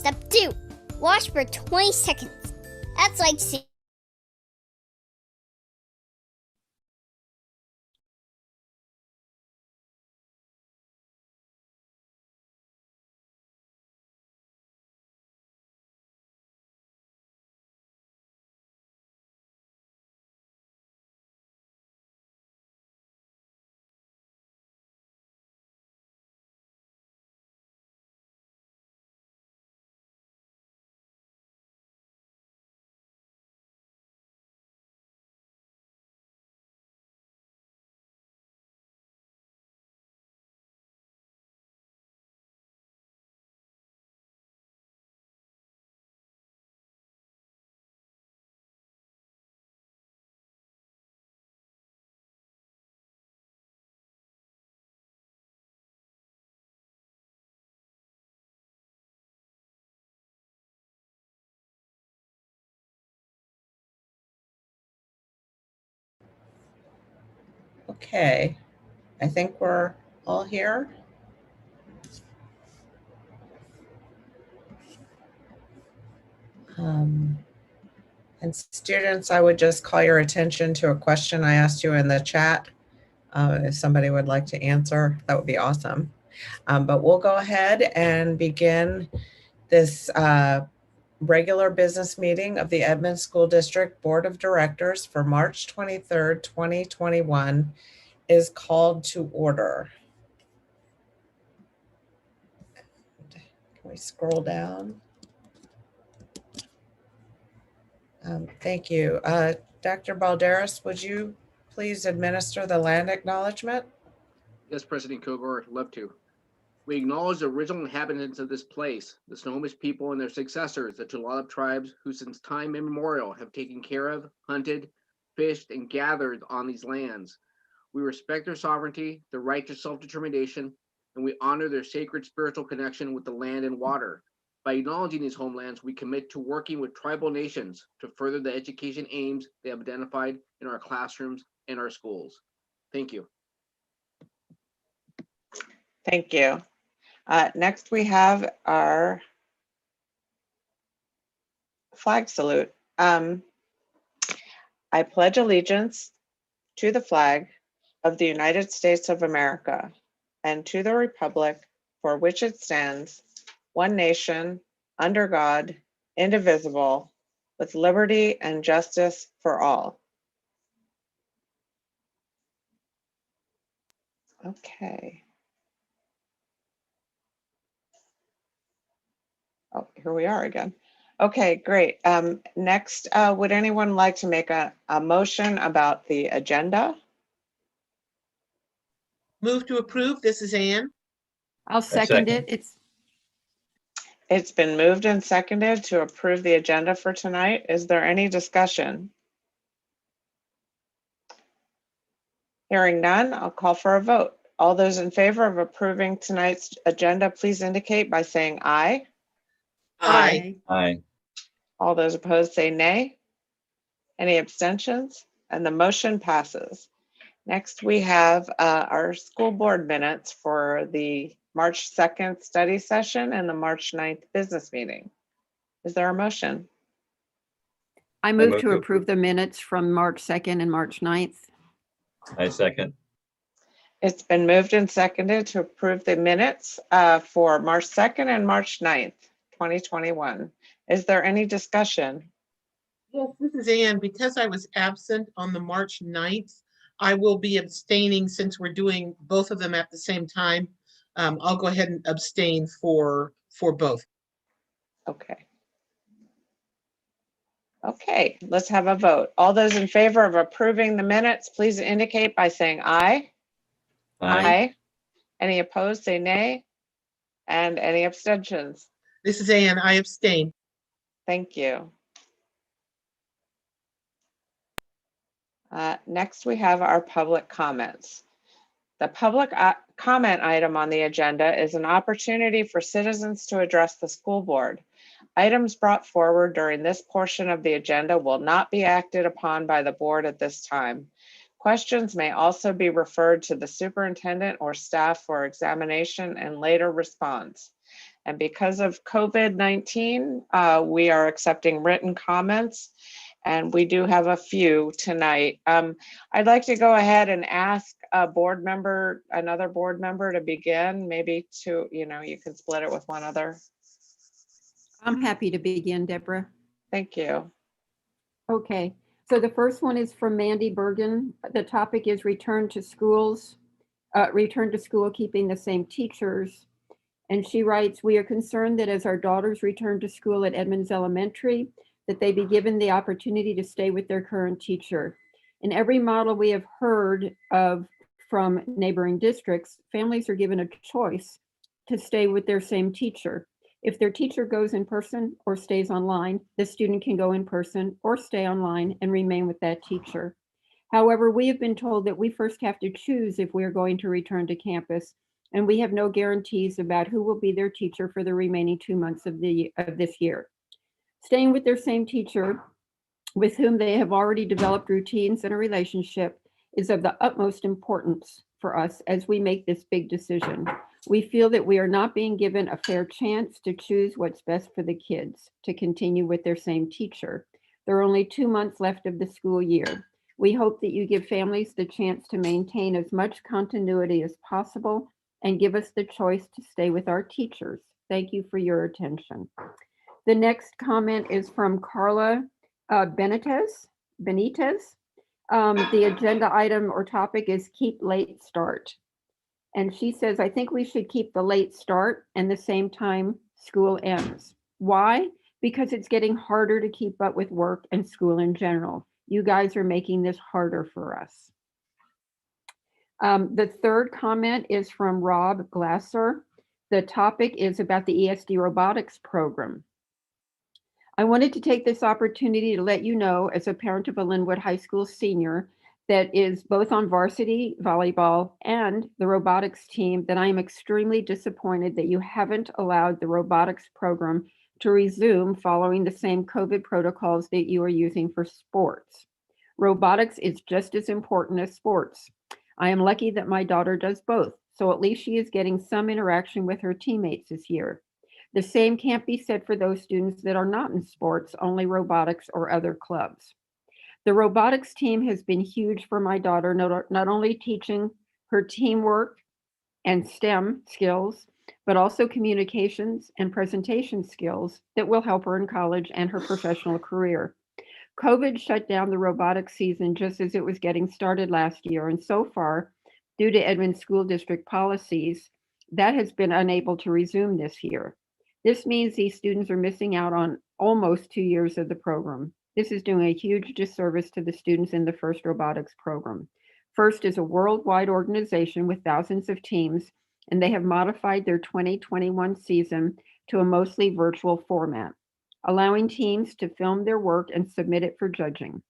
Step 2. Wash for 20 seconds. That's like Okay, I think we're all here. And students, I would just call your attention to a question I asked you in the chat. If somebody would like to answer, that would be awesome. But we'll go ahead and begin this regular business meeting of the Edmonds School District Board of Directors for March 23rd, 2021 is called to order. Can we scroll down? Thank you. Dr. Balderas, would you please administer the land acknowledgement? Yes, President Kilgore, love to. We acknowledge the original inhabitants of this place, the Snohomish people and their successors, the Tulalip tribes, who since time immemorial have taken care of, hunted, fished, and gathered on these lands. We respect their sovereignty, their right to self-determination, and we honor their sacred spiritual connection with the land and water. By acknowledging these homelands, we commit to working with tribal nations to further the education aims they have identified in our classrooms and our schools. Thank you. Thank you. Next, we have our flag salute. I pledge allegiance to the flag of the United States of America and to the republic for which it stands, one nation, under God, indivisible, with liberty and justice for all. Okay. Oh, here we are again. Okay, great. Next, would anyone like to make a motion about the agenda? Move to approve. This is Ann. I'll second it. It's been moved and seconded to approve the agenda for tonight. Is there any discussion? Hearing none, I'll call for a vote. All those in favor of approving tonight's agenda, please indicate by saying aye. Aye. Aye. All those opposed say nay. Any abstentions? And the motion passes. Next, we have our school board minutes for the March 2nd study session and the March 9th business meeting. Is there a motion? I move to approve the minutes from March 2nd and March 9th. I second. It's been moved and seconded to approve the minutes for March 2nd and March 9th, 2021. Is there any discussion? Yes, this is Ann. Because I was absent on the March 9th, I will be abstaining since we're doing both of them at the same time. I'll go ahead and abstain for both. Okay. Okay, let's have a vote. All those in favor of approving the minutes, please indicate by saying aye. Aye. Any opposed, say nay. And any abstentions? This is Ann. I abstain. Thank you. Next, we have our public comments. The public comment item on the agenda is an opportunity for citizens to address the school board. Items brought forward during this portion of the agenda will not be acted upon by the board at this time. Questions may also be referred to the superintendent or staff for examination and later response. And because of COVID-19, we are accepting written comments, and we do have a few tonight. I'd like to go ahead and ask another board member to begin, maybe you can split it with one other. I'm happy to begin, Deborah. Thank you. Okay, so the first one is from Mandy Bergen. The topic is return to school, keeping the same teachers. And she writes, we are concerned that as our daughters return to school at Edmonds Elementary, that they be given the opportunity to stay with their current teacher. In every model we have heard of from neighboring districts, families are given a choice to stay with their same teacher. If their teacher goes in person or stays online, the student can go in person or stay online and remain with that teacher. However, we have been told that we first have to choose if we are going to return to campus, and we have no guarantees about who will be their teacher for the remaining 2 months of this year. Staying with their same teacher, with whom they have already developed routines and a relationship, is of the utmost importance for us as we make this big decision. We feel that we are not being given a fair chance to choose what's best for the kids to continue with their same teacher. There are only 2 months left of the school year. We hope that you give families the chance to maintain as much continuity as possible and give us the choice to stay with our teachers. Thank you for your attention. The next comment is from Carla Benitez. The agenda item or topic is keep late start. And she says, I think we should keep the late start and the same time school ends. Why? Because it's getting harder to keep up with work and school in general. You guys are making this harder for us. The third comment is from Rob Glasser. The topic is about the ESD robotics program. I wanted to take this opportunity to let you know, as a parent of a Linwood High School senior that is both on varsity volleyball and the robotics team, that I am extremely disappointed that you haven't allowed the robotics program to resume following the same COVID protocols that you are using for sports. Robotics is just as important as sports. I am lucky that my daughter does both, so at least she is getting some interaction with her teammates this year. The same can't be said for those students that are not in sports, only robotics or other clubs. The robotics team has been huge for my daughter, not only teaching her teamwork and STEM skills, but also communications and presentation skills that will help her in college and her professional career. COVID shut down the robotics season just as it was getting started last year, and so far, due to Edmonds School District policies, that has been unable to resume this year. This means these students are missing out on almost 2 years of the program. This is doing a huge disservice to the students in the FIRST robotics program. FIRST is a worldwide organization with thousands of teams, and they have modified their 2021 season to a mostly virtual format, allowing teams to film their work and submit it for judging.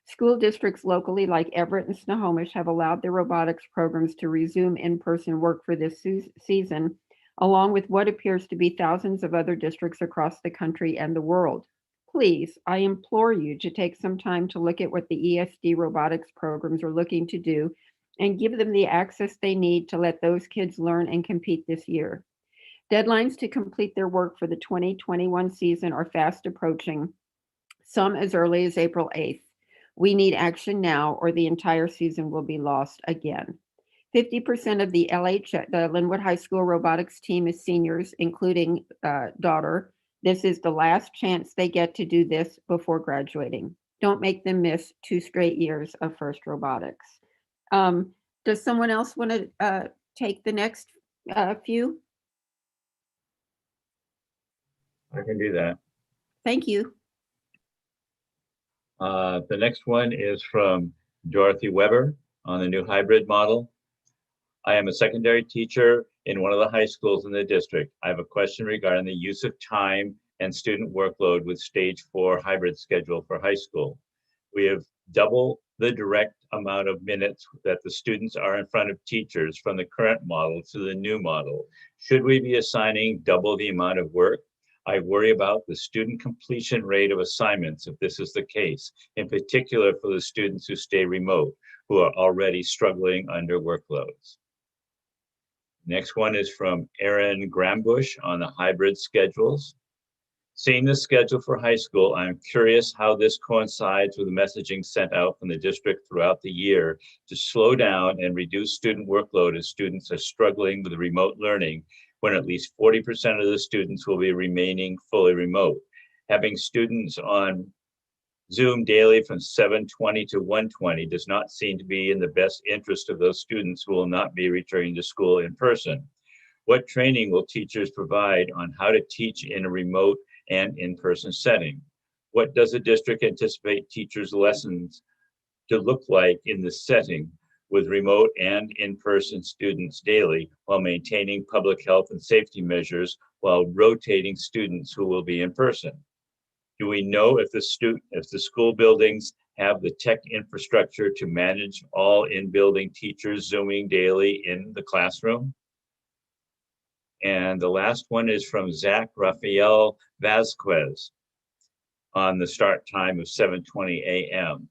School districts locally like Everett and Snohomish have allowed their robotics programs to resume in-person work for this season, along with what appears to be thousands of other districts across the country and the world. Please, I implore you to take some time to look at what the ESD robotics programs are looking to do and give them the access they need to let those kids learn and compete this year. Deadlines to complete their work for the 2021 season are fast approaching, some as early as April 8th. We need action now or the entire season will be lost again. 50% of the Linwood High School robotics team is seniors, including daughter. This is the last chance they get to do this before graduating. Don't make them miss 2 straight years of FIRST robotics. Does someone else want to take the next few? I can do that. Thank you. The next one is from Dorothy Weber on the new hybrid model. I am a secondary teacher in one of the high schools in the district. I have a question regarding the use of time and student workload with stage 4 hybrid schedule for high school. We have double the direct amount of minutes that the students are in front of teachers from the current model to the new model. Should we be assigning double the amount of work? I worry about the student completion rate of assignments if this is the case, in particular for the students who stay remote, who are already struggling under workloads. Next one is from Aaron Grambush on the hybrid schedules. Seeing the schedule for high school, I'm curious how this coincides with the messaging sent out from the district throughout the year to slow down and reduce student workload as students are struggling with remote learning, when at least 40% of the students will be remaining fully remote. Having students on Zoom daily from 7:20 to 1:20 does not seem to be in the best interest of those students who will not be returning to school in person. What training will teachers provide on how to teach in a remote and in-person setting? What does the district anticipate teachers' lessons to look like in this setting with remote and in-person students daily while maintaining public health and safety measures while rotating students who will be in person? Do we know if the school buildings have the tech infrastructure to manage all in-building teachers Zooming daily in the classroom? And the last one is from Zach Rafael Vasquez on the start time of 7:20 a.m.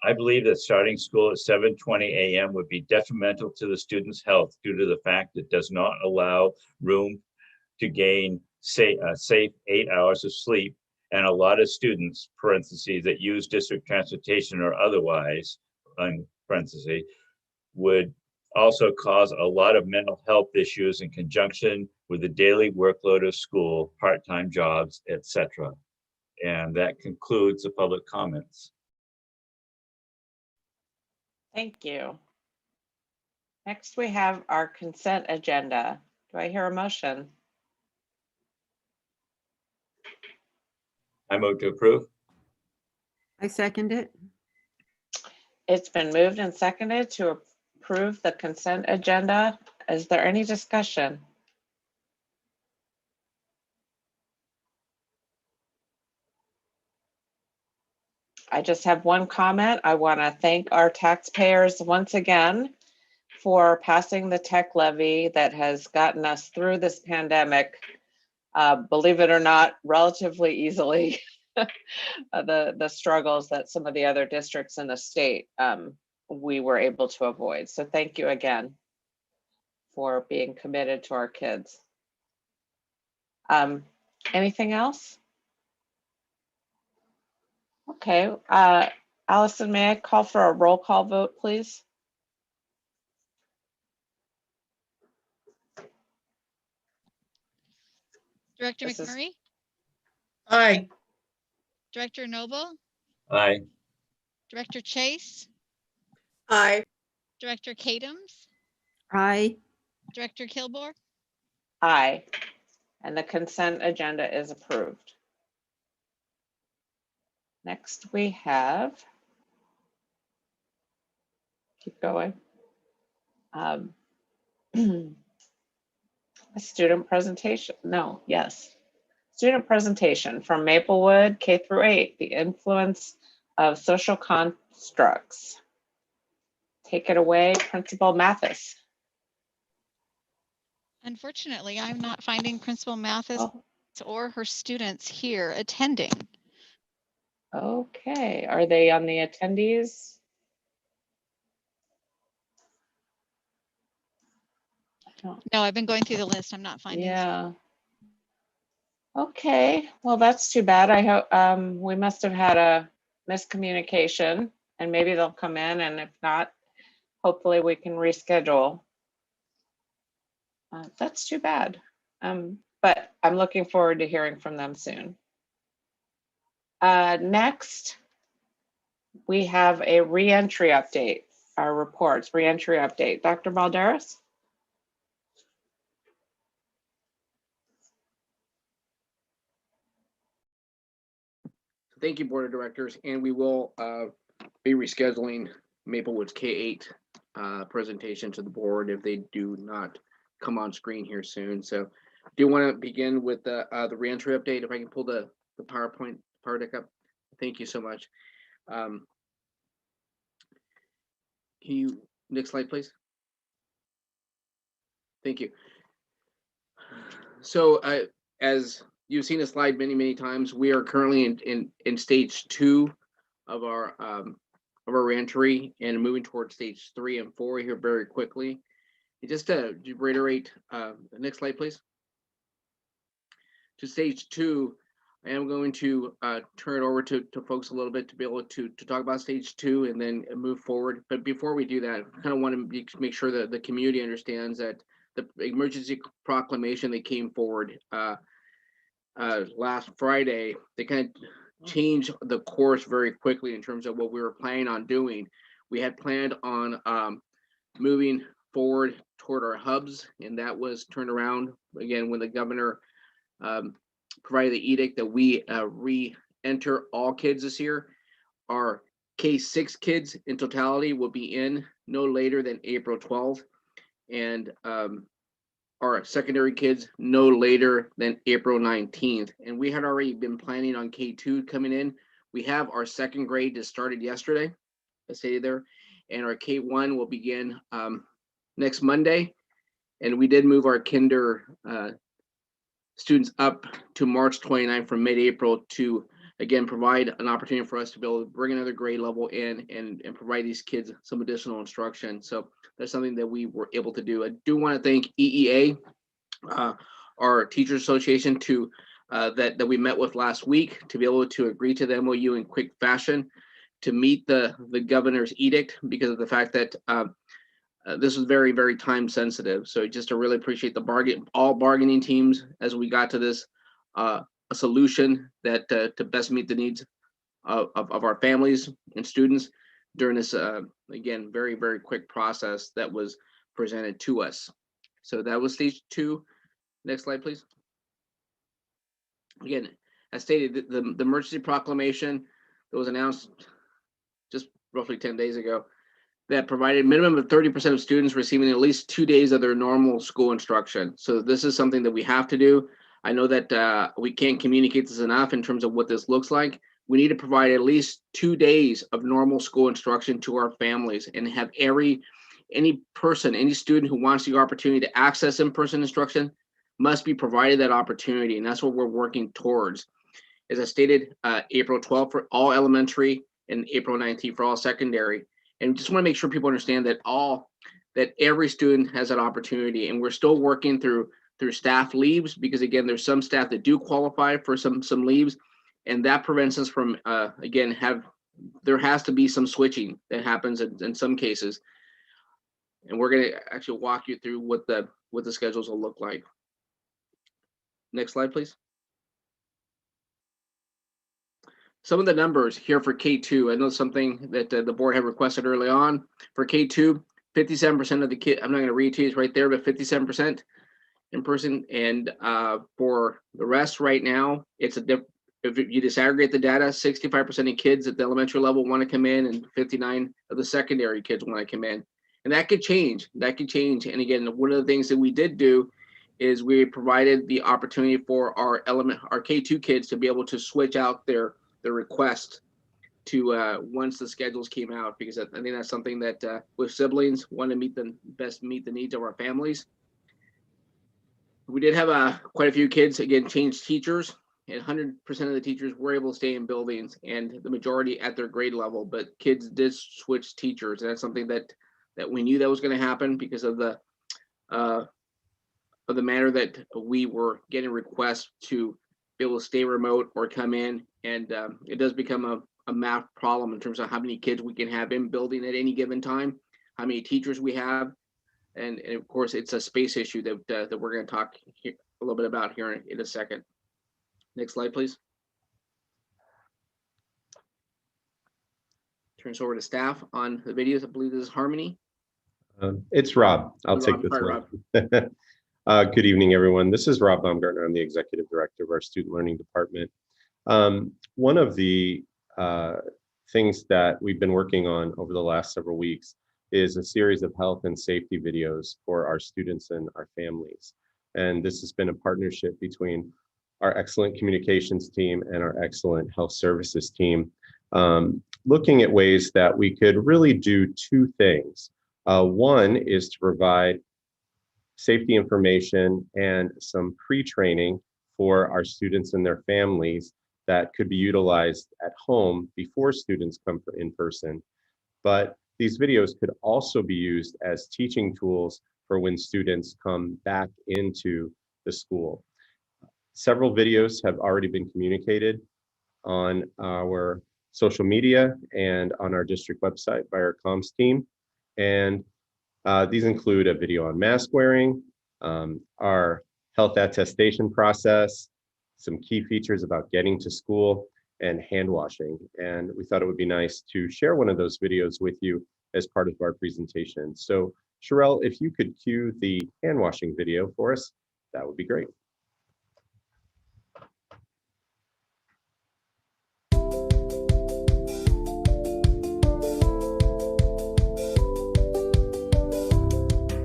I believe that starting school at 7:20 a.m. would be detrimental to the students' health due to the fact it does not allow room to gain safe 8 hours of sleep. And a lot of students, parentheses, that use district transportation or otherwise, parentheses, would also cause a lot of mental health issues in conjunction with the daily workload of school, part-time jobs, etc. And that concludes the public comments. Thank you. Next, we have our consent agenda. Do I hear a motion? I move to approve. I second it. It's been moved and seconded to approve the consent agenda. Is there any discussion? I just have one comment. I want to thank our taxpayers once again for passing the tech levy that has gotten us through this pandemic, believe it or not, relatively easily. The struggles that some of the other districts in the state we were able to avoid. So thank you again for being committed to our kids. Anything else? Okay, Allison, may I call for a roll call vote, please? Director This is- McMurray, Aye. Director Noble, Aye. Director Chase, Aye. Director Kadams, Aye. Director Kilbore, Aye, and the consent agenda is approved. Next, we have, keep going. A student presentation, no, yes. Student presentation from Maplewood K through 8, the influence of social constructs. Take it away, Principal Mathis. Unfortunately, I'm not finding Principal Mathis Oh, or her students here attending. okay, are they on the attendees? I don't, No, I've been going through the list. I'm not finding. yeah. Okay, well, that's too bad. I hope we must have had a miscommunication and maybe they'll come in, and if not, hopefully we can reschedule. That's too bad. But I'm looking forward to hearing from them soon. Next, we have a reentry update, our reports, reentry update. Dr. Balderas? Thank you, Board of Directors, and we will be rescheduling Maplewood's K-8 presentation to the board if they do not come on screen here soon. So do you want to begin with the reentry update? If I can pull the PowerPoint power deck up. Thank you so much. Can you, next slide, please? Thank you. So as you've seen a slide many times, we are currently in stage 2 of our reentry and moving towards stage 3 and 4 here very quickly. Just to reiterate, the next slide, please. To stage 2, I am going to turn it over to folks a little bit to be able to talk about stage 2 and then move forward. But before we do that, I kind of want to make sure that the community understands that the emergency proclamation that came forward last Friday, they kind of changed the course very quickly in terms of what we were planning on doing. We had planned on moving forward toward our hubs, and that was turned around again when the governor provided the edict that we re-enter all kids this year. Our K-6 kids in totality will be in no later than April 12th, and our secondary kids no later than April 19th. And we had already been planning on K2 coming in. We have our second grade that started yesterday, I stated there, and our K1 will begin next Monday. And we did move our kinder students up to March 29th from mid-April to, again, provide an opportunity for us to be able to bring another grade level in and provide these kids some additional instruction. So that's something that we were able to do. I do want to thank EEA, our Teachers Association, that we met with last week to be able to agree to the MOU in quick fashion to meet the governor's edict, because of the fact that this was very, very time sensitive. So just to really appreciate all bargaining teams as we got to this a solution that to best meet the needs of our families and students during this again, very, very quick process that was presented to us. So that was stage 2. Next slide, please. Again, as stated, the emergency proclamation that was announced just roughly 10 days ago that provided minimum of 30% of students receiving at least 2 days of their normal school instruction. So this is something that we have to do. I know that we can't communicate this enough in terms of what this looks like. We need to provide at least 2 days of normal school instruction to our families and have any student who wants the opportunity to access in-person instruction must be provided that opportunity. And that's what we're working towards. As I stated, April 12th for all elementary and April 19th for all secondary. And just want to make sure people understand that every student has that opportunity. And we're still working through staff leaves, because again, there's some staff that do qualify for some leaves, and that prevents us from there has to be some switching that happens in some cases. And we're going to actually walk you through what the schedules will look like. Next slide, please. Some of the numbers here for K2. I know something that the board had requested early on. For K2, 57% of the kids, I'm not going to read to you, it's right there, but 57% in person. And for the rest right now, it's if you disaggregate the data, 65% of kids at the elementary level want to come in, and 59% of the secondary kids want to come in. And that could change. And again, one of the things that we did do is we provided the opportunity for our K2 kids to be able to switch out their request to once the schedules came out, because I think that's something that with siblings want to best meet the needs of our families. We did have quite a few kids again change teachers, and 100% of the teachers were able to stay in buildings, and the majority at their grade level. But kids did switch teachers, and that's something that we knew that was going to happen because of the manner that we were getting requests to be able to stay remote or come in, and it does become a math problem in terms of how many kids we can have in building at any given time, how many teachers we have, and of course it's a space issue that we're going to talk a little bit about here in a second. Next slide, please. Turn this over to staff on the videos. I believe this is Harmony. It's Rob. I'll take this Sorry, one. Rob. Good evening, everyone. This is Rob Baumgartner. I'm the executive director of our student learning department. One of the things that we've been working on over the last several weeks is a series of health and safety videos for our students and our families. And this has been a partnership between our excellent communications team and our excellent health services team, looking at ways that we could really do 2 things. One is to provide safety information and some pre-training for our students and their families that could be utilized at home before students come in person. But these videos could also be used as teaching tools for when students come back into the school. Several videos have already been communicated on our social media and on our district website by our comms team. And these include a video on mask wearing, our health attestation process, some key features about getting to school, and hand washing. And we thought it would be nice to share one of those videos with you as part of our presentation. So Sherelle, if you could cue the hand washing video for us, that would be great.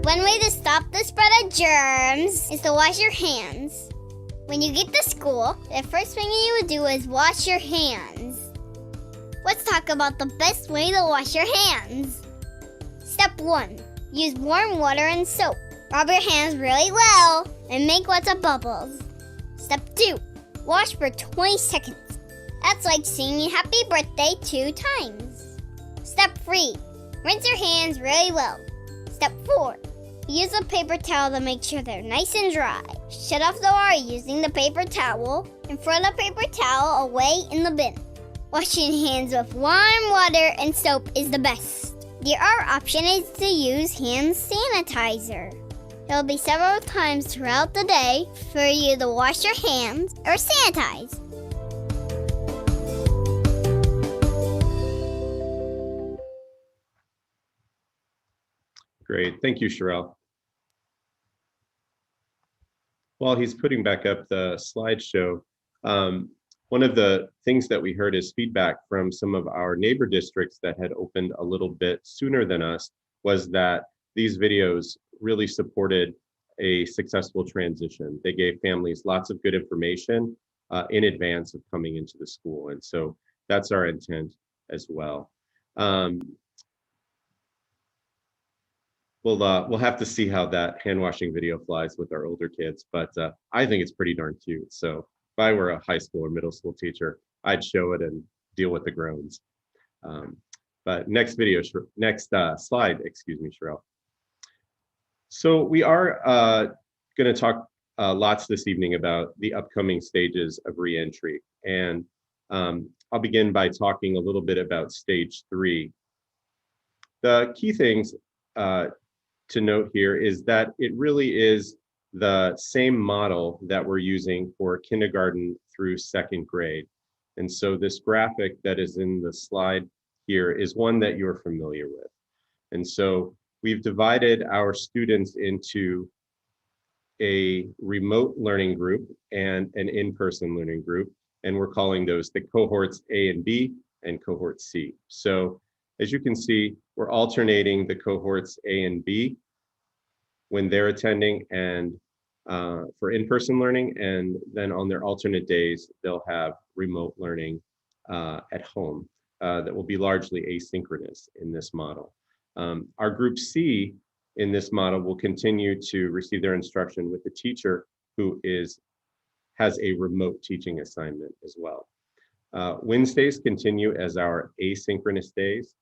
One way to stop the spread of germs is to wash your hands. When you get to school, the first thing you would do is wash your hands. Let's talk about the best way to wash your hands. Step 1. Use warm water and soap. Rub your hands really well and make lots of bubbles. Step 2. Wash for 20 seconds. That's like singing happy birthday 2 times. Step 3. Rinse your hands really well. Step 4. Use a paper towel to make sure they're nice and dry. Shut off the water using the paper towel and throw the paper towel away in the bin. Washing hands with warm water and soap is the best. The other option is to use hand sanitizer. There will be several times throughout the day for you to wash your hands or sanitize. Great, thank you, Sherelle. While he's putting back up the slideshow, one of the things that we heard is feedback from some of our neighbor districts that had opened a little bit sooner than us was that these videos really supported a successful transition. They gave families lots of good information in advance of coming into the school. And so that's our intent as well. We'll have to see how that hand washing video flies with our older kids, but I think it's pretty darn cute. So if I were a high school or middle school teacher, I'd show it and deal with the groans. But next slide, excuse me, Sherelle. So we are going to talk lots this evening about the upcoming stages of reentry. And I'll begin by talking a little bit about stage 3. The key things to note here is that it really is the same model that we're using for kindergarten through 2nd grade. And so this graphic that is in the slide here is one that you're familiar with. And so we've divided our students into a remote learning group and an in-person learning group. And we're calling those the cohorts A and B and cohort C. So as you can see, we're alternating the cohorts A and B when they're attending and for in-person learning, and then on their alternate days, they'll have remote learning at home that will be largely asynchronous in this model. Our group C in this model will continue to receive their instruction with a teacher who has a remote teaching assignment as well. Wednesdays continue as our asynchronous days.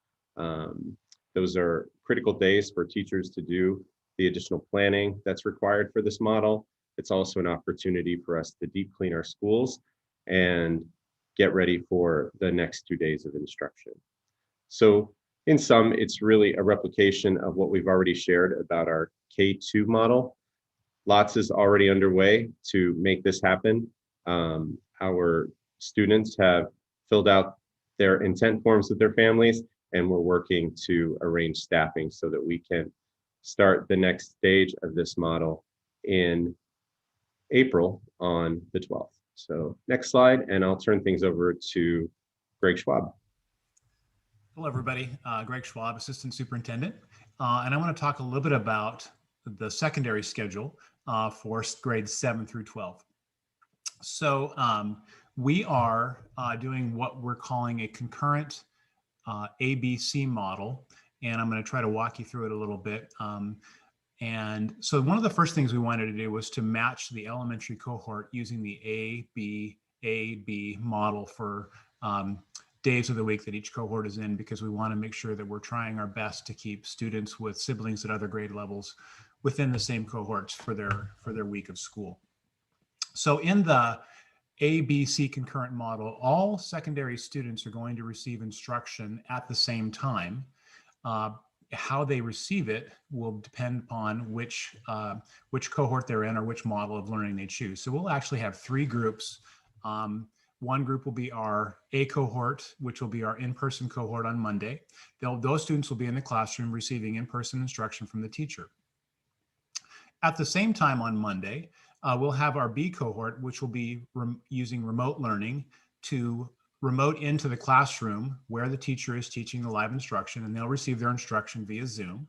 Those are critical days for teachers to do the additional planning that's required for this model. It's also an opportunity for us to deep clean our schools and get ready for the next 2 days of instruction. So in sum, it's really a replication of what we've already shared about our K2 model. Lots is already underway to make this happen. Our students have filled out their intent forms with their families, and we're working to arrange staffing so that we can start the next stage of this model in April on the 12th. So next slide, and I'll turn things over to Greg Schwab. Hello, everybody. Greg Schwab, Assistant Superintendent. And I want to talk a little bit about the secondary schedule for grades 7 through 12. So we are doing what we're calling a concurrent ABC model, and I'm going to try to walk you through it a little bit. And so one of the first things we wanted to do was to match the elementary cohort using the A-B model for days of the week that each cohort is in, because we want to make sure that we're trying our best to keep students with siblings at other grade levels within the same cohorts for their week of school. So in the ABC concurrent model, all secondary students are going to receive instruction at the same time. How they receive it will depend upon which cohort they're in or which model of learning they choose. So we'll actually have 3 groups. One group will be our A cohort, which will be our in-person cohort on Monday. Those students will be in the classroom receiving in-person instruction from the teacher. At the same time on Monday, we'll have our B cohort, which will be using remote learning to remote into the classroom where the teacher is teaching the live instruction, and they'll receive their instruction via Zoom.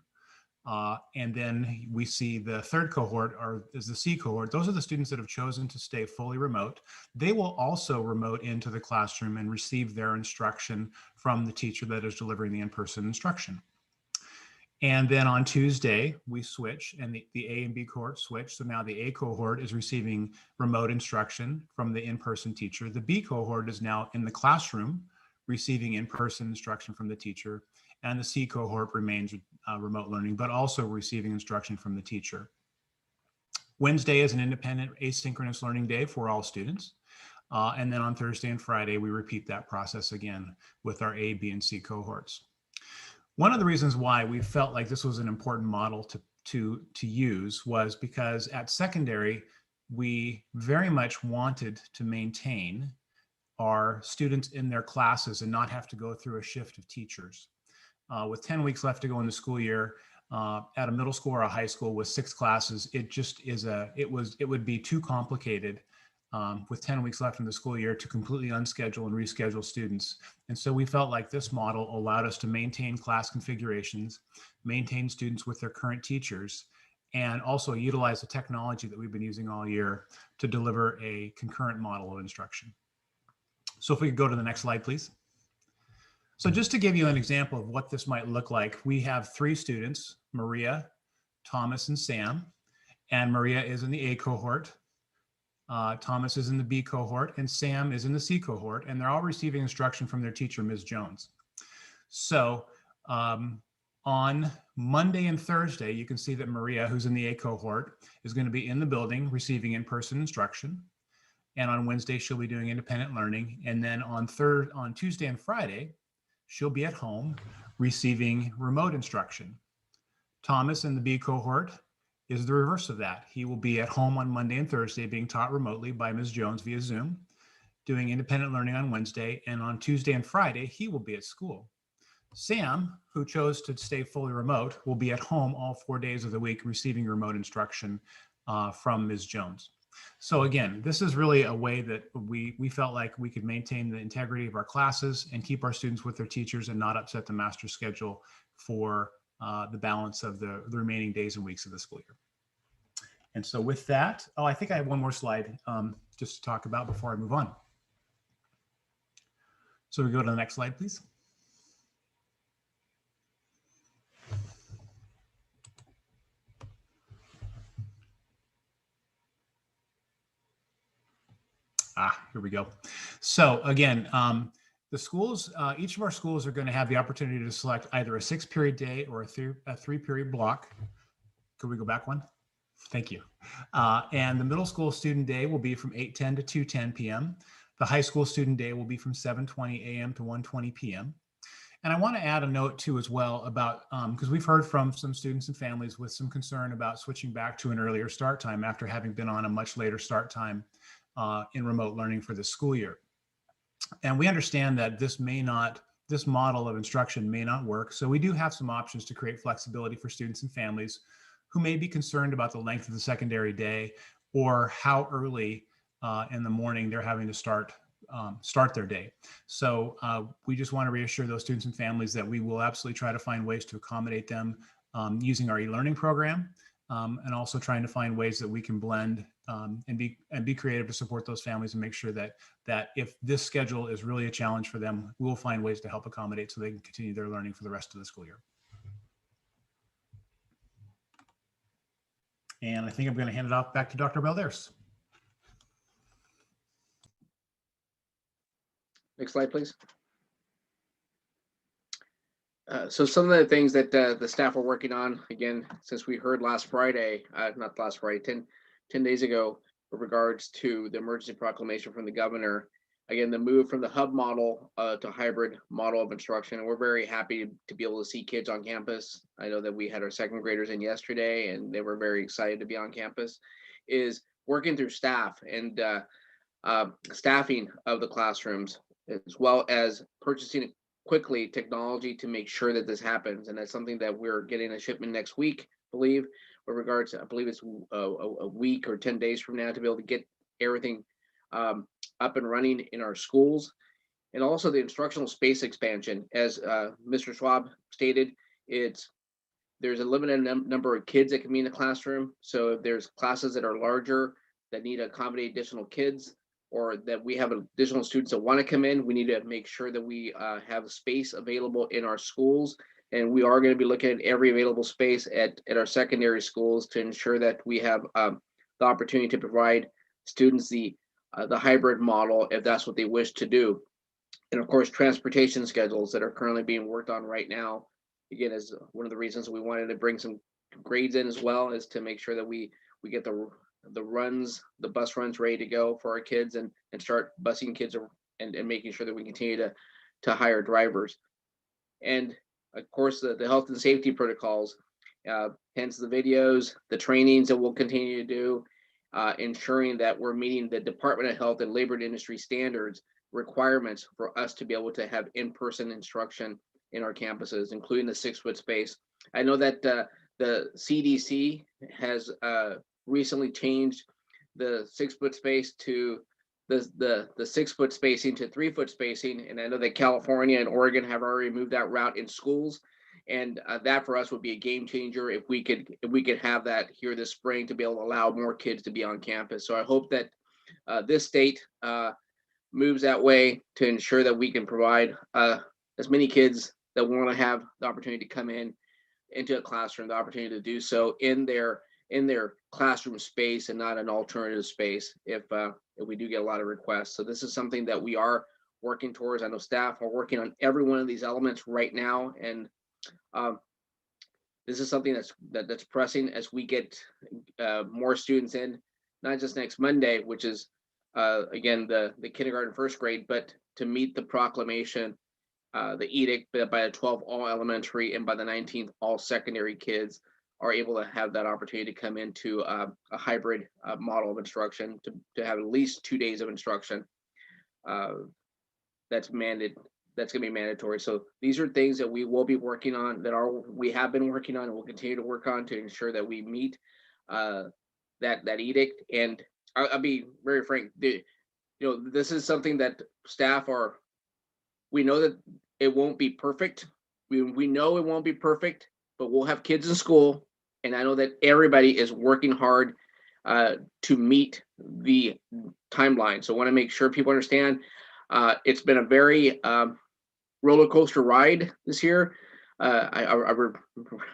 And then we see the third cohort, or is the C cohort. Those are the students that have chosen to stay fully remote. They will also remote into the classroom and receive their instruction from the teacher that is delivering the in-person instruction. And then on Tuesday, we switch, and the A and B cohort switch. So now the A cohort is receiving remote instruction from the in-person teacher. The B cohort is now in the classroom receiving in-person instruction from the teacher. And the C cohort remains remote learning, but also receiving instruction from the teacher. Wednesday is an independent asynchronous learning day for all students. And then on Thursday and Friday, we repeat that process again with our A, B, and C cohorts. One of the reasons why we felt like this was an important model to use was because at secondary, we very much wanted to maintain our students in their classes and not have to go through a shift of teachers. With 10 weeks left to go in the school year, at a middle school or a high school with 6 classes, it would be too complicated with 10 weeks left in the school year to completely unschedule and reschedule students. And so we felt like this model allowed us to maintain class configurations, maintain students with their current teachers, and also utilize the technology that we've been using all year to deliver a concurrent model of instruction. So if we could go to the next slide, please. So just to give you an example of what this might look like, we have 3 students, Maria, Thomas, and Sam. And Maria is in the A cohort. Thomas is in the B cohort, and Sam is in the C cohort, and they're all receiving instruction from their teacher, Ms. Jones. So on Monday and Thursday, you can see that Maria, who's in the A cohort, is going to be in the building receiving in-person instruction. And on Wednesday, she'll be doing independent learning. And then on Tuesday and Friday, she'll be at home receiving remote instruction. Thomas in the B cohort is the reverse of that. He will be at home on Monday and Thursday being taught remotely by Ms. Jones via Zoom, doing independent learning on Wednesday, and on Tuesday and Friday, he will be at school. Sam, who chose to stay fully remote, will be at home all 4 days of the week receiving remote instruction from Ms. Jones. So again, this is really a way that we felt like we could maintain the integrity of our classes and keep our students with their teachers and not upset the master schedule for the balance of the remaining days and weeks of the school year. And so with that, I think I have one more slide just to talk about before I move on. So we go to the next slide, please. Here we go. So again, the schools, each of our schools are going to have the opportunity to select either a 6-period day or a 3-period block. Could we go back one? Thank you. And the middle school student day will be from 8:10 to 2:10 p.m. The high school student day will be from 7:20 a.m. to 1:20 p.m. And I want to add a note too as well about, because we've heard from some students and families with some concern about switching back to an earlier start time after having been on a much later start time in remote learning for this school year. And we understand that this model of instruction may not work. So we do have some options to create flexibility for students and families who may be concerned about the length of the secondary day or how early in the morning they're having to start their day. So we just want to reassure those students and families that we will absolutely try to find ways to accommodate them using our e-learning program, and also trying to find ways that we can blend and be creative to support those families and make sure that if this schedule is really a challenge for them, we'll find ways to help accommodate so they can continue their learning for the rest of the school year. And I think I'm going to hand it off back to Dr. Balderas. Next slide, please. So some of the things that the staff are working on, again, since we heard last Friday, not last Friday, 10 days ago, with regards to the emergency proclamation from the governor, again, the move from the hub model to hybrid model of instruction. And we're very happy to be able to see kids on campus. I know that we had our second graders in yesterday and they were very excited to be on campus, is working through staff and staffing of the classrooms, as well as purchasing quickly technology to make sure that this happens. And that's something that we're getting a shipment next week, I believe, with regards to, I believe it's a week or 10 days from now to be able to get everything up and running in our schools. And also the instructional space expansion, as Mr. Schwab stated, there's a limited number of kids that can be in the classroom. So if there's classes that are larger that need to accommodate additional kids, or that we have additional students that want to come in, we need to make sure that we have space available in our schools. And we are going to be looking at every available space at our secondary schools to ensure that we have the opportunity to provide students the hybrid model if that's what they wish to do. And of course, transportation schedules that are currently being worked on right now, again, is one of the reasons we wanted to bring some grades in as well, is to make sure that we get the bus runs ready to go for our kids and start busing kids and making sure that we continue to hire drivers. And of course, the health and safety protocols, hence the videos, the trainings that we'll continue to do, ensuring that we're meeting the Department of Health and Labor and Industry standards requirements for us to be able to have in-person instruction in our campuses, including the 6-foot space. I know that the CDC has recently changed the 6-foot space to the 6-foot spacing to 3-foot spacing. And I know that California and Oregon have already moved that route in schools. And that for us would be a game changer if we could have that here this spring to be able to allow more kids to be on campus. So I hope that this state moves that way to ensure that we can provide as many kids that want to have the opportunity to come into a classroom, the opportunity to do so in their classroom space and not an alternative space if we do get a lot of requests. So this is something that we are working towards. I know staff are working on every one of these elements right now, and this is something that's pressing as we get more students in, not just next Monday, which is again the kindergarten first grade, but to meet the proclamation, the edict that by the 12th all elementary and by the 19th all secondary kids are able to have that opportunity to come into a hybrid model of instruction, to have at least 2 days of instruction. That's going to be mandatory. So these are things that we will be working on, we have been working on and will continue to work on to ensure that we meet that edict. And I'll be very frank, this is something that staff we know that it won't be perfect. We know it won't be perfect, but we'll have kids in school. And I know that everybody is working hard to meet the timeline. So I want to make sure people understand it's been a very roller coaster ride this year. I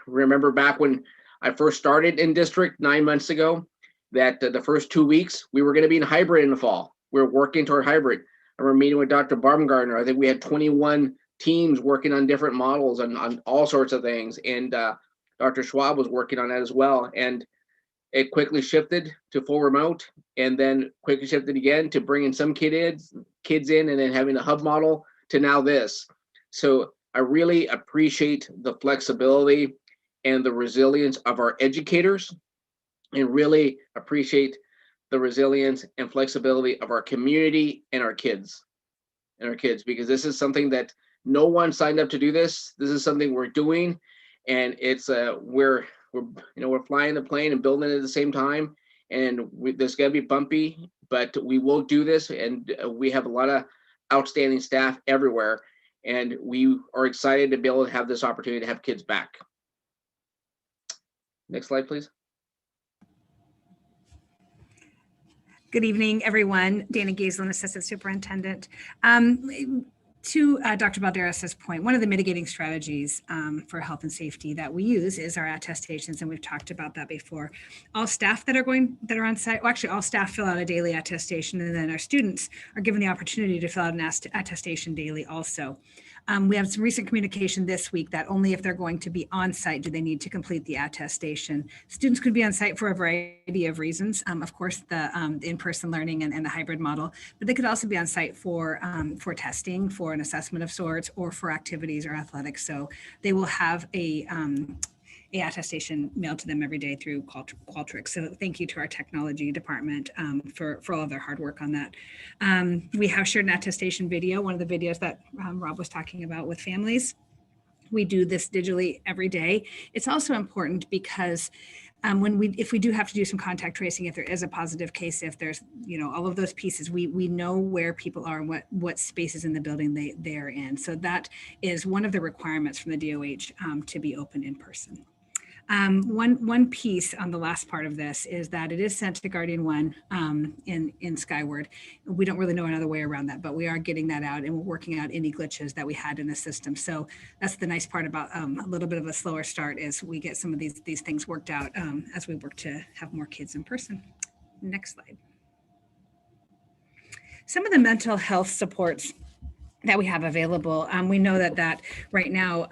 remember back when I first started in district 9 months ago, that the first 2 weeks we were going to be in hybrid in the fall. We were working toward hybrid. I remember meeting with Dr. Baumgartner. I think we had 21 teams working on different models and on all sorts of things. And Dr. Schwab was working on that as well. And it quickly shifted to full remote, and then quickly shifted again to bringing some kids in and then having a hub model to now this. So I really appreciate the flexibility and the resilience of our educators, and really appreciate the resilience and flexibility of our community and our kids, because this is something that no one signed up to do this. This is something we're doing, and it's we're flying the plane and building it at the same time. And this is gonna be bumpy, but we will do this. And we have a lot of outstanding staff everywhere, and we are excited to be able to have this opportunity to have kids back. Next slide, please. Good evening, everyone. Dana Gaislin, Assistant Superintendent. To Dr. Balderas' point, one of the mitigating strategies for health and safety that we use is our attestations, and we've talked about that before. All staff that are on site, well, actually all staff fill out a daily attestation, and then our students are given the opportunity to fill out an attestation daily also. We have some recent communication this week that only if they're going to be on site do they need to complete the attestation. Students could be on site for a variety of reasons. Of course, the in-person learning and the hybrid model, but they could also be on site for testing, for an assessment of sorts, or for activities or athletics. So they will have a attestation mailed to them every day through Qualtrics. So thank you to our technology department for all of their hard work on that. We have shared an attestation video, one of the videos that Rob was talking about with families. We do this digitally every day. It's also important because if we do have to do some contact tracing, if there is a positive case, if there's, all of those pieces, we know where people are and what spaces in the building they're in. So that is one of the requirements from the DOH to be open in person. One piece on the last part of this is that it is sent to Guardian 1 in Skyward. We don't really know another way around that, but we are getting that out and we're working out any glitches that we had in the system. So that's the nice part about a little bit of a slower start is we get some of these things worked out as we work to have more kids in person. Next slide. Some of the mental health supports that we have available. We know that right now,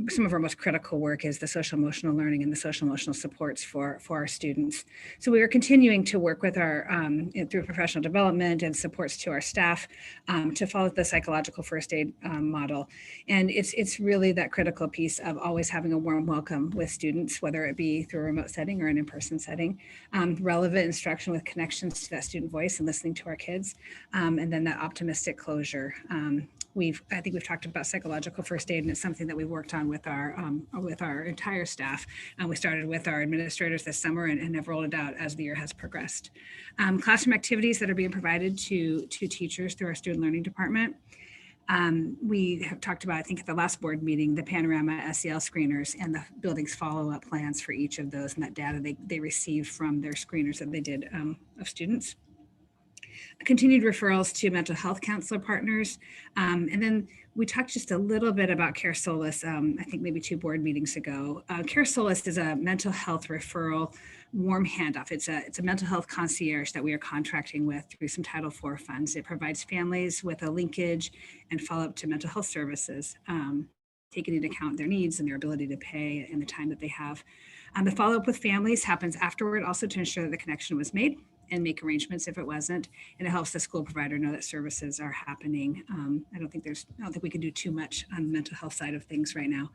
some of our most critical work is the social emotional learning and the social emotional supports for our students. So we are continuing to work with our, through professional development and supports to our staff to follow the psychological first aid model. And it's really that critical piece of always having a warm welcome with students, whether it be through a remote setting or an in-person setting, relevant instruction with connections to that student voice and listening to our kids, and then that optimistic closure. I think we've talked about psychological first aid, and it's something that we worked on with our entire staff. We started with our administrators this summer and have rolled it out as the year has progressed. Classroom activities that are being provided to teachers through our student learning department. We have talked about, I think at the last board meeting, the Panorama SEL screeners and the building's follow-up plans for each of those and that data they received from their screeners that they did of students. Continued referrals to mental health counselor partners. And then we talked just a little bit about Care Solace, I think maybe 2 board meetings ago. Care Solace is a mental health referral warm handoff. It's a mental health concierge that we are contracting with through some Title IV funds. It provides families with a linkage and follow-up to mental health services, taking into account their needs and their ability to pay and the time that they have. The follow-up with families happens afterward, also to ensure that the connection was made and make arrangements if it wasn't, and it helps the school provider know that services are happening. I don't think we can do too much on the mental health side of things right now.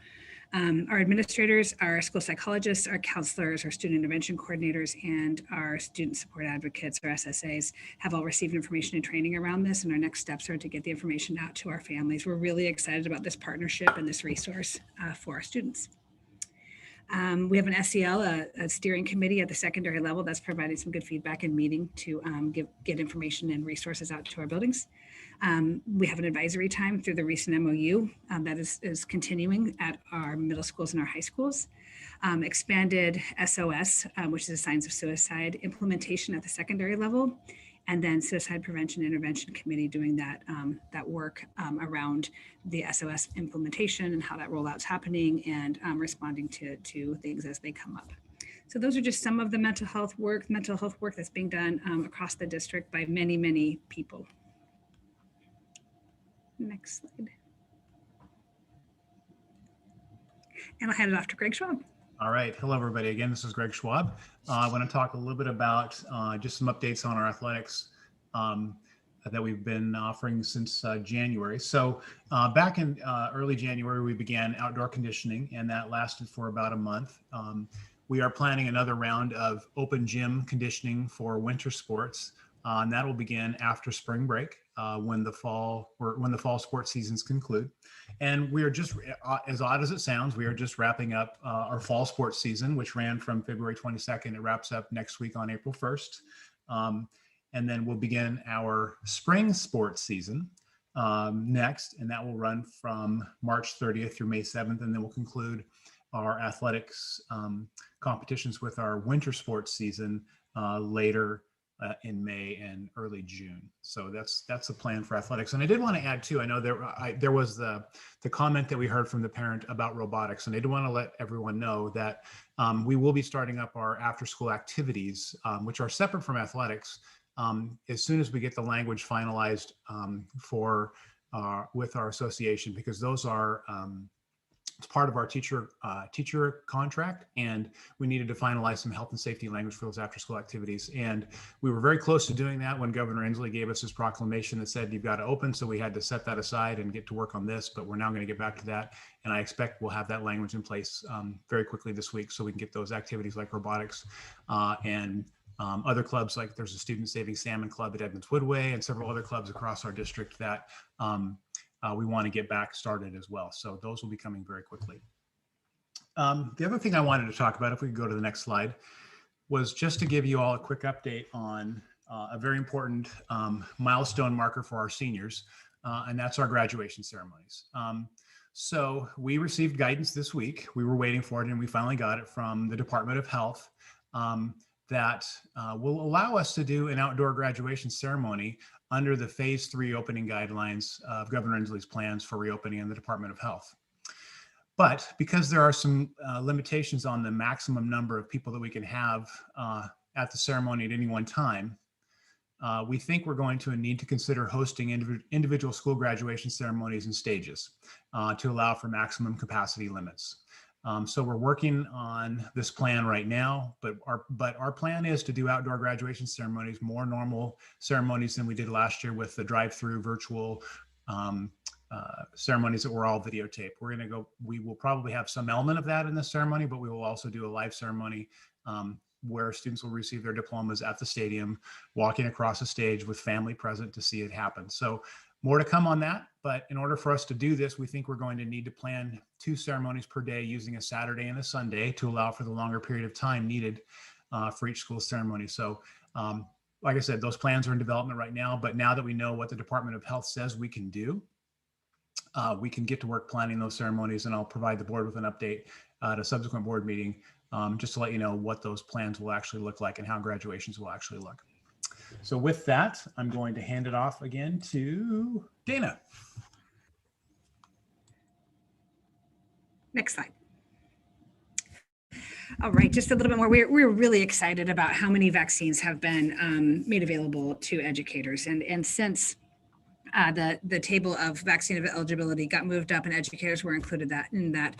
Our administrators, our school psychologists, our counselors, our student intervention coordinators, and our student support advocates, or SSAs, have all received information and training around this, and our next steps are to get the information out to our families. We're really excited about this partnership and this resource for our students. We have an SEL, a steering committee at the secondary level that's providing some good feedback and meeting to get information and resources out to our buildings. We have an advisory time through the recent MOU that is continuing at our middle schools and our high schools. Expanded SOS, which is a signs of suicide implementation at the secondary level. And then Suicide Prevention Intervention Committee doing that work around the SOS implementation and how that rollout's happening and responding to things as they come up. So those are just some of the mental health work that's being done across the district by many, many people. Next slide. And I'll hand it off to Greg Schwab. All right. Hello, everybody. Again, this is Greg Schwab. I want to talk a little bit about just some updates on our athletics that we've been offering since January. So back in early January, we began outdoor conditioning, and that lasted for about a month. We are planning another round of open gym conditioning for winter sports, and that will begin after spring break when the fall sports seasons conclude. And we are just, as odd as it sounds, we are just wrapping up our fall sports season, which ran from February 22nd. It wraps up next week on April 1st. And then we'll begin our spring sports season next, and that will run from March 30th through May 7th. And then we'll conclude our athletics competitions with our winter sports season later in May and early June. So that's the plan for athletics. And I did want to add too, I know there was the comment that we heard from the parent about robotics, and I did want to let everyone know that we will be starting up our after school activities, which are separate from athletics, as soon as we get the language finalized for our association, because those are it's part of our teacher contract, and we needed to finalize some health and safety language for those after school activities. And we were very close to doing that when Governor Inslee gave us his proclamation that said you've got to open. So we had to set that aside and get to work on this, but we're now going to get back to that. And I expect we'll have that language in place very quickly this week, so we can get those activities like robotics and other clubs, like there's a Student Saving Salmon Club at Edmonds Woodway and several other clubs across our district that we want to get back started as well. So those will be coming very quickly. The other thing I wanted to talk about, if we could go to the next slide, was just to give you all a quick update on a very important milestone marker for our seniors, and that's our graduation ceremonies. So we received guidance this week. We were waiting for it, and we finally got it from the Department of Health that will allow us to do an outdoor graduation ceremony under the phase 3 opening guidelines of Governor Inslee's plans for reopening in the Department of Health. But because there are some limitations on the maximum number of people that we can have at the ceremony at any one time, we think we're going to need to consider hosting individual school graduation ceremonies in stages to allow for maximum capacity limits. So we're working on this plan right now, but our plan is to do outdoor graduation ceremonies, more normal ceremonies than we did last year with the drive-through virtual ceremonies that were all videotaped. We will probably have some element of that in the ceremony, but we will also do a live ceremony where students will receive their diplomas at the stadium, walking across the stage with family present to see it happen. So more to come on that, but in order for us to do this, we think we're going to need to plan 2 ceremonies per day using a Saturday and a Sunday to allow for the longer period of time needed for each school ceremony. So like I said, those plans are in development right now, but now that we know what the Department of Health says we can do, we can get to work planning those ceremonies, and I'll provide the board with an update at a subsequent board meeting just to let you know what those plans will actually look like and how graduations will actually look. So with that, I'm going to hand it off again to Dana. Next slide. All right, just a little bit more. We're really excited about how many vaccines have been made available to educators. And since the table of vaccine eligibility got moved up and educators were included in that,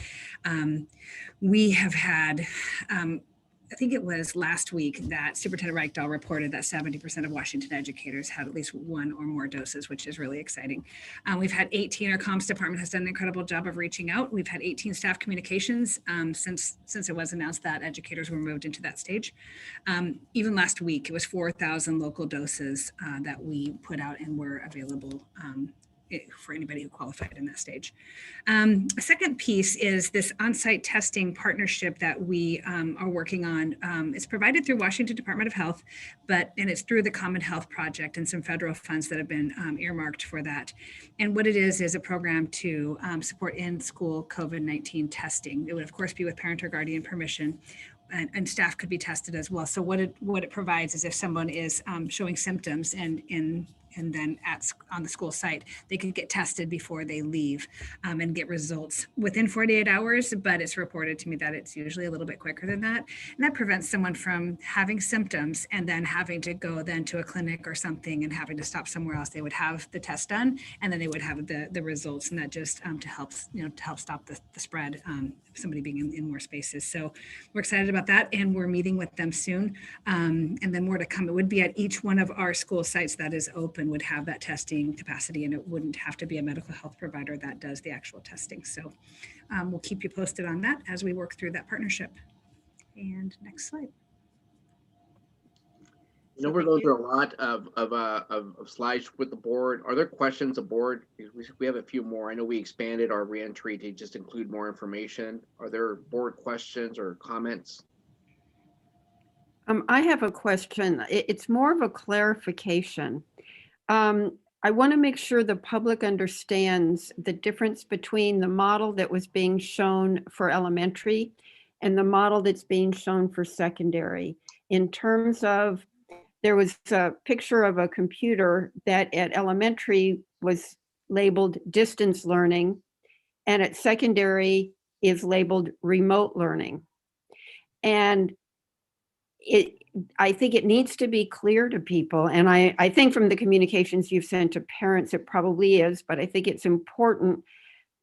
we have had, I think it was last week that Superintendent Reichdahl reported that 70% of Washington educators had at least 1 or more doses, which is really exciting. We've had 18, our comms department has done an incredible job of reaching out. We've had 18 staff communications since it was announced that educators were moved into that stage. Even last week, it was 4,000 local doses that we put out and were available for anybody who qualified in that stage. A second piece is this on-site testing partnership that we are working on. It's provided through Washington Department of Health, and it's through the Common Health Project and some federal funds that have been earmarked for that. And what it is a program to support in-school COVID-19 testing. It would of course be with parent or guardian permission. And staff could be tested as well. So what it provides is if someone is showing symptoms and then on the school site, they could get tested before they leave and get results within 48 hours, but it's reported to me that it's usually a little bit quicker than that. And that prevents someone from having symptoms and then having to go then to a clinic or something and having to stop somewhere else. They would have the test done and then they would have the results, and that just to help stop the spread, somebody being in more spaces. So we're excited about that, and we're meeting with them soon. And then more to come. It would be at each one of our school sites that is open would have that testing capacity, and it wouldn't have to be a medical health provider that does the actual testing. So we'll keep you posted on that as we work through that partnership. And next slide. I know we're going through a lot of slides with the board. Are there questions the board? We have a few more. I know we expanded our reentry to just include more information. Are there board questions or comments? I have a question. It's more of a clarification. I want to make sure the public understands the difference between the model that was being shown for elementary and the model that's being shown for secondary. In terms of, there was a picture of a computer that at elementary was labeled distance learning, and at secondary is labeled remote learning. And I think it needs to be clear to people. And I think from the communications you've sent to parents, it probably is, but I think it's important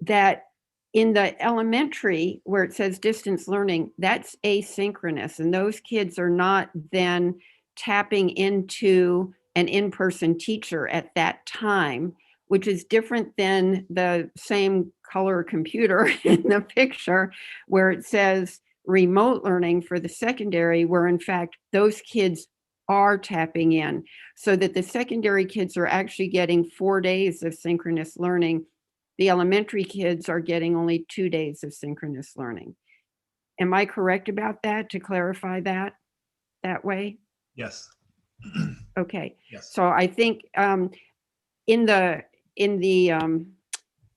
that in the elementary where it says distance learning, that's asynchronous. And those kids are not then tapping into an in-person teacher at that time, which is different than the same color computer in the picture where it says remote learning for the secondary, where in fact those kids are tapping in, so that the secondary kids are actually getting 4 days of synchronous learning. The elementary kids are getting only 2 days of synchronous learning. Am I correct about that, to clarify that way? Yes. Okay. Yes. So I think in the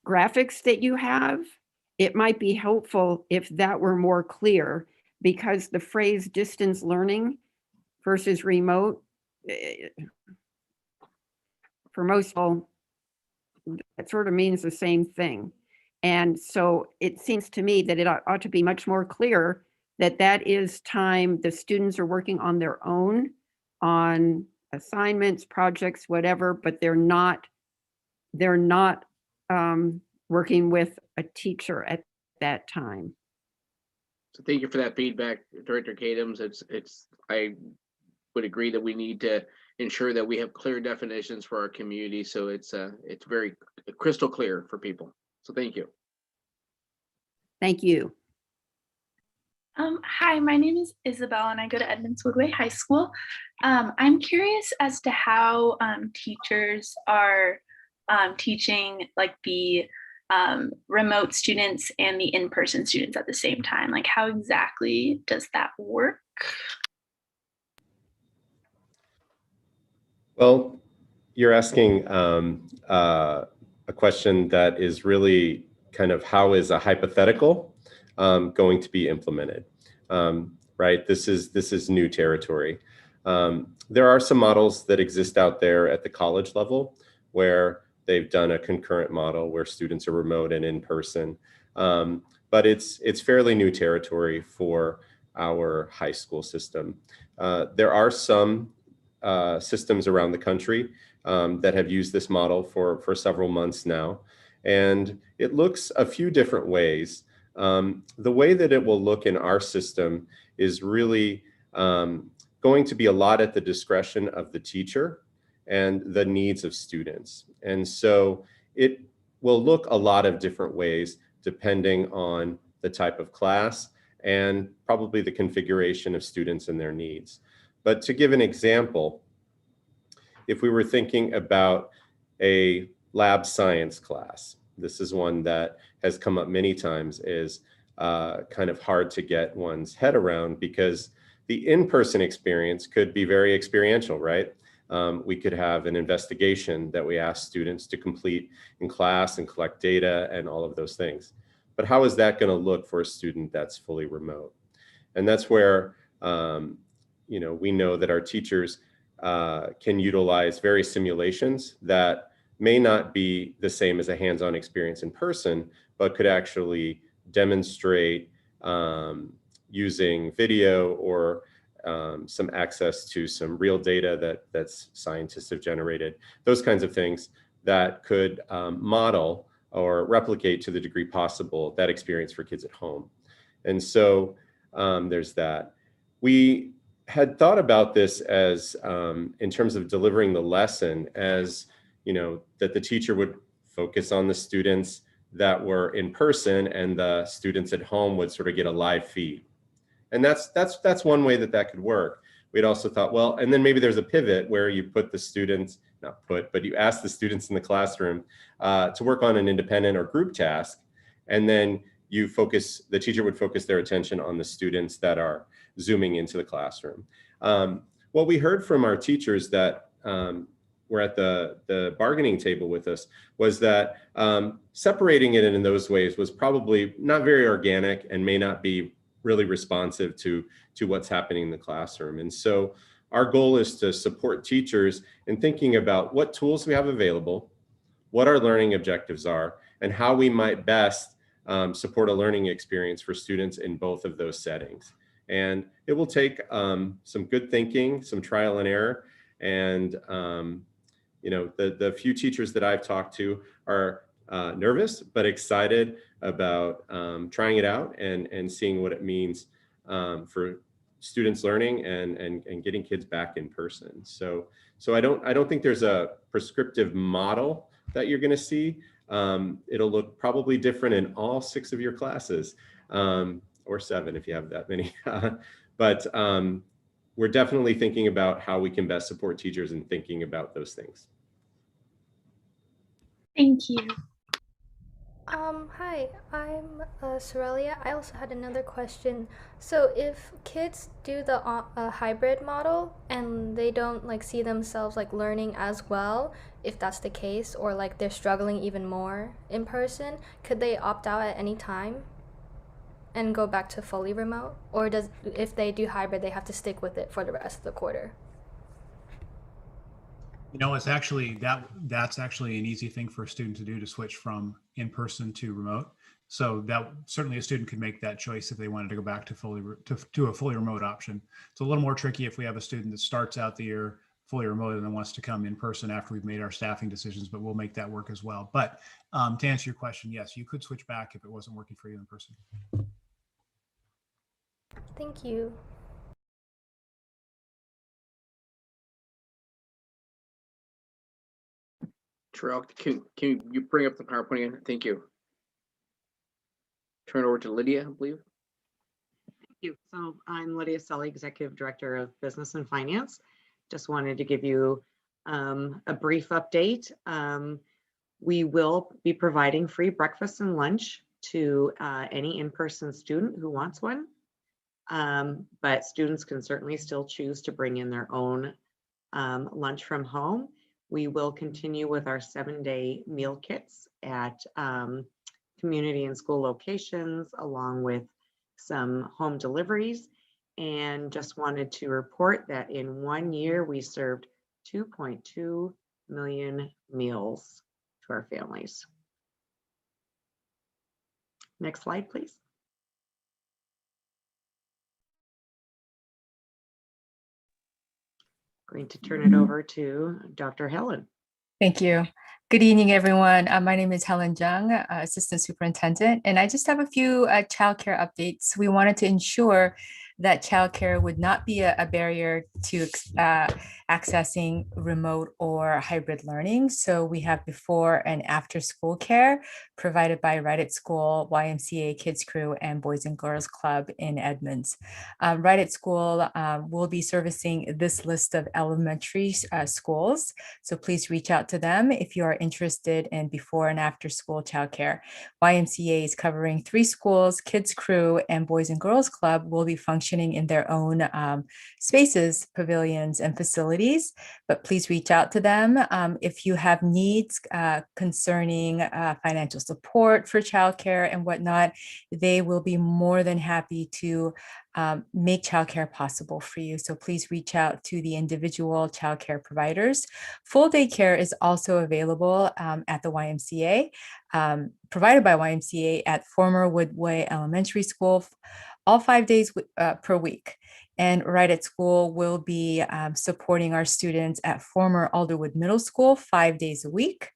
graphics that you have, it might be helpful if that were more clear, because the phrase distance learning versus remote, for most people, that sort of means the same thing. And so it seems to me that it ought to be much more clear that that is time the students are working on their own, on assignments, projects, whatever, but they're not working with a teacher at that time. So thank you for that feedback, Director Kadams. I would agree that we need to ensure that we have clear definitions for our community, so it's very crystal clear for people. So thank you. Thank you. Hi, my name is Isabel and I go to Edmonds Woodway High School. I'm curious as to how teachers are teaching like the remote students and the in-person students at the same time. Like, how exactly does that work? Well, you're asking a question that is really kind of how is a hypothetical going to be implemented, right? This is new territory. There are some models that exist out there at the college level where they've done a concurrent model where students are remote and in person, but it's fairly new territory for our high school system. There are some systems around the country that have used this model for several months now, and it looks a few different ways. The way that it will look in our system is really going to be a lot at the discretion of the teacher and the needs of students. And so it will look a lot of different ways depending on the type of class and probably the configuration of students and their needs. But to give an example, if we were thinking about a lab science class, this is one that has come up many times, is kind of hard to get one's head around because the in-person experience could be very experiential, right? We could have an investigation that we ask students to complete in class and collect data and all of those things. But how is that going to look for a student that's fully remote? And that's where we know that our teachers can utilize various simulations that may not be the same as a hands-on experience in person, but could actually demonstrate using video or some access to some real data that's scientists have generated, those kinds of things that could model or replicate to the degree possible that experience for kids at home. And so there's that. We had thought about this as in terms of delivering the lesson as, that the teacher would focus on the students that were in person and the students at home would sort of get a live feed. And that's one way that could work. We'd also thought, well, and then maybe there's a pivot where you put the students, but you ask the students in the classroom to work on an independent or group task. And then the teacher would focus their attention on the students that are Zooming into the classroom. What we heard from our teachers that were at the bargaining table with us was that separating it in those ways was probably not very organic and may not be really responsive to what's happening in the classroom. And so our goal is to support teachers in thinking about what tools we have available, what our learning objectives are, and how we might best support a learning experience for students in both of those settings. And it will take some good thinking, some trial and error. And, you know, the few teachers that I've talked to are nervous, but excited about trying it out and seeing what it means for students learning and getting kids back in person. So I don't think there's a prescriptive model that you're going to see. It'll look probably different in all 6 of your classes, or 7 if you have that many. But we're definitely thinking about how we can best support teachers and thinking about those things. Thank you. Hi, I'm Sorelia. I also had another question. So if kids do the hybrid model and they don't like see themselves like learning as well, if that's the case, or like they're struggling even more in person, could they opt out at any time and go back to fully remote? Or if they do hybrid, they have to stick with it for the rest of the quarter? You know, it's actually that's actually an easy thing for a student to do, to switch from in-person to remote. So that certainly a student could make that choice if they wanted to go back to a fully remote option. It's a little more tricky if we have a student that starts out the year fully remote and then wants to come in person after we've made our staffing decisions, but we'll make that work as well. But to answer your question, yes, you could switch back if it wasn't working for you in person. Thank you. Terrell, can you bring up the PowerPoint again? Thank you. Turn it over to Lydia, I believe. Thank you. So I'm Lydia Sully, Executive Director of Business and Finance. Just wanted to give you a brief update. We will be providing free breakfast and lunch to any in-person student who wants one. But students can certainly still choose to bring in their own lunch from home. We will continue with our 7-day meal kits at community and school locations, along with some home deliveries. And just wanted to report that in 1 year, we served 2.2 million meals to our families. Next slide, please. Going to turn it over to Dr. Helen. Thank you. Good evening, everyone. My name is Helen Jung, Assistant Superintendent, and I just have a few childcare updates. We wanted to ensure that childcare would not be a barrier to accessing remote or hybrid learning. So we have before and after school care provided by Right at School, YMCA Kids Crew, and Boys and Girls Club in Edmonds. Right at School will be servicing this list of elementary schools. So please reach out to them if you are interested in before and after school childcare. YMCA is covering 3 schools. Kids Crew and Boys and Girls Club will be functioning in their own spaces, pavilions, and facilities, but please reach out to them. If you have needs concerning financial support for childcare and whatnot, they will be more than happy to make childcare possible for you. So please reach out to the individual childcare providers. Full day care is also available at the YMCA, provided by YMCA at former Woodway Elementary School, all 5 days per week. And Right at School will be supporting our students at former Alderwood Middle School 5 days a week.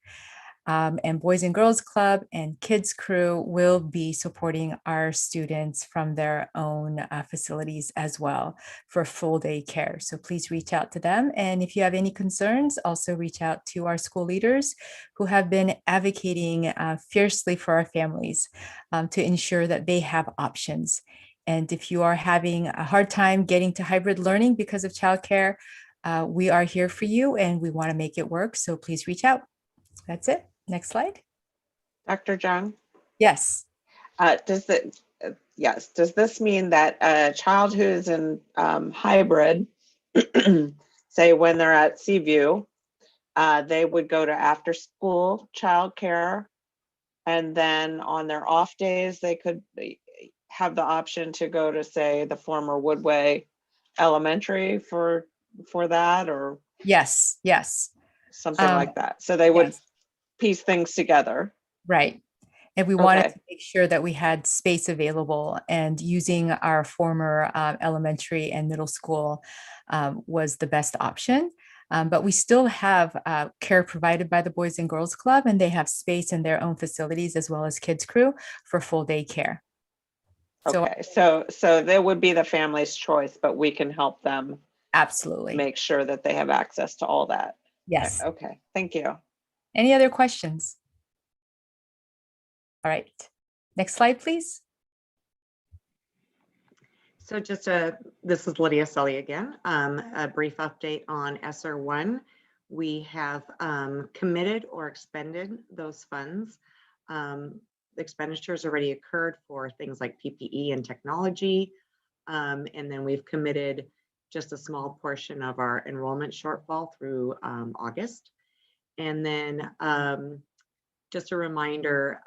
And Boys and Girls Club and Kids Crew will be supporting our students from their own facilities as well for full day care. So please reach out to them. And if you have any concerns, also reach out to our school leaders who have been advocating fiercely for our families to ensure that they have options. And if you are having a hard time getting to hybrid learning because of childcare, we are here for you and we want to make it work. So please reach out. That's it. Next slide. Dr. Jung? Yes. Does this mean that a child who's in hybrid, say when they're at Seaview, they would go to after school childcare, and then on their off days, they could have the option to go to, say, the former Woodway Elementary for that, or yes, something like that. So they would piece things together. Right. And we wanted Okay. to make sure that we had space available, and using our former elementary and middle school was the best option. But we still have care provided by the Boys and Girls Club, and they have space in their own facilities as well as kids crew for full day care. So Okay, so there would be the family's choice, but we can help them absolutely. make sure that they have access to all that. Yes. Okay, thank you. Any other questions? All right. Next slide, please. So this is Lydia Sully again, a brief update on ESSER 1. We have committed or expended those funds. Expenditures already occurred for things like PPE and technology. And then we've committed just a small portion of our enrollment shortfall through August. And then just a reminder,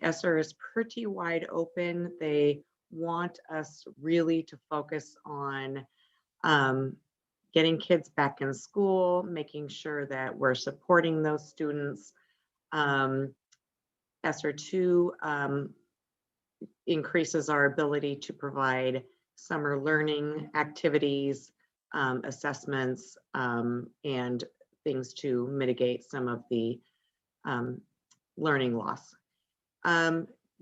ESSER is pretty wide open. They want us really to focus on getting kids back in school, making sure that we're supporting those students. ESSER 2 increases our ability to provide summer learning activities, assessments, and things to mitigate some of the learning loss.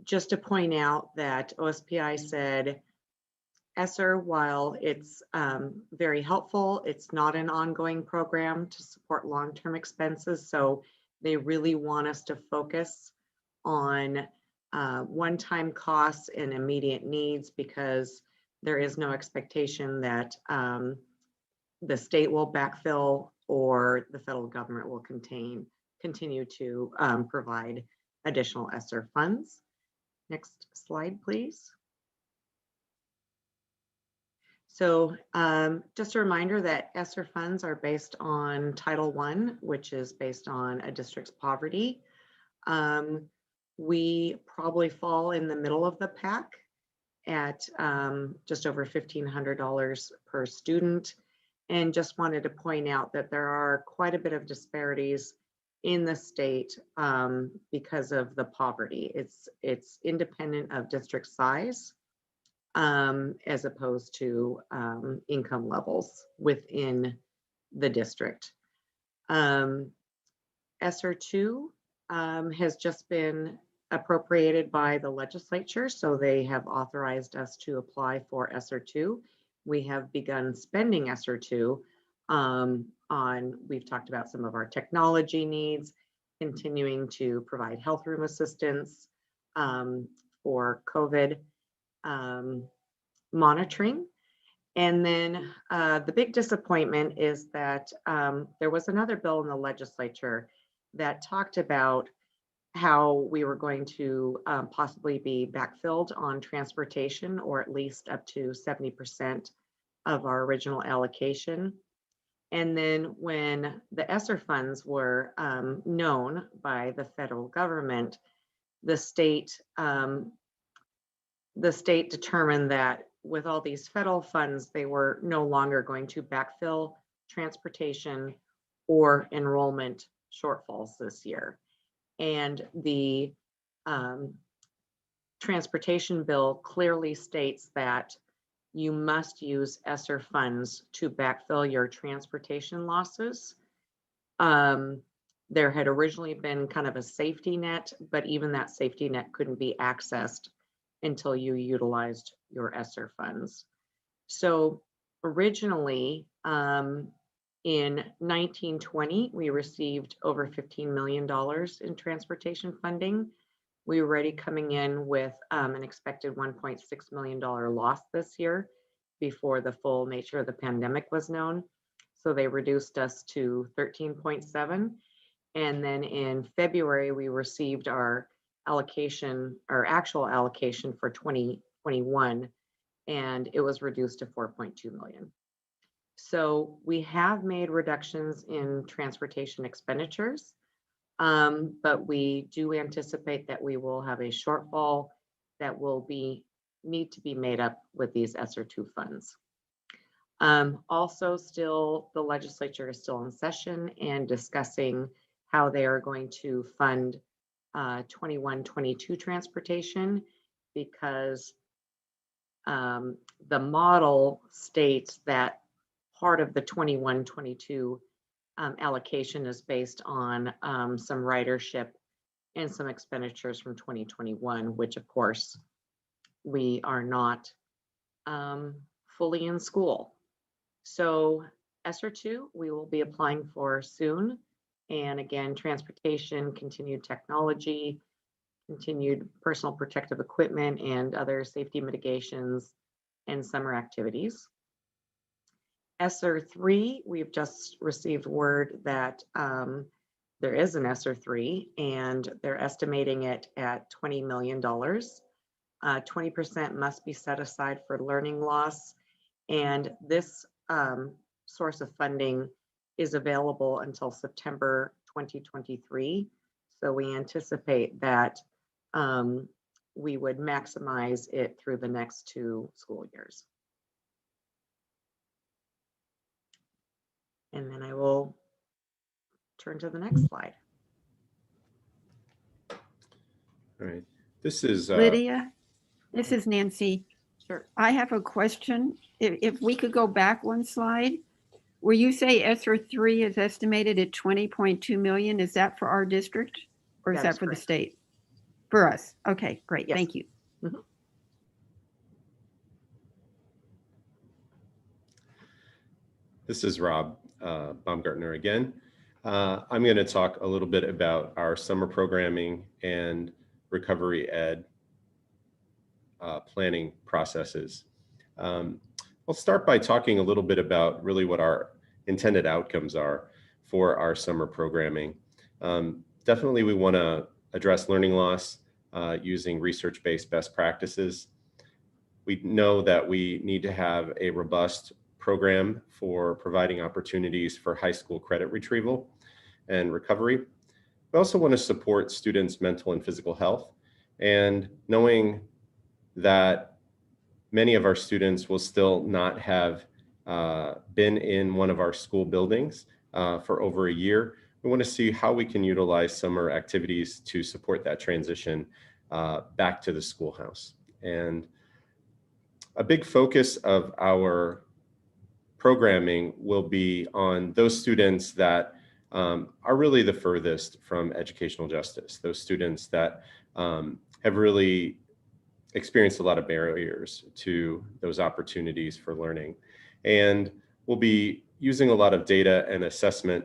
Just to point out that OSPI said ESSER, while it's very helpful, it's not an ongoing program to support long-term expenses. So they really want us to focus on one-time costs and immediate needs, because there is no expectation that the state will backfill or the federal government will continue to provide additional ESSER funds. Next slide, please. So just a reminder that ESSER funds are based on Title I, which is based on a district's poverty. We probably fall in the middle of the pack at just over $1,500 per student. And just wanted to point out that there are quite a bit of disparities in the state because of the poverty. It's independent of district size as opposed to income levels within the district. ESSER 2 has just been appropriated by the legislature, so they have authorized us to apply for ESSER 2. We have begun spending ESSER 2 we've talked about some of our technology needs, continuing to provide health room assistance for COVID monitoring. And then the big disappointment is that there was another bill in the legislature that talked about how we were going to possibly be backfilled on transportation, or at least up to 70% of our original allocation. And then when the ESSER funds were known by the federal government, the state determined that with all these federal funds, they were no longer going to backfill transportation or enrollment shortfalls this year. And the transportation bill clearly states that you must use ESSER funds to backfill your transportation losses. There had originally been kind of a safety net, but even that safety net couldn't be accessed until you utilized your ESSER funds. So originally, in 1920, we received over $15 million in transportation funding. We were already coming in with an expected $1.6 million loss this year before the full nature of the pandemic was known. So they reduced us to 13.7. And then in February, we received our allocation, our actual allocation for 2021, and it was reduced to 4.2 million. So we have made reductions in transportation expenditures, but we do anticipate that we will have a shortfall that will need to be made up with these ESSER 2 funds. Also, still, the legislature is still in session and discussing how they are going to fund 21-22 transportation because the model states that part of the 21-22 allocation is based on some ridership and some expenditures from 2021, which of course we are not fully in school. So ESSER 2 we will be applying for soon. And again, transportation, continued technology, continued personal protective equipment and other safety mitigations and summer activities. ESSER 3, we've just received word that there is an ESSER 3 and they're estimating it at $20 million. 20% must be set aside for learning loss. And this source of funding is available until September 2023. So we anticipate that we would maximize it through the next 2 school years. And then I will turn to the next slide. All right. This is Lydia, this is Nancy. Sure. I have a question. If we could go back one slide, where you say ESSER 3 is estimated at 20.2 million, is that for our district or is that for the state? For us. Okay, great. Yes. Thank you. Mm-hmm. This is Rob Baumgartner again. I'm going to talk a little bit about our summer programming and recovery ed planning processes. I'll start by talking a little bit about really what our intended outcomes are for our summer programming. Definitely we want to address learning loss using research-based best practices. We know that we need to have a robust program for providing opportunities for high school credit retrieval and recovery. We also want to support students' mental and physical health, and knowing that many of our students will still not have been in one of our school buildings for over a year. We want to see how we can utilize summer activities to support that transition back to the schoolhouse. And a big focus of our programming will be on those students that are really the furthest from educational justice, those students that have really experienced a lot of barriers to those opportunities for learning. And we'll be using a lot of data and assessment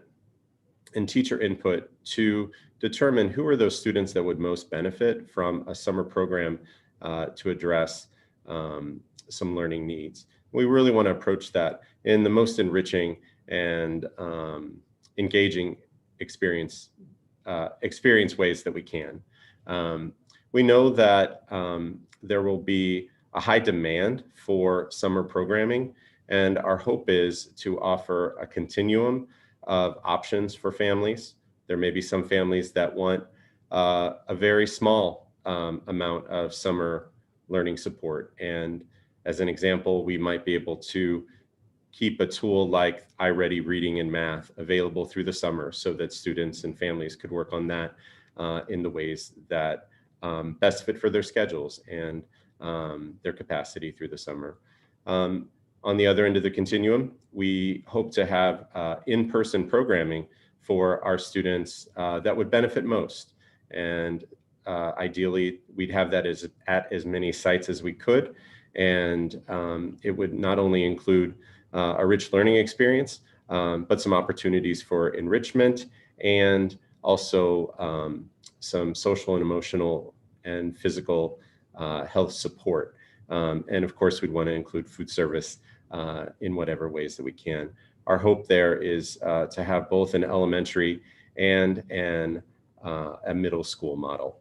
and teacher input to determine who are those students that would most benefit from a summer program to address some learning needs. We really want to approach that in the most enriching and engaging experience ways that we can. We know that there will be a high demand for summer programming, and our hope is to offer a continuum of options for families. There may be some families that want a very small amount of summer learning support. And as an example, we might be able to keep a tool like iReady Reading and Math available through the summer so that students and families could work on that in the ways that best fit for their schedules and their capacity through the summer. On the other end of the continuum, we hope to have in-person programming for our students that would benefit most. And ideally, we'd have that at as many sites as we could. And it would not only include a rich learning experience, but some opportunities for enrichment and also some social and emotional and physical health support. And of course, we'd want to include food service in whatever ways that we can. Our hope there is to have both an elementary and a middle school model.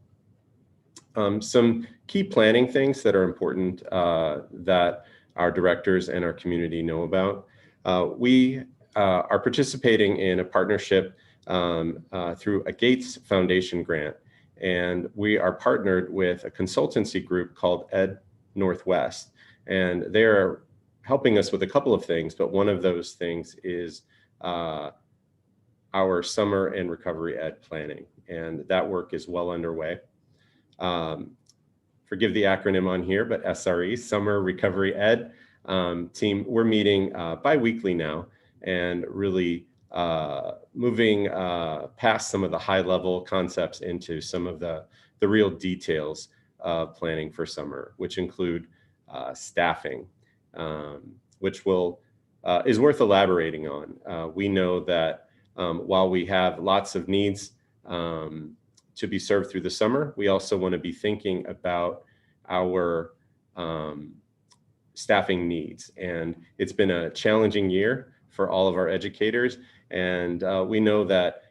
Some key planning things that are important that our directors and our community know about. We are participating in a partnership through a Gates Foundation grant, and we are partnered with a consultancy group called Ed Northwest, and they're helping us with a couple of things, but one of those things is our summer and recovery ed planning, and that work is well underway. Forgive the acronym on here, but SRE, Summer Recovery Ed team, we're meeting bi-weekly now and really moving past some of the high-level concepts into some of the real details of planning for summer, which include staffing, which is worth elaborating on. We know that while we have lots of needs to be served through the summer, we also want to be thinking about our staffing needs. And it's been a challenging year for all of our educators. And we know that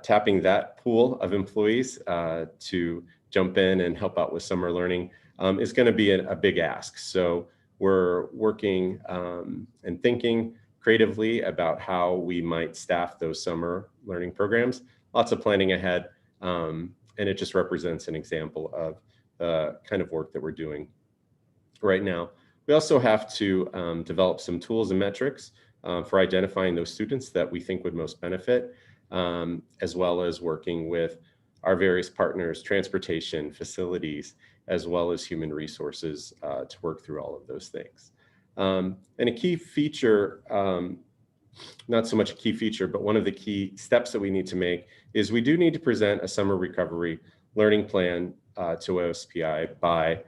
tapping that pool of employees to jump in and help out with summer learning is going to be a big ask. So we're working and thinking creatively about how we might staff those summer learning programs. Lots of planning ahead. And it just represents an example of the kind of work that we're doing right now. We also have to develop some tools and metrics for identifying those students that we think would most benefit, as well as working with our various partners, transportation, facilities, as well as human resources to work through all of those things. And a key feature, not so much a key feature, but one of the key steps that we need to make is we do need to present a summer recovery learning plan to OSPI by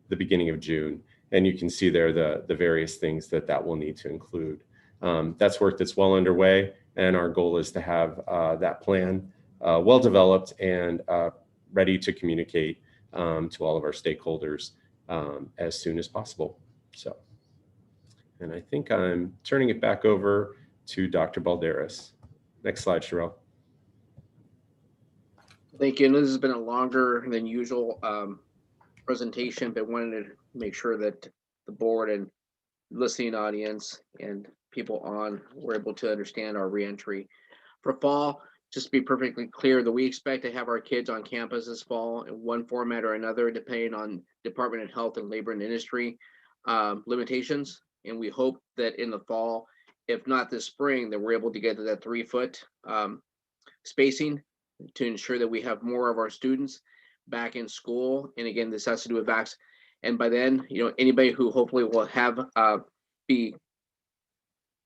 the beginning of June. And you can see there the various things that will need to include. That's work that's well underway, and our goal is to have that plan well developed and ready to communicate to all of our stakeholders as soon as possible. So, and I think I'm turning it back over to Dr. Balderas. Next slide, Sherelle. Thank you. And this has been a longer than usual presentation, but wanted to make sure that the board and listening audience and people on were able to understand our reentry. For fall, just to be perfectly clear, that we expect to have our kids on campus this fall in one format or another, depending on Department of Health and Labor and Industry limitations. And we hope that in the fall, if not this spring, that we're able to get to that 3-foot spacing to ensure that we have more of our students back in school. And again, this has to do with vax. And by then, anybody who hopefully will have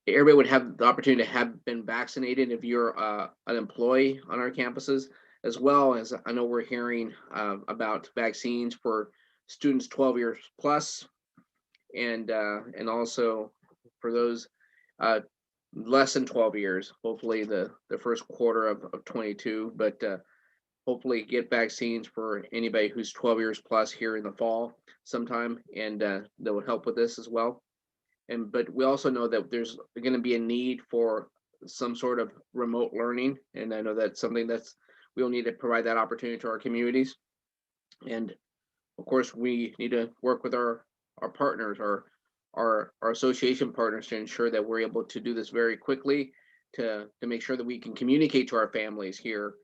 everybody would have the opportunity to have been vaccinated if you're an employee on our campuses, as well as I know we're hearing about vaccines for students 12 years plus, and also for those less than 12 years, hopefully the first quarter of 22, but hopefully get vaccines for anybody who's 12 years plus here in the fall sometime, and that would help with this as well. But we also know that there's going to be a need for some sort of remote learning, and I know that's something we'll need to provide that opportunity to our communities. And of course, we need to work with our partners, our association partners, to ensure that we're able to do this very quickly to make sure that we can communicate to our families here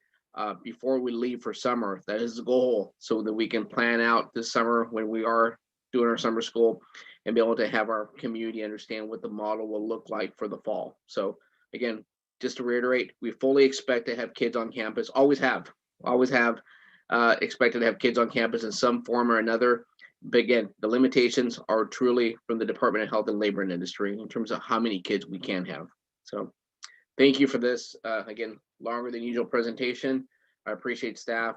before we leave for summer. That is the goal, so that we can plan out this summer when we are doing our summer school and be able to have our community understand what the model will look like for the fall. So again, just to reiterate, we fully expect to have kids on campus, always have expected to have kids on campus in some form or another. But again, the limitations are truly from the Department of Health and Labor and Industry in terms of how many kids we can have. So thank you for this, again, longer than usual presentation. I appreciate staff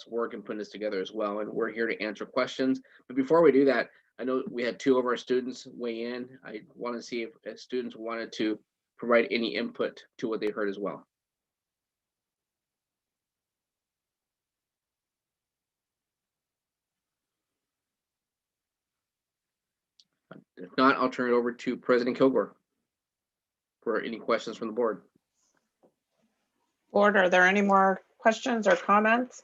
work in putting this together as well. And we're here to answer questions. But before we do that, I know we had 2 of our students weigh in. I want to see if students wanted to provide any input to what they heard as well. If not, I'll turn it over to President Kilgore for any questions from the board. Board, are there any more questions or comments?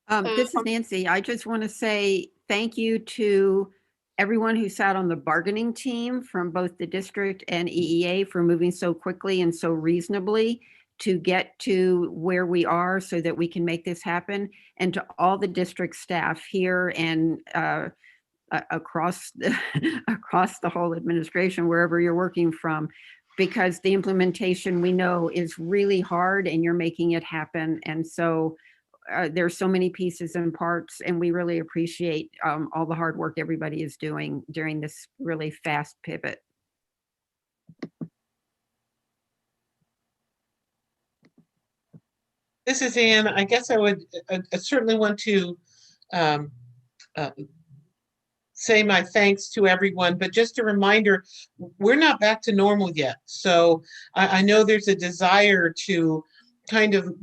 This is Nancy. I just want to say thank you to everyone who sat on the bargaining team from both the district and EEA for moving so quickly and so reasonably to get to where we are so that we can make this happen, and to all the district staff here and across the whole administration, wherever you're working from. because the implementation we know is really hard and you're making it happen. And so there's so many pieces and parts, and we really appreciate all the hard work everybody is doing during this really fast pivot. This is Ann. I guess I would certainly want to say my thanks to everyone, but just a reminder, we're not back to normal yet. So I know there's a desire to kind of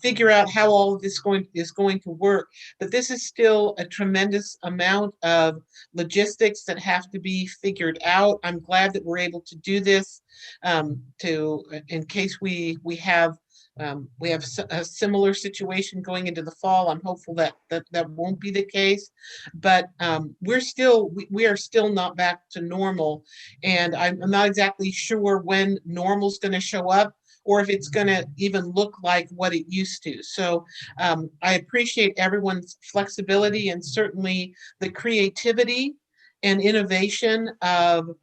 figure out how all of this is going to work, but this is still a tremendous amount of logistics that have to be figured out. I'm glad that we're able to do this in case we have a similar situation going into the fall. I'm hopeful that won't be the case, but we are still not back to normal, and I'm not exactly sure when normal's going to show up, or if it's going to even look like what it used to. So I appreciate everyone's flexibility and certainly the creativity and innovation of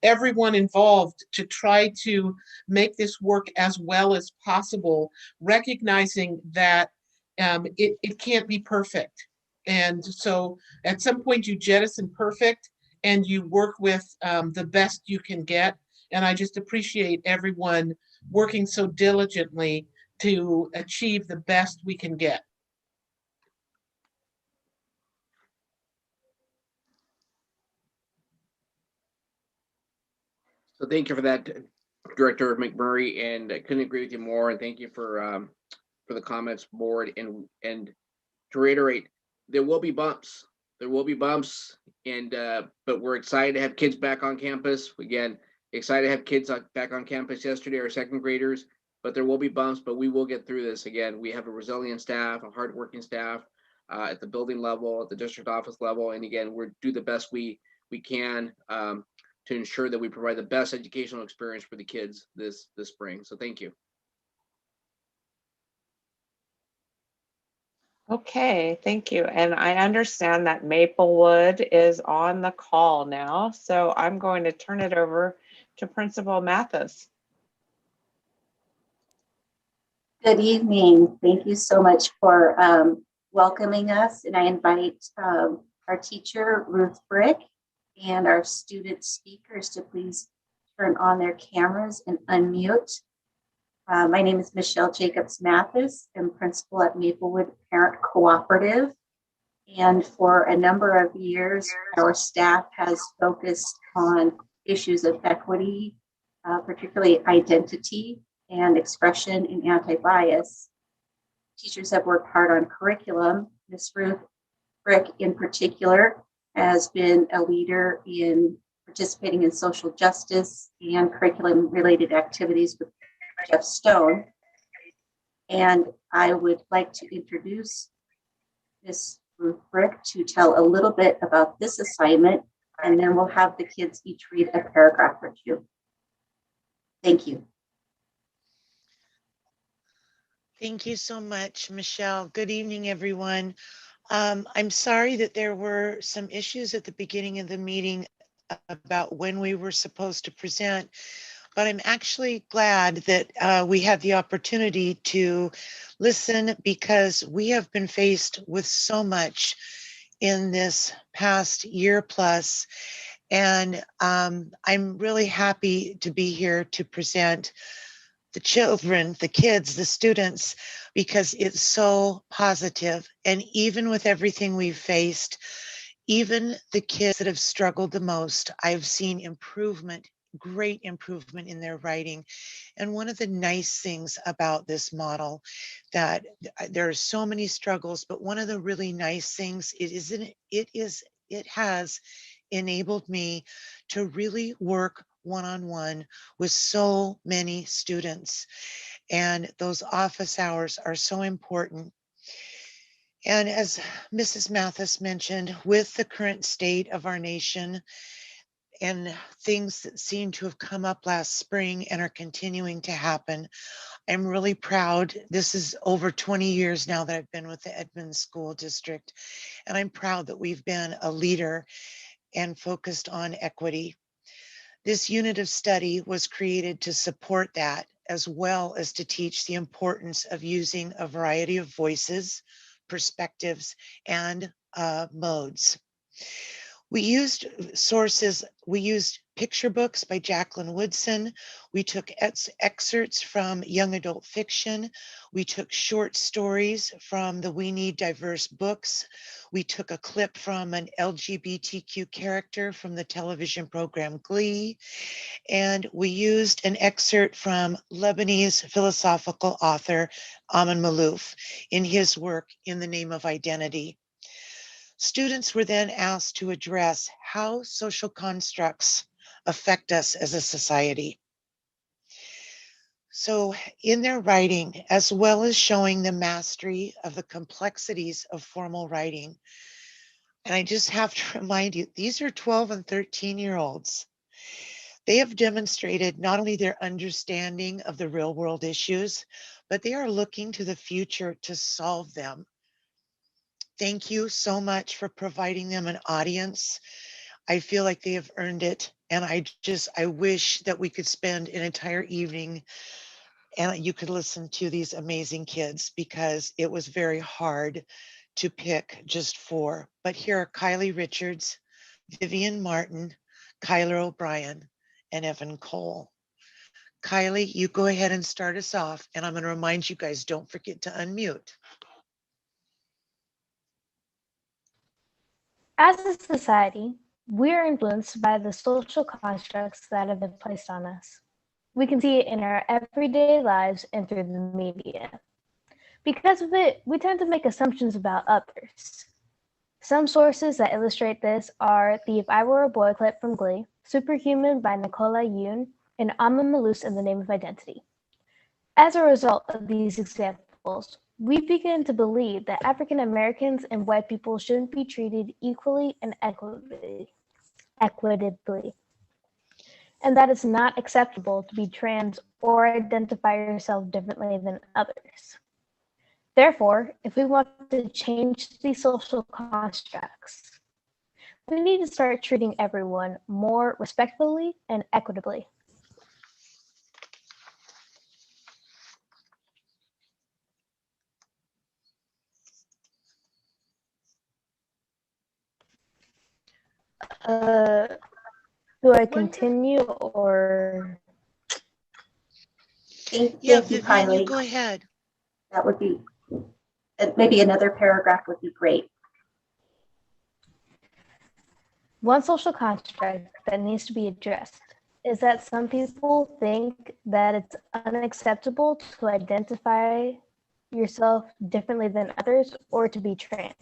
everyone involved to try to make this work as well as possible, recognizing that it can't be perfect. And so at some point you jettison perfect and you work with the best you can get. And I just appreciate everyone working so diligently to achieve the best we can get. So thank you for that, Director McMurray, and I couldn't agree with you more. And thank you for the comments, board. And to reiterate, there will be bumps. There will be bumps, and but we're excited to have kids back on campus. Again, excited to have kids back on campus yesterday, our second graders. But there will be bumps, but we will get through this. Again, we have a resilient staff, a hardworking staff at the building level, at the district office level, and again, we're do the best we can to ensure that we provide the best educational experience for the kids this spring. So thank you. Okay, thank you. And I understand that Maplewood is on the call now, so I'm going to turn it over to Principal Mathis. Good evening. Thank you so much for welcoming us. And I invite our teacher, Ruth Brick, and our student speakers to please turn on their cameras and unmute. My name is Michelle Jacobs Mathis. I'm principal at Maplewood Parent Cooperative. And for a number of years, our staff has focused on issues of equity, particularly identity and expression and anti-bias. Teachers have worked hard on curriculum. Ms. Ruth Brick in particular has been a leader in participating in social justice and curriculum related activities with Jeff Stone. And I would like to introduce Ms. Ruth Brick to tell a little bit about this assignment, and then we'll have the kids each read a paragraph or two. Thank you. Thank you so much, Michelle. Good evening, everyone. I'm sorry that there were some issues at the beginning of the meeting about when we were supposed to present, but I'm actually glad that we had the opportunity to listen, because we have been faced with so much in this past year plus, and I'm really happy to be here to present the children, the kids, the students, because it's so positive. And even with everything we've faced, even the kids that have struggled the most, I've seen improvement, great improvement in their writing. And one of the nice things about this model, that there are so many struggles, but one of the really nice things it has enabled me to really work one-on-one with so many students. And those office hours are so important. And as Mrs. Mathis mentioned, with the current state of our nation and things that seem to have come up last spring and are continuing to happen, I'm really proud. This is over 20 years now that I've been with the Edmonds School District, and I'm proud that we've been a leader and focused on equity. This unit of study was created to support that, as well as to teach the importance of using a variety of voices, perspectives, and modes. We used sources, we used picture books by Jacqueline Woodson. We took excerpts from young adult fiction. We took short stories from the We Need Diverse books. We took a clip from an LGBTQ character from the television program Glee. And we used an excerpt from Lebanese philosophical author Amin Maalouf in his work In the Name of Identity. Students were then asked to address how social constructs affect us as a society. So in their writing, as well as showing the mastery of the complexities of formal writing, and I just have to remind you, these are 12 and 13-year-olds. They have demonstrated not only their understanding of the real world issues, but they are looking to the future to solve them. Thank you so much for providing them an audience. I feel like they have earned it. And I wish that we could spend an entire evening and you could listen to these amazing kids, because it was very hard to pick just 4. But here are Kylie Richards, Vivian Martin, Kyler O'Brien, and Evan Cole. Kylie, you go ahead and start us off. And I'm going to remind you guys, don't forget to unmute. As a society, we are influenced by the social constructs that have been placed on us. We can see it in our everyday lives and through the media. Because of it, we tend to make assumptions about others. Some sources that illustrate this are the If I Were a Boy clip from Glee, Superhuman by Nicola Yoon, and Amin Maalouf in the Name of Identity. As a result of these examples, we begin to believe that African Americans and white people shouldn't be treated equally and equitably, and that it's not acceptable to be trans or identify yourself differently than others. Therefore, if we want to change these social constructs, we need to start treating everyone more respectfully and equitably. Do I continue or? Thank Yeah, you, Vivian, you Kylie. go ahead. That would be, maybe another paragraph would be great. One social construct that needs to be addressed is that some people think that it's unacceptable to identify yourself differently than others or to be trans.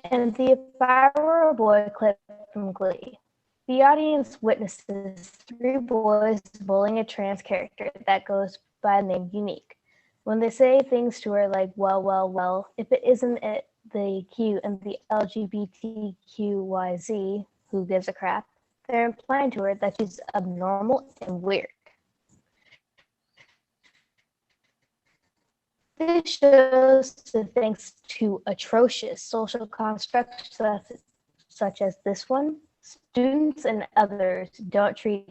And the If I Were a Boy clip from Glee, the audience witnesses 3 boys bullying a trans character that goes by the name Unique. When they say things to her like, well, if it isn't it, the Q and the LGBTQYZ, who gives a crap, they're implying to her that she's abnormal and weird. This shows that thanks to atrocious social constructs such as this one, students and others don't treat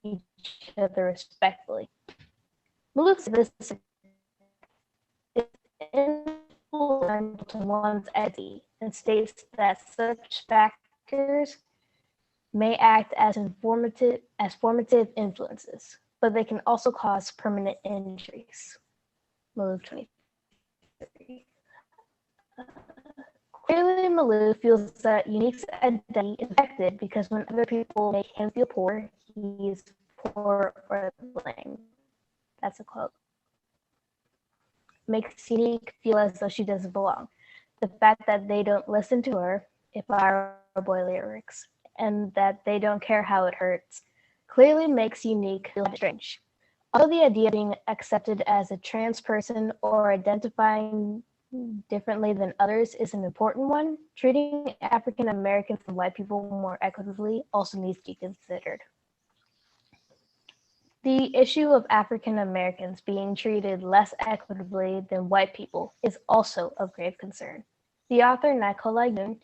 each other respectfully. Maalouf said this is influential to one's identity and states that such factors may act as formative influences, but they can also cause permanent injuries. Maalouf 23. Clearly, Maalouf feels that Unique's identity is affected because when other people make him feel poor, he's poor or lame. That's a quote. Makes Unique feel as though she doesn't belong. The fact that they don't listen to her, If I Were a Boy lyrics, and that they don't care how it hurts, clearly makes Unique feel strange. Although the idea of being accepted as a trans person or identifying differently than others is an important one, treating African Americans and white people more equitably also needs to be considered. The issue of African Americans being treated less equitably than white people is also of grave concern. The author Nicola Yoon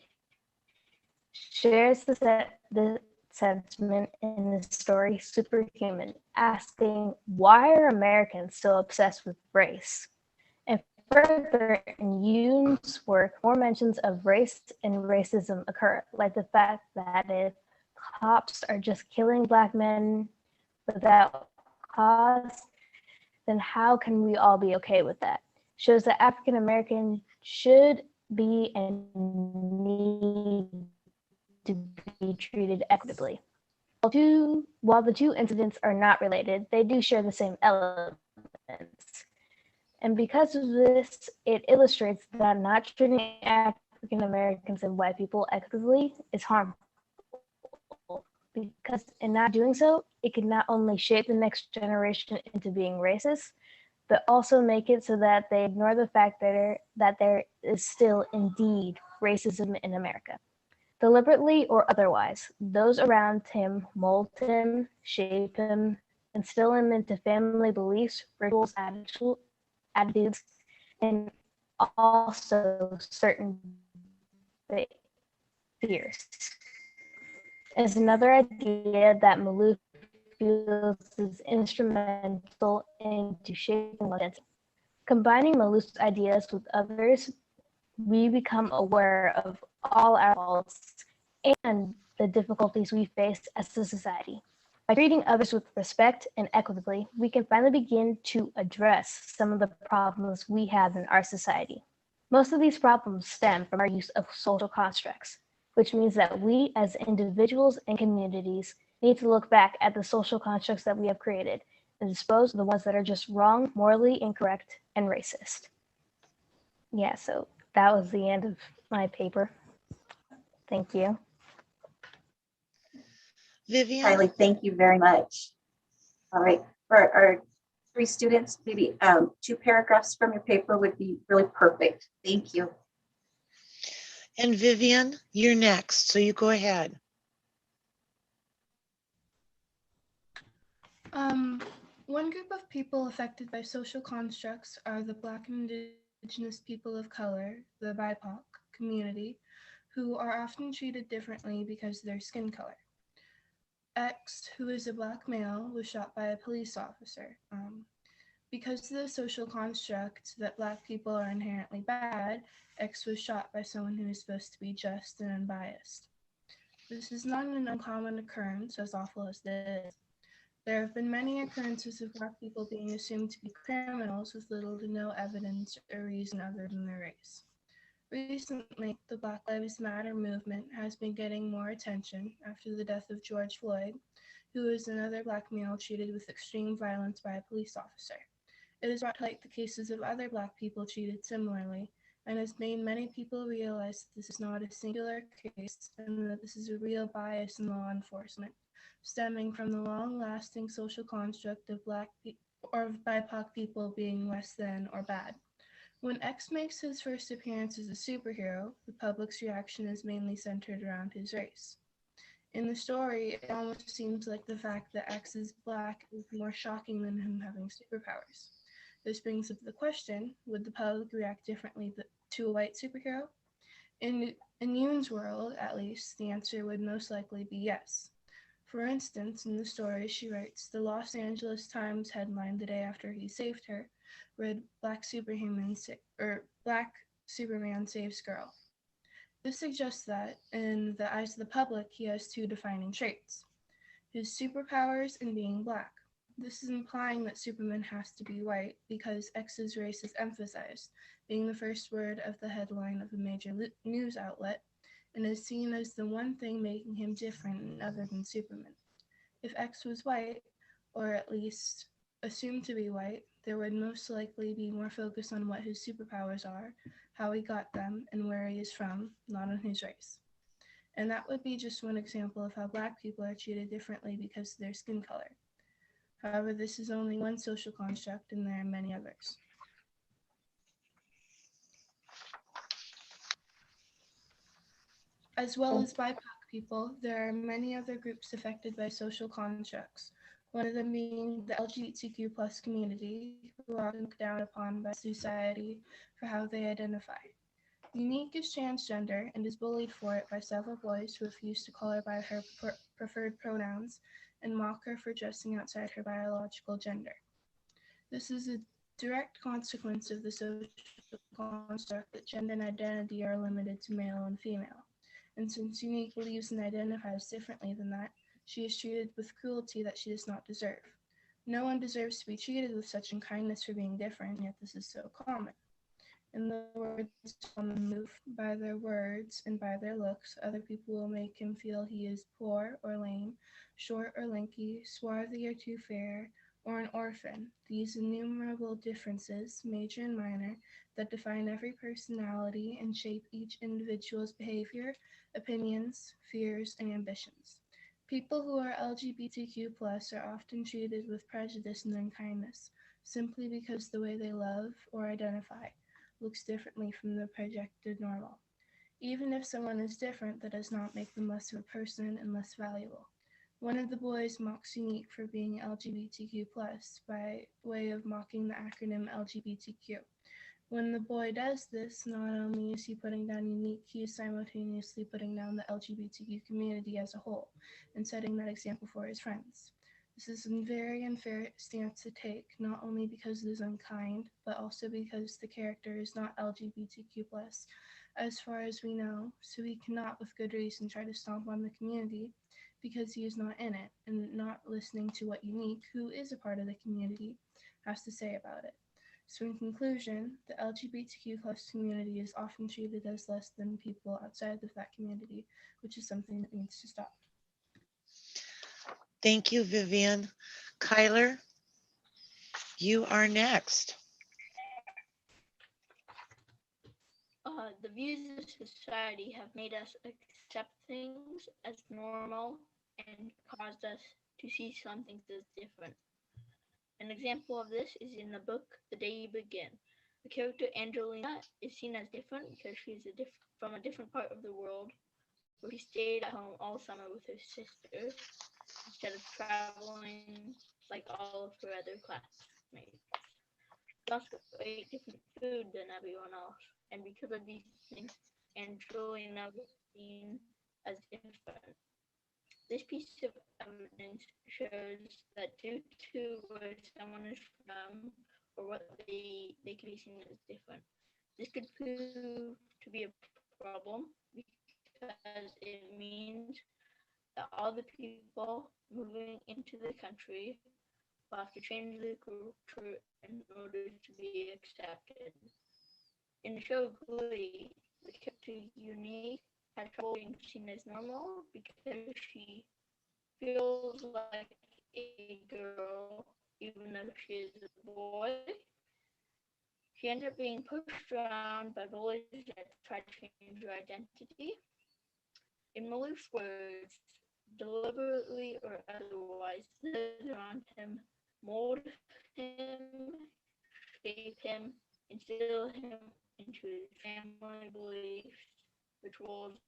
shares the sentiment in the story Superhuman, asking why are Americans so obsessed with race? And further, in Yoon's work, more mentions of race and racism occur, like the fact that if cops are just killing Black men without cause, then how can we all be okay with that? Shows that African Americans should be and need to be treated equitably. While the two incidents are not related, they do share the same elements. And because of this, it illustrates that not treating African Americans and white people equitably is harmful. Because in not doing so, it can not only shape the next generation into being racist, but also make it so that they ignore the fact that there is still indeed racism in America. Deliberately or otherwise, those around him mold him, shape him, instill him into family beliefs, rituals, attitudes, and also certain fears. Is another idea that Maluf feels is instrumental into shaping identity. Combining Maluf's ideas with others, we become aware of all our faults and the difficulties we face as a society. By treating others with respect and equitably, we can finally begin to address some of the problems we have in our society. Most of these problems stem from our use of social constructs, which means that we as individuals and communities need to look back at the social constructs that we have created and dispose of the ones that are just wrong, morally incorrect, and racist. Yeah, so that was the end of my paper. Thank you. Vivian? Kylie, thank you very much. All right, for our 3 students, maybe 2 paragraphs from your paper would be really perfect. Thank you. And Vivian, you're next, so you go ahead. One group of people affected by social constructs are the Black and Indigenous people of color, the BIPOC community, who are often treated differently because of their skin color. X, who is a Black male, was shot by a police officer. Because of the social construct that Black people are inherently bad, X was shot by someone who is supposed to be just and unbiased. This is not an uncommon occurrence, as awful as it is. There have been many occurrences of Black people being assumed to be criminals with little to no evidence or reason other than their race. Recently, the Black Lives Matter movement has been getting more attention after the death of George Floyd, who is another Black male treated with extreme violence by a police officer. It has brought to light the cases of other Black people treated similarly, and has made many people realize that this is not a singular case and that this is a real bias in law enforcement, stemming from the long-lasting social construct of or BIPOC people being less than or bad. When X makes his first appearance as a superhero, the public's reaction is mainly centered around his race. In the story, it almost seems like the fact that X is Black is more shocking than him having superpowers. This brings up the question, would the public react differently to a white superhero? In Yoon's world, at least, the answer would most likely be yes. For instance, in the story, she writes, the Los Angeles Times headline the day after he saved her read, Black Superman saves girl. This suggests that, in the eyes of the public, he has 2 defining traits, his superpowers and being Black. This is implying that Superman has to be white because X's race is emphasized, being the first word of the headline of a major news outlet, and is seen as the one thing making him different and other than Superman. If X was white, or at least assumed to be white, there would most likely be more focus on what his superpowers are, how he got them, and where he is from, not on his race. And that would be just one example of how Black people are treated differently because of their skin color. However, this is only one social construct, and there are many others. As well as BIPOC people, there are many other groups affected by social constructs, one of them being the LGBTQ plus community, who are often looked down upon by society for how they identify. Unique is transgender and is bullied for it by several boys who refuse to call her by her preferred pronouns and mock her for dressing outside her biological gender. This is a direct consequence of the social construct that gender and identity are limited to male and female. And since Unique believes and identifies differently than that, she is treated with cruelty that she does not deserve. No one deserves to be treated with such unkindness for being different, yet this is so common. In the words on the move, by their words and by their looks, other people will make him feel he is poor or lame, short or lanky, swarthy or too fair, or an orphan. These innumerable differences, major and minor, that define every personality and shape each individual's behavior, opinions, fears, and ambitions. People who are LGBTQ+ are often treated with prejudice and unkindness, simply because the way they love or identify looks differently from the projected normal. Even if someone is different, that does not make them less of a person and less valuable. One of the boys mocks Unique for being LGBTQ+ by way of mocking the acronym LGBTQ. When the boy does this, not only is he putting down Unique, he is simultaneously putting down the LGBTQ community as a whole and setting that example for his friends. This is a very unfair stance to take, not only because it is unkind, but also because the character is not LGBTQ+, as far as we know, so we cannot with good reason try to stomp on the community because he is not in it and not listening to what Unique, who is a part of the community, has to say about it. So in conclusion, the LGBTQ+ community is often treated as less than people outside of that community, which is something that needs to stop. Thank you, Vivian. Kyler, you are next. The views of society have made us accept things as normal and caused us to see some things as different. An example of this is in the book The Day You Begin. The character Angelina is seen as different because she is from a different part of the world, where she stayed at home all summer with her sister instead of traveling like all of her other classmates. She also ate different food than everyone else, and because of these things, Angelina was seen as different. This piece of evidence shows that due to where someone is from or what they can be seen as different. This could prove to be a problem because it means that all the people moving into the country will have to change their culture in order to be accepted. In the show Glee, the character Unique has trouble being seen as normal because she feels like a girl even though she is a boy. She ends up being pushed around by bullies that try to change her identity. In Maloof's words, deliberately or otherwise, those around him mold him, shape him, instill him into his family beliefs, rituals,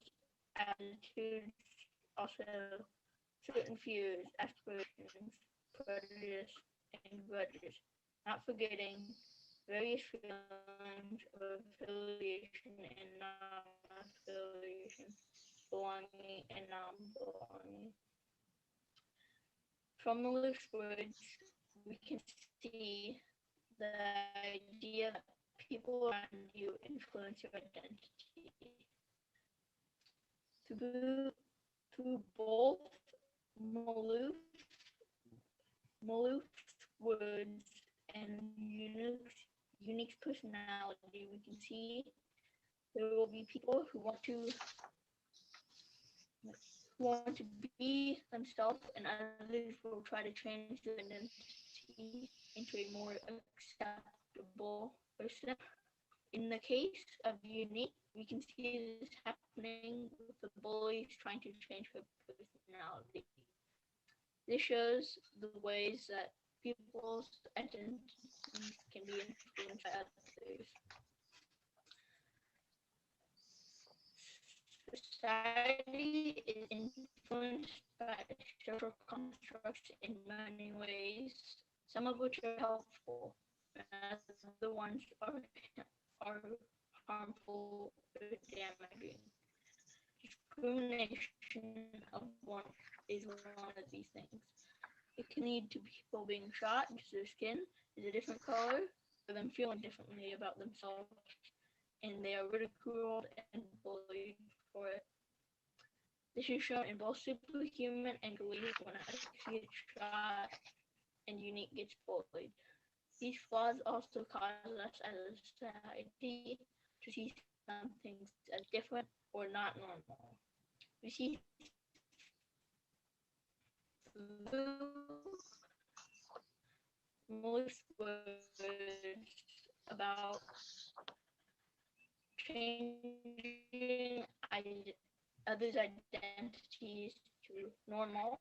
attitudes, also certain fears, aspirations, prejudice, and grudges, not forgetting various feelings of affiliation and non-affiliation, belonging and non-belonging. From Maloof's words, we can see the idea that people around you influence your identity. Through both Maloof's words and Unique's personality, we can see there will be people who want to be themselves, and others will try to change their identity into a more acceptable person. In the case of Unique, we can see this happening with the bullies trying to change her personality. This shows the ways that people's identities can be influenced by others. Society is influenced by social constructs in many ways, some of which are helpful, and other ones are harmful or damaging. Discrimination is one of these things. It can lead to people being shot because their skin is a different color, or them feeling differently about themselves, and they are ridiculed and bullied for it. This is shown in both superhuman and ways when a gets shot and unique gets bullied. These flaws also cause us as a society to see some things as different or not normal. We see most words about changing others' identities to normal,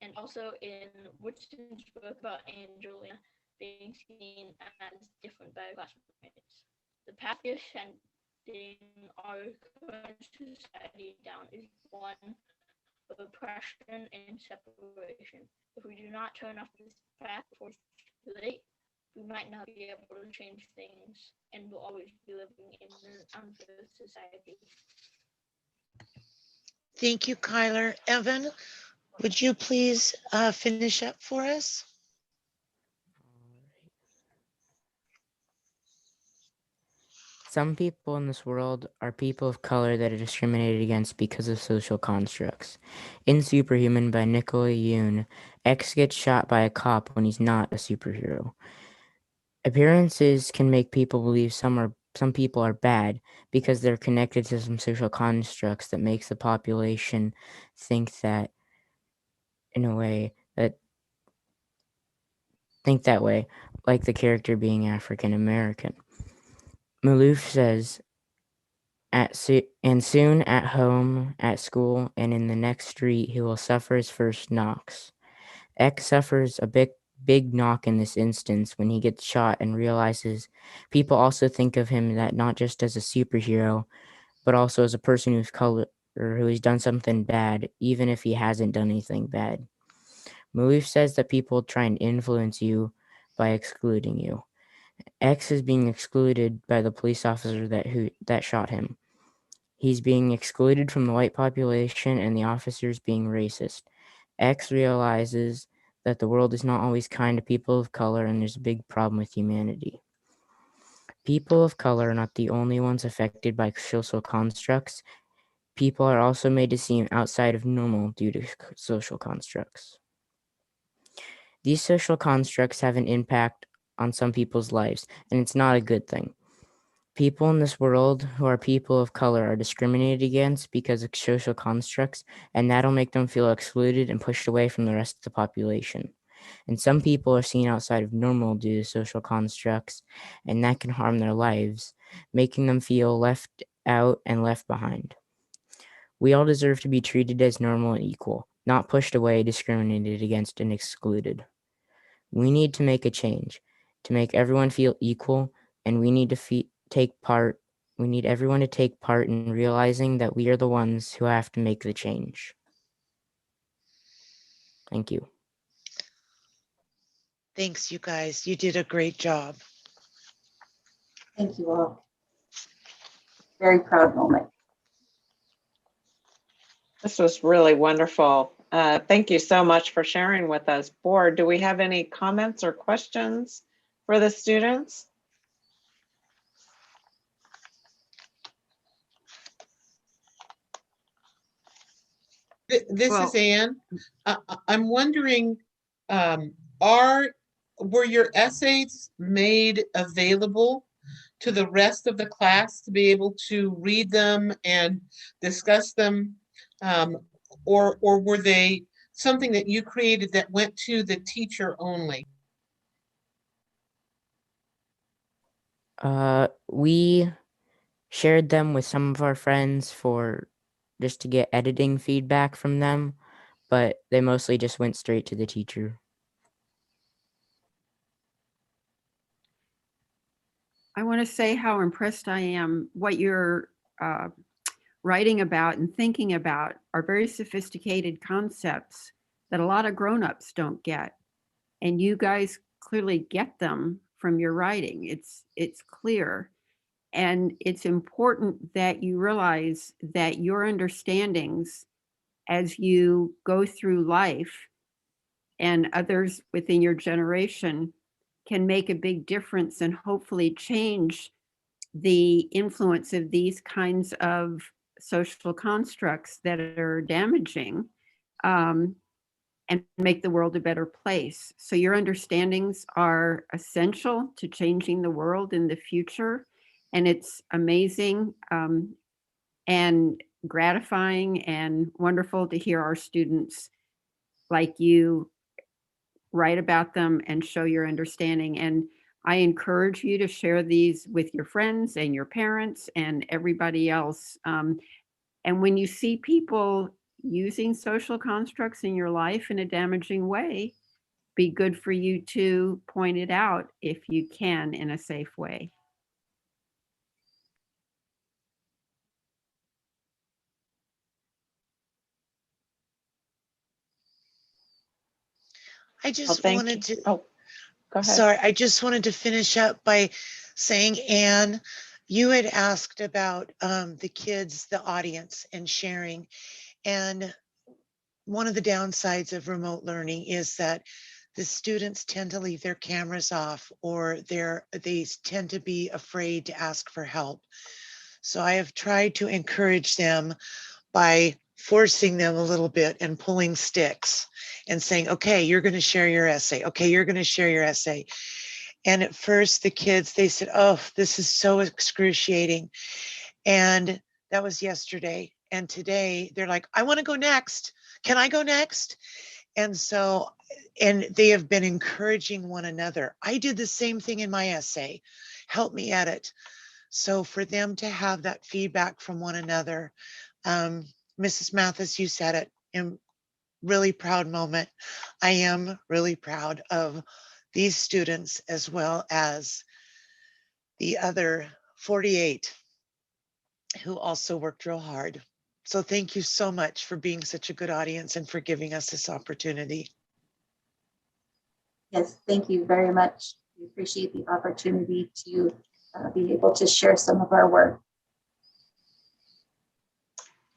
and also in Woodson's book about Angelina being seen as different by her classmates. The path we are sending our current society down is one of oppression and separation. If we do not turn off this path before it's too late, we might not be able to change things and will always be living in an unfair society. Thank you, Kyler. Evan, would you please finish up for us? Some people in this world are people of color that are discriminated against because of social constructs. In Superhuman by Nicola Yoon, X gets shot by a cop when he's not a superhero. Appearances can make people believe some people are bad because they're connected to some social constructs that makes the population think that way, like the character being African American. Maloof says, and soon at home, at school, and in the next street, he will suffer his first knocks. X suffers a big knock in this instance when he gets shot and realizes people also think of him that not just as a superhero, but also as a person who's color or who has done something bad, even if he hasn't done anything bad. Maloof says that people try and influence you by excluding you. X is being excluded by the police officer that shot him. He's being excluded from the white population and the officers being racist. X realizes that the world is not always kind to people of color and there's a big problem with humanity. People of color are not the only ones affected by social constructs. People are also made to seem outside of normal due to social constructs. These social constructs have an impact on some people's lives, and it's not a good thing. People in this world who are people of color are discriminated against because of social constructs, and that'll make them feel excluded and pushed away from the rest of the population. And some people are seen outside of normal due to social constructs, and that can harm their lives, making them feel left out and left behind. We all deserve to be treated as normal and equal, not pushed away, discriminated against, and excluded. We need to make a change to make everyone feel equal, and we need to take part. We need everyone to take part in realizing that we are the ones who have to make the change. Thank you. Thanks, you guys. You did a great job. Thank you all. Very proud moment. This was really wonderful. Thank you so much for sharing with us. Board, do we have any comments or questions for the students? This is Anne. I'm wondering, were your essays made available to the rest of the class to be able to read them and discuss them? Or were they something that you created that went to the teacher only? We shared them with some of our friends just to get editing feedback from them, but they mostly just went straight to the teacher. I want to say how impressed I am. What you're writing about and thinking about are very sophisticated concepts that a lot of grown-ups don't get. And you guys clearly get them from your writing. It's clear. And it's important that you realize that your understandings as you go through life and others within your generation can make a big difference and hopefully change the influence of these kinds of social constructs that are damaging, and make the world a better place. So your understandings are essential to changing the world in the future. And it's amazing and gratifying and wonderful to hear our students like you write about them and show your understanding. And I encourage you to share these with your friends and your parents and everybody else. And when you see people using social constructs in your life in a damaging way, be good for you to point it out if you can in a safe way. I just wanted to, go ahead. Sorry, I just wanted to finish up by saying, Anne, you had asked about the kids, the audience, and sharing. And one of the downsides of remote learning is that the students tend to leave their cameras off, or they tend to be afraid to ask for help. So I have tried to encourage them by forcing them a little bit and pulling sticks and saying, okay, you're going to share your essay. Okay, you're going to share your essay. And at first the kids, they said, oh, this is so excruciating. And that was yesterday. And today they're like, I want to go next. Can I go next? And so, and they have been encouraging one another. I did the same thing in my essay. Help me edit. So for them to have that feedback from one another, Mrs. Mathis, you said it, in really proud moment. I am really proud of these students as well as the other 48 who also worked real hard. So thank you so much for being such a good audience and for giving us this opportunity. Yes, thank you very much. We appreciate the opportunity to be able to share some of our work.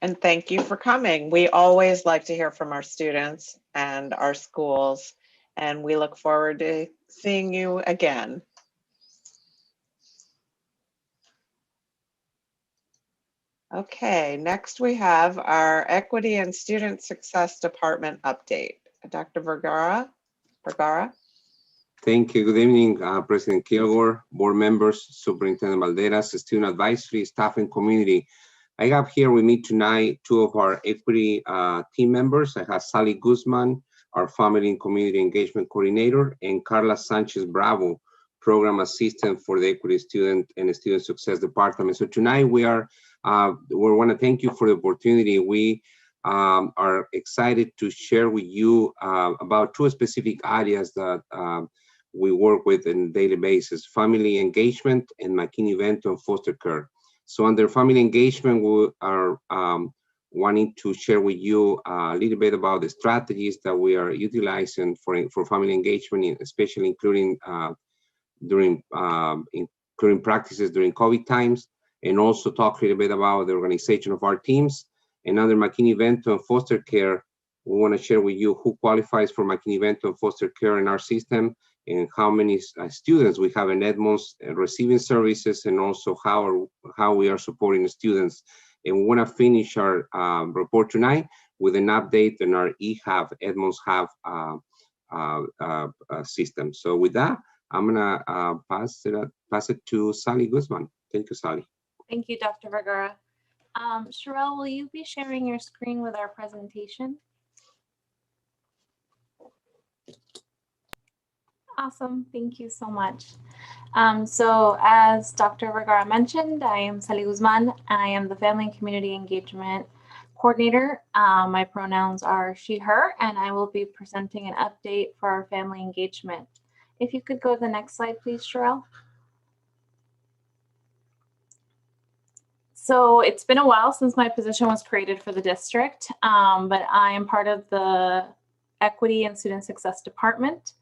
And thank you for coming. We always like to hear from our students and our schools, and we look forward to seeing you again. Okay, next we have our Equity and Student Success Department update. Dr. Vergara. Thank you. Good evening, President Kilgore, board members, Superintendent Valderas, student advisory, staff, and community. I have here with me tonight two of our equity team members. I have Sally Guzman, our Family and Community Engagement Coordinator, and Carla Sanchez Bravo, Program Assistant for the Equity Student and Student Success Department. So tonight we want to thank you for the opportunity. We are excited to share with you about two specific areas that we work with on a daily basis: family engagement and Mckinney-Vento and foster care. So under family engagement, we are wanting to share with you a little bit about the strategies that we are utilizing for family engagement, especially including including practices during COVID times, and also talk a little bit about the organization of our teams. And under Mckinney-Vento and foster care, we want to share with you who qualifies for Mckinney-Vento and foster care in our system, and how many students we have in Edmonds receiving services, and also how we are supporting the students. And we want to finish our report tonight with an update on our eHub, Edmonds Hub system. So with that, I'm gonna pass it to Sally Guzman. Thank you, Sally. Thank you, Dr. Vergara. Sherelle, will you be sharing your screen with our presentation? Awesome, thank you so much. So as Dr. Vergara mentioned, I am Sally Guzman. I am the Family and Community Engagement Coordinator. My pronouns are she, her, and I will be presenting an update for our family engagement. If you could go to the next slide, please, Sherelle. So it's been a while since my position was created for the district, but I am part of the Equity and Student Success Department.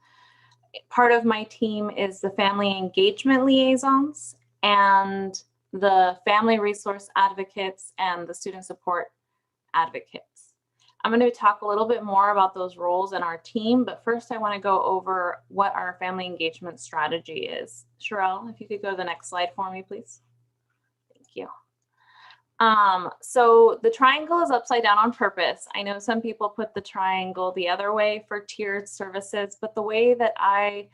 Part of my team is the Family Engagement Liaisons, and the family resource advocates, and the student support advocates. I'm going to talk a little bit more about those roles in our team, but first I want to go over what our family engagement strategy is. Sherelle, if you could go to the next slide for me, please. Thank you. So the triangle is upside down on purpose. I know some people put the triangle the other way for tiered services, but the way that I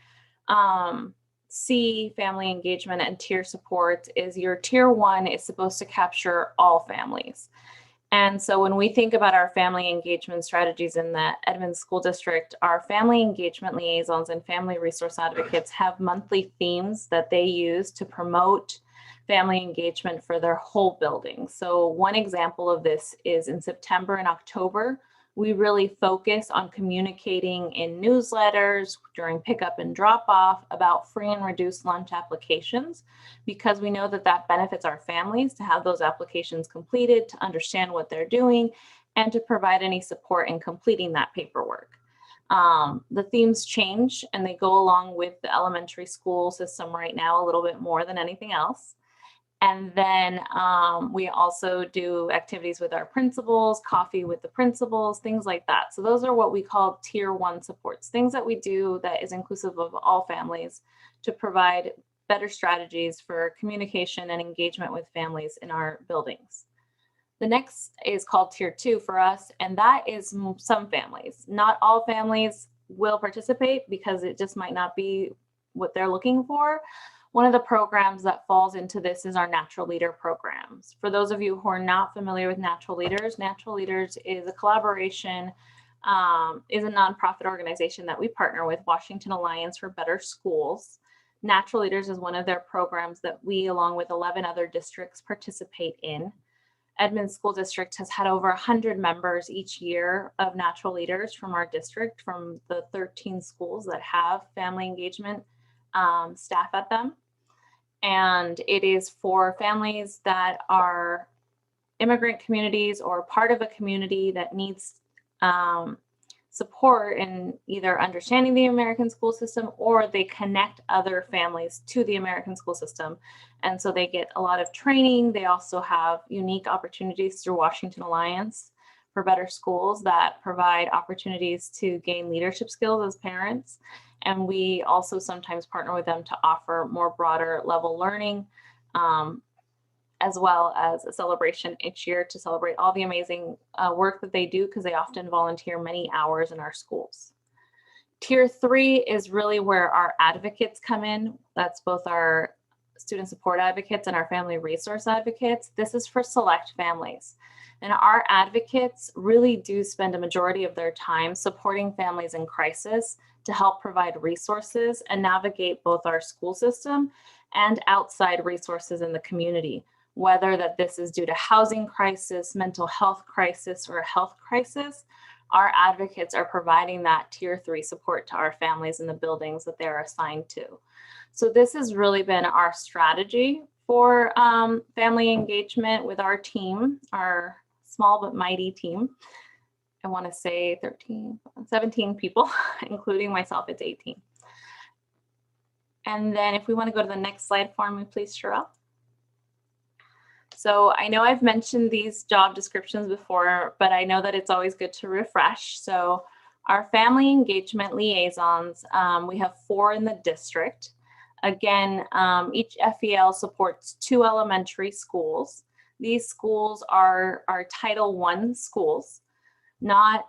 see family engagement and tier support is your tier 1 is supposed to capture all families. And so when we think about our family engagement strategies in the Edmonds School District, our family engagement liaisons and family resource advocates have monthly themes that they use to promote family engagement for their whole building. So one example of this is in September and October, we really focus on communicating in newsletters during pickup and drop off about free and reduced lunch applications, because we know that that benefits our families to have those applications completed, to understand what they're doing, and to provide any support in completing that paperwork. The themes change and they go along with the elementary school system right now a little bit more than anything else. And then we also do activities with our principals, coffee with the principals, things like that. So those are what we call tier 1 supports, things that we do that is inclusive of all families to provide better strategies for communication and engagement with families in our buildings. The next is called tier 2 for us, and that is some families. Not all families will participate because it just might not be what they're looking for. One of the programs that falls into this is our Natural Leader programs. For those of you who are not familiar with Natural Leaders is a collaboration, is a nonprofit organization that we partner with, Washington Alliance for Better Schools. Natural Leaders is one of their programs that we, along with 11 other districts, participate in. Edmonds School District has had over 100 members each year of Natural Leaders from our district, from the 13 schools that have family engagement staff at them. And it is for families that are immigrant communities or part of a community that needs support in either understanding the American school system, or they connect other families to the American school system. And so they get a lot of training. They also have unique opportunities through Washington Alliance for Better Schools that provide opportunities to gain leadership skills as parents. And we also sometimes partner with them to offer more broader level learning, as well as a celebration each year to celebrate all the amazing work that they do, because they often volunteer many hours in our schools. Tier 3 is really where our advocates come in. That's both our student support advocates and our family resource advocates. This is for select families. And our advocates really do spend a majority of their time supporting families in crisis to help provide resources and navigate both our school system and outside resources in the community, whether that this is due to housing crisis, mental health crisis, or a health crisis. Our advocates are providing that tier 3 support to our families in the buildings that they're assigned to. So this has really been our strategy for family engagement with our team, our small but mighty team. I want to say 17 people, including myself, it's 18. And then if we want to go to the next slide for me, please, Sherelle. So I know I've mentioned these job descriptions before, but I know that it's always good to refresh. So our family engagement liaisons, we have 4 in the district. Again, each FEL supports 2 elementary schools. These schools are Title I schools. Not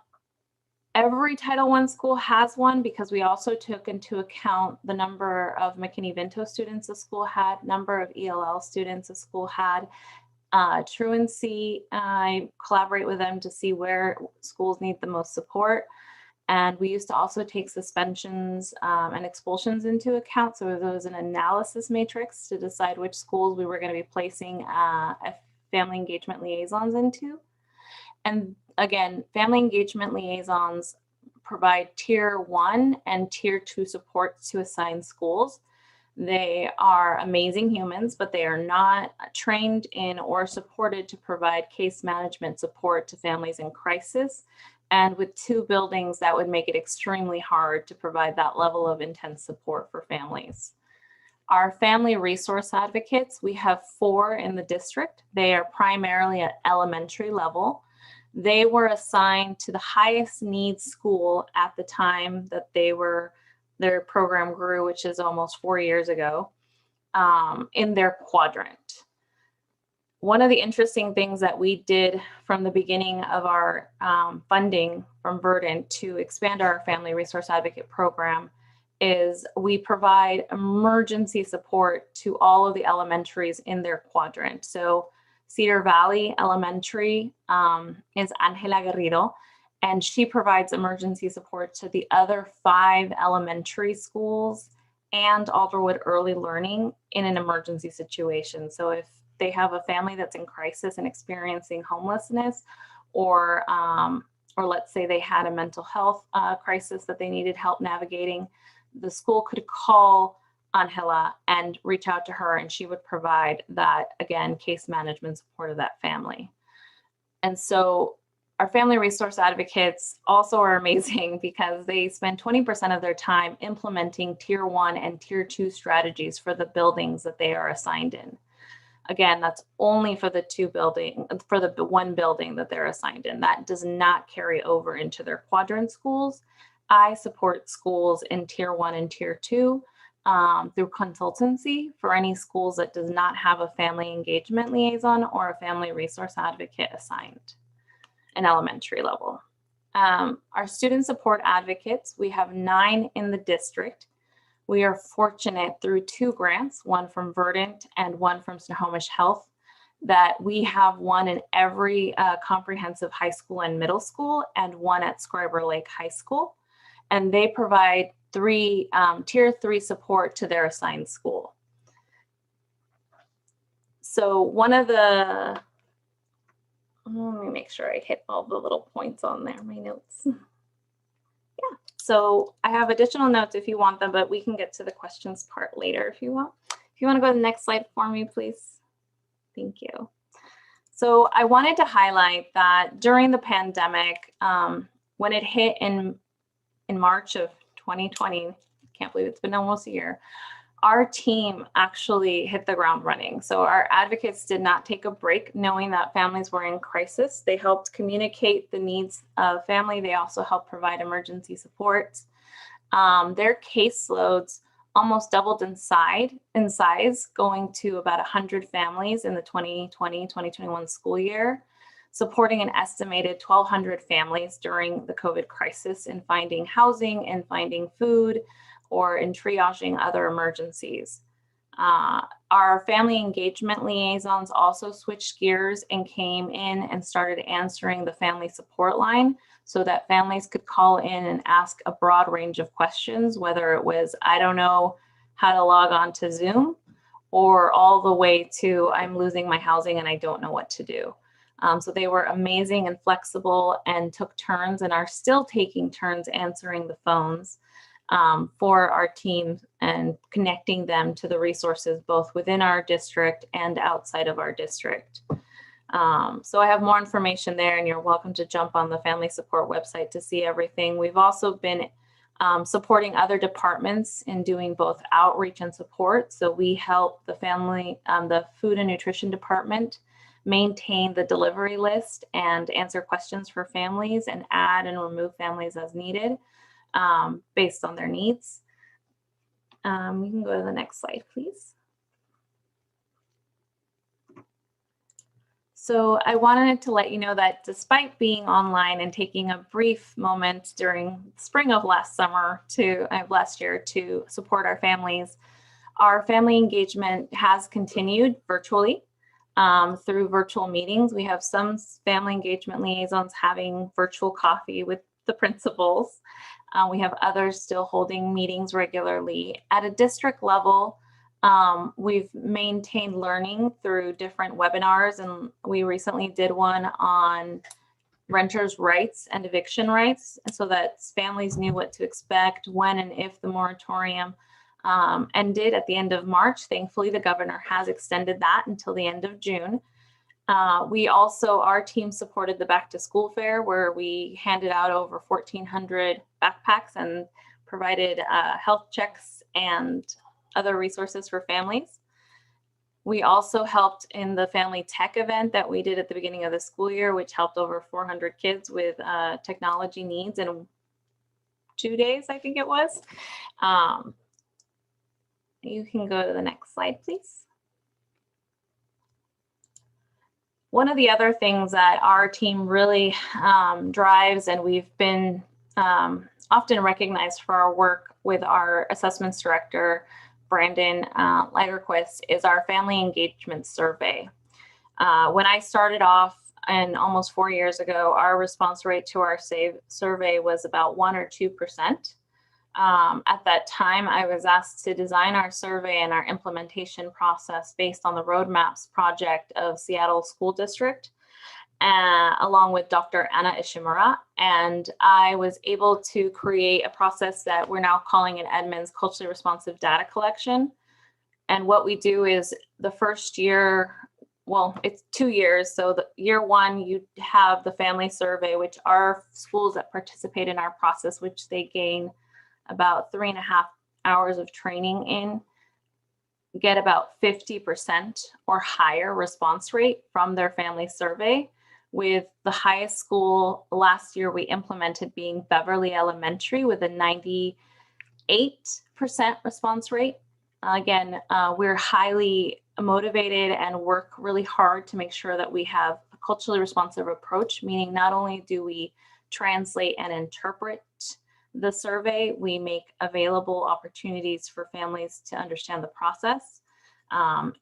every Title I school has one, because we also took into account the number of Mckinney-Vento students the school had, number of ELL students the school had. Truancy, I collaborate with them to see where schools need the most support. And we used to also take suspensions and expulsions into account. So there was an analysis matrix to decide which schools we were going to be placing family engagement liaisons into. And again, family engagement liaisons provide tier 1 and tier 2 support to assigned schools. They are amazing humans, but they are not trained in or supported to provide case management support to families in crisis. And with 2 buildings, that would make it extremely hard to provide that level of intense support for families. Our family resource advocates, we have 4 in the district. They are primarily at elementary level. They were assigned to the highest needs school at the time that their program grew, which is almost 4 years ago, in their quadrant. One of the interesting things that we did from the beginning of our funding from Verdant to expand our Family Resource Advocate program is we provide emergency support to all of the elementaries in their quadrant. So Cedar Valley Elementary is Angela Garrido, and she provides emergency support to the other 5 elementary schools and Alderwood Early Learning in an emergency situation. So if they have a family that's in crisis and experiencing homelessness, or let's say they had a mental health crisis that they needed help navigating, the school could call Angela and reach out to her, and she would provide that, again, case management support of that family. And so our family resource advocates also are amazing because they spend 20% of their time implementing Tier 1 and Tier 2 strategies for the buildings that they are assigned in. Again, that's only for the one building that they're assigned in. That does not carry over into their quadrant schools. I support schools in Tier 1 and Tier 2 through consultancy for any schools that does not have a family engagement liaison or a family resource advocate assigned in elementary level. Our student support advocates, we have 9 in the district. We are fortunate through 2 grants, one from Verdant and one from Snohomish Health, that we have one in every comprehensive high school and middle school and one at Scriber Lake High School. And they provide Tier 3 support to their assigned school. So one of the, let me make sure I hit all the little points on there, my notes. So I have additional notes if you want them, but we can get to the questions part later if you want. If you want to go to the next slide for me, please. Thank you. So I wanted to highlight that during the pandemic, when it hit in March of 2020, I can't believe it's been almost a year, our team actually hit the ground running. So our advocates did not take a break knowing that families were in crisis. They helped communicate the needs of family. They also helped provide emergency support. Their caseloads almost doubled in size, going to about 100 families in the 2020-2021 school year, supporting an estimated 1,200 families during the COVID crisis in finding housing and finding food, or in triaging other emergencies. Our family engagement liaisons also switched gears and came in and started answering the family support line so that families could call in and ask a broad range of questions, whether it was, I don't know how to log on to Zoom, or all the way to, I'm losing my housing and I don't know what to do. So they were amazing and flexible and took turns and are still taking turns answering the phones for our team and connecting them to the resources both within our district and outside of our district. So I have more information there, and you're welcome to jump on the family support website to see everything. We've also been supporting other departments in doing both outreach and support. So we help the the food and nutrition department maintain the delivery list and answer questions for families and add and remove families as needed. Based on their needs. You can go to the next slide, please. So I wanted to let you know that despite being online and taking a brief moment during spring of last year to support our families, our family engagement has continued virtually through virtual meetings. We have some family engagement liaisons having virtual coffee with the principals. We have others still holding meetings regularly. At a district level, we've maintained learning through different webinars, and we recently did one on renters' rights and eviction rights, so that families knew what to expect when and if the moratorium ended at the end of March. Thankfully, the governor has extended that until the end of June. Our team supported the back to school fair, where we handed out over 1,400 backpacks and provided health checks and other resources for families. We also helped in the family tech event that we did at the beginning of the school year, which helped over 400 kids with technology needs in 2 days, I think it was. You can go to the next slide, please. One of the other things that our team really drives, and we've been often recognized for our work with our assessments director, Brandon Liderquist, is our family engagement survey. When I started off, and almost 4 years ago, our response rate to our survey was about 1 or 2%. At that time, I was asked to design our survey and our implementation process based on the roadmaps project of Seattle School District, along with Dr. Anna Ishimura. And I was able to create a process that we're now calling in Edmonds culturally responsive data collection. And what we do is the first year, well, it's 2 years. So the year one, you have the family survey, which are schools that participate in our process, which they gain about 3.5 hours of training in, get about 50% or higher response rate from their family survey, with the highest school last year we implemented being Beverly Elementary with a 98% response rate. Again, we're highly motivated and work really hard to make sure that we have a culturally responsive approach, meaning not only do we translate and interpret the survey, we make available opportunities for families to understand the process,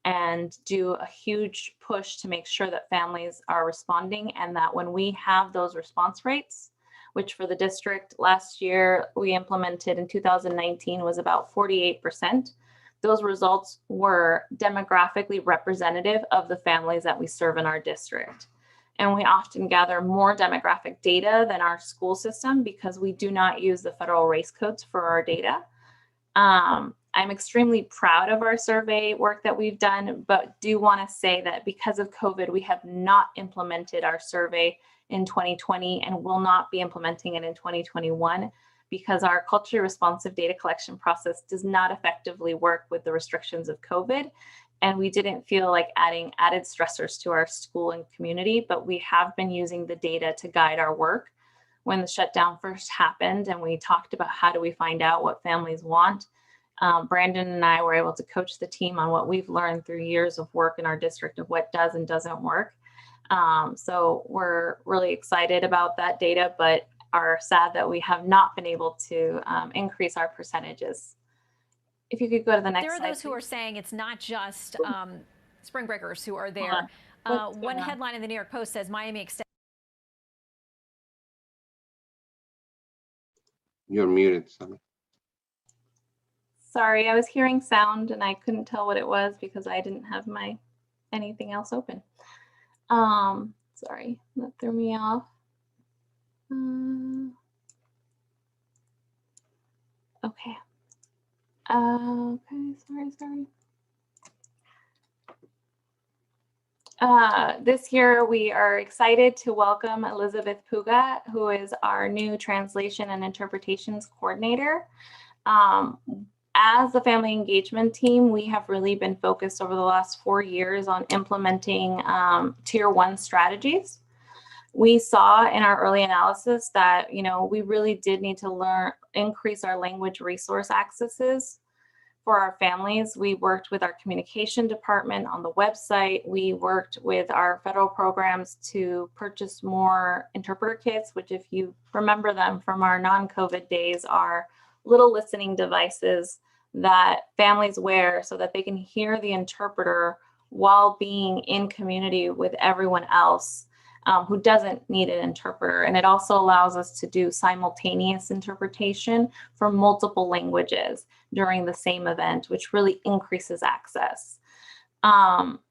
and do a huge push to make sure that families are responding, and that when we have those response rates, which for the district last year we implemented in 2019 was about 48%, those results were demographically representative of the families that we serve in our district. And we often gather more demographic data than our school system because we do not use the federal race codes for our data. I'm extremely proud of our survey work that we've done, but do want to say that because of COVID, we have not implemented our survey in 2020 and will not be implementing it in 2021 because our culturally responsive data collection process does not effectively work with the restrictions of COVID. And we didn't feel like adding added stressors to our school and community, but we have been using the data to guide our work. When the shutdown first happened and we talked about how do we find out what families want, Brandon and I were able to coach the team on what we've learned through years of work in our district of what does and doesn't work. So we're really excited about that data, but are sad that we have not been able to increase our percentages. If you could go to the next slide. There are those who are saying it's not just spring breakers who are there. One headline in the New York Post says Miami extends. You're muted, Sally. Sorry, I was hearing sound and I couldn't tell what it was because I didn't have my anything else open. Sorry, that threw me off. Okay. Okay, sorry. This year we are excited to welcome Elizabeth Puga, who is our new translation and interpretations coordinator. As the family engagement team, we have really been focused over the last 4 years on implementing tier 1 strategies. We saw in our early analysis that, we really did need to increase our language resource accesses for our families. We worked with our communication department on the website. We worked with our federal programs to purchase more interpreter kits, which if you remember them from our non-COVID days are little listening devices that families wear so that they can hear the interpreter while being in community with everyone else who doesn't need an interpreter. And it also allows us to do simultaneous interpretation for multiple languages during the same event, which really increases access.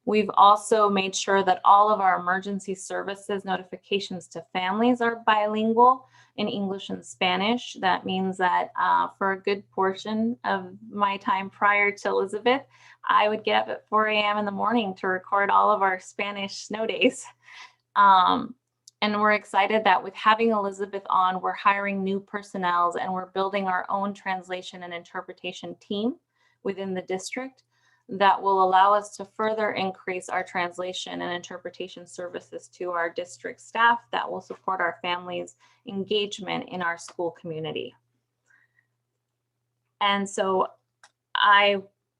We've also made sure that all of our emergency services notifications to families are bilingual in English and Spanish. That means that for a good portion of my time prior to Elizabeth, I would get up at 4 a.m. in the morning to record all of our Spanish snow days. And we're excited that with having Elizabeth on, we're hiring new personnel and we're building our own translation and interpretation team, within the district that will allow us to further increase our translation and interpretation services to our district staff that will support our families' engagement in our school community. And so I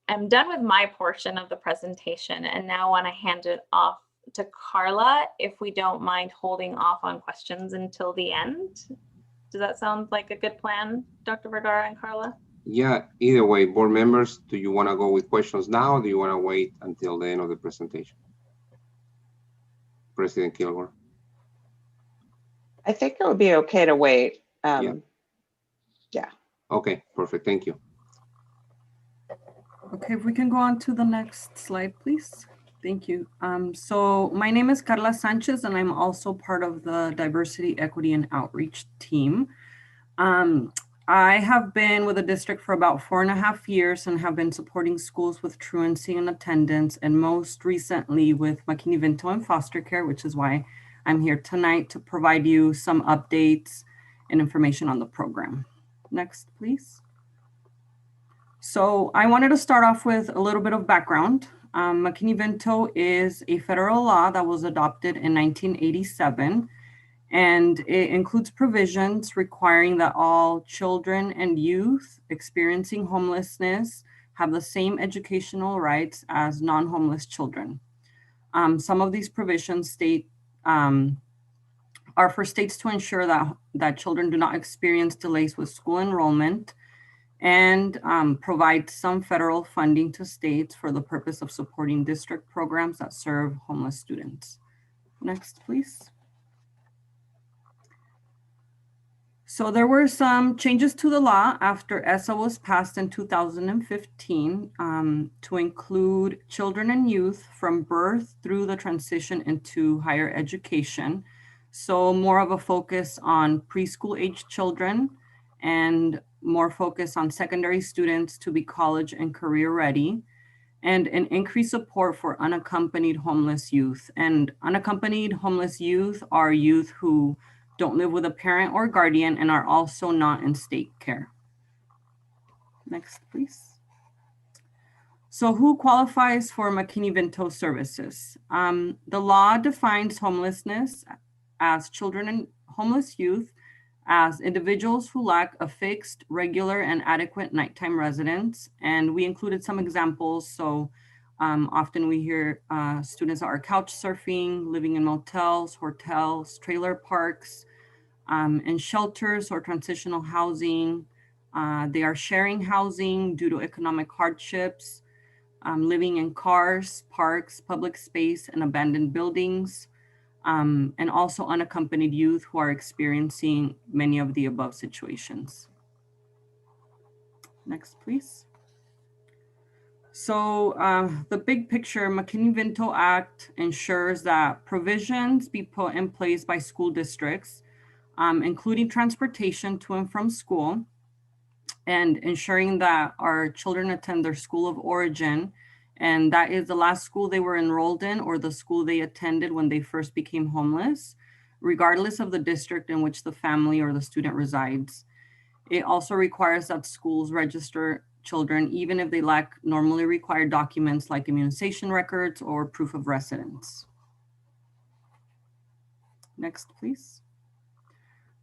am done with my portion of the presentation and now want to hand it off to Carla, if we don't mind holding off on questions until the end. Does that sound like a good plan, Dr. Vergara and Carla? Yeah, either way, board members, do you want to go with questions now, or do you want to wait until the end of the presentation? President Kilgore. I think it would be okay to wait. Yeah. Okay, perfect. Thank you. Okay, if we can go on to the next slide, please. Thank you. So my name is Carla Sanchez, and I'm also part of the Diversity, Equity, and Outreach team. I have been with the district for about 4.5 years and have been supporting schools with truancy and attendance, and most recently with Mckinney-Vento and foster care, which is why I'm here tonight to provide you some updates and information on the program. Next, please. So I wanted to start off with a little bit of background. Mckinney-Vento is a federal law that was adopted in 1987. And it includes provisions requiring that all children and youth experiencing homelessness have the same educational rights as non-homeless children. Some of these provisions are for states to ensure that children do not experience delays with school enrollment, and provide some federal funding to states for the purpose of supporting district programs that serve homeless students. Next, please. So there were some changes to the law after ESSA was passed in 2015 to include children and youth from birth through the transition into higher education. So more of a focus on preschool age children and more focus on secondary students to be college and career ready, and an increased support for unaccompanied homeless youth. And unaccompanied homeless youth are youth who don't live with a parent or guardian and are also not in state care. Next, please. So who qualifies for Mckinney-Vento services? The law defines homelessness as children and homeless youth as individuals who lack a fixed, regular, and adequate nighttime residence. And we included some examples. So often we hear students are couch surfing, living in motels, hotels, trailer parks, and shelters or transitional housing. They are sharing housing due to economic hardships, living in cars, parks, public space, and abandoned buildings, and also unaccompanied youth who are experiencing many of the above situations. Next, please. So the big picture, Mckinney-Vento Act ensures that provisions be put in place by school districts, including transportation to and from school, and ensuring that our children attend their school of origin, and that is the last school they were enrolled in or the school they attended when they first became homeless, regardless of the district in which the family or the student resides. It also requires that schools register children even if they lack normally required documents like immunization records or proof of residence. Next, please.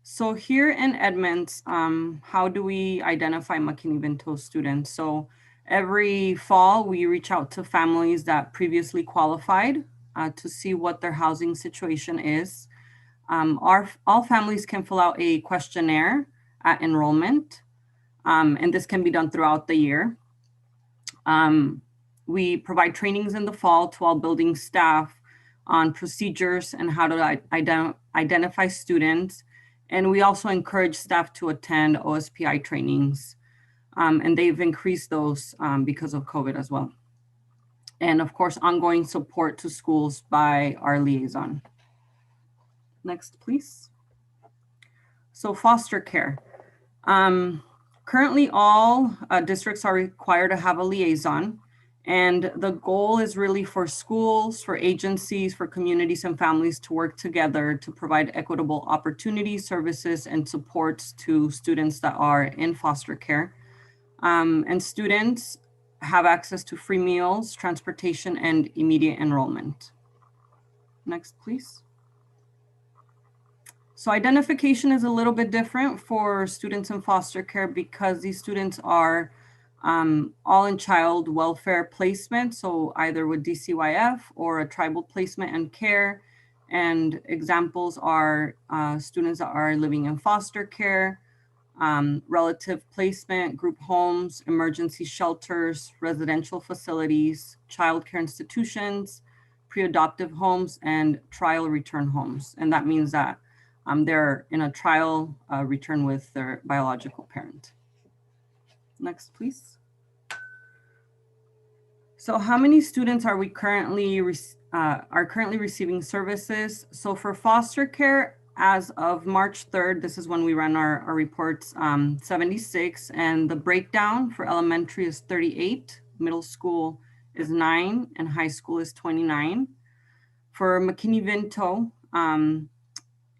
So here in Edmonds, how do we identify Mckinney-Vento students? So every fall, we reach out to families that previously qualified to see what their housing situation is. All families can fill out a questionnaire at enrollment, and this can be done throughout the year. We provide trainings in the fall to all building staff on procedures and how to identify students. And we also encourage staff to attend OSPI trainings. And they've increased those because of COVID as well. And of course, ongoing support to schools by our liaison. Next, please. So foster care. Currently, all districts are required to have a liaison. And the goal is really for schools, for agencies, for communities and families to work together to provide equitable opportunities, services, and supports to students that are in foster care. And students have access to free meals, transportation, and immediate enrollment. Next, please. So identification is a little bit different for students in foster care because these students are all in child welfare placement, so either with DCYF or a tribal placement and care. And examples are students that are living in foster care, relative placement, group homes, emergency shelters, residential facilities, childcare institutions, pre-adoptive homes, and trial return homes. And that means that they're in a trial return with their biological parent. Next, please. So how many students are we currently receiving services? So for foster care, as of March 3rd, this is when we run our reports, 76, and the breakdown for elementary is 38, middle school is 9, and high school is 29. For McKinney-Vento,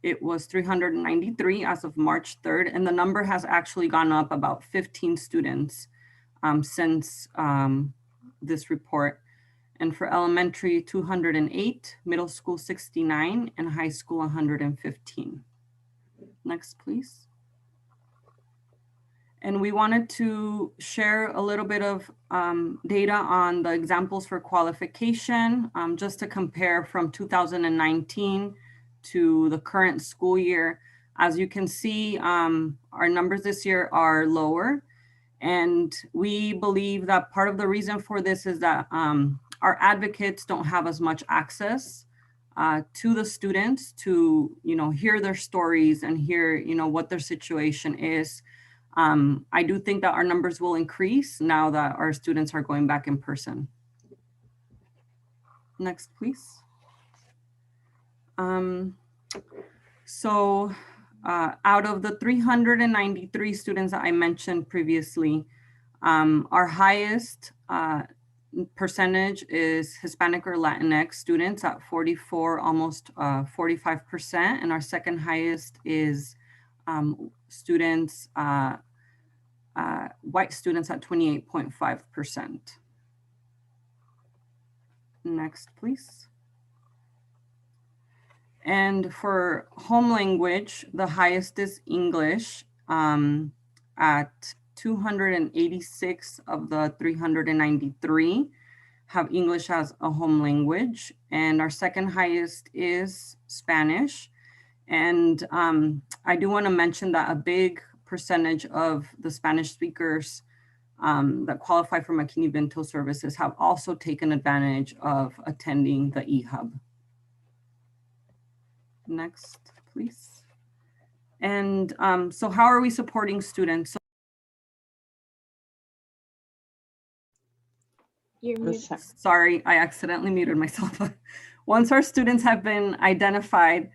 it was 393 as of March 3rd, and the number has actually gone up about 15 students since this report. And for elementary, 208, middle school 69, and high school 115. Next, please. And we wanted to share a little bit of data on the examples for qualification, just to compare from 2019 to the current school year. As you can see, our numbers this year are lower. And we believe that part of the reason for this is that our advocates don't have as much access to the students to, hear their stories and hear, what their situation is. I do think that our numbers will increase now that our students are going back in person. Next, please. Out of the 393 students that I mentioned previously, our highest percentage is Hispanic or Latinx students at 44, almost 45%. And our second highest is students, white students at 28.5%. Next, please. And for home language, the highest is English at 286 of the 393 have English as a home language. And our second highest is Spanish. And I do want to mention that a big percentage of the Spanish speakers that qualify for McKinney-Vento services have also taken advantage of attending the eHub. Next, please. And so how are we supporting students? Sorry, I accidentally muted myself. Once our students have been identified,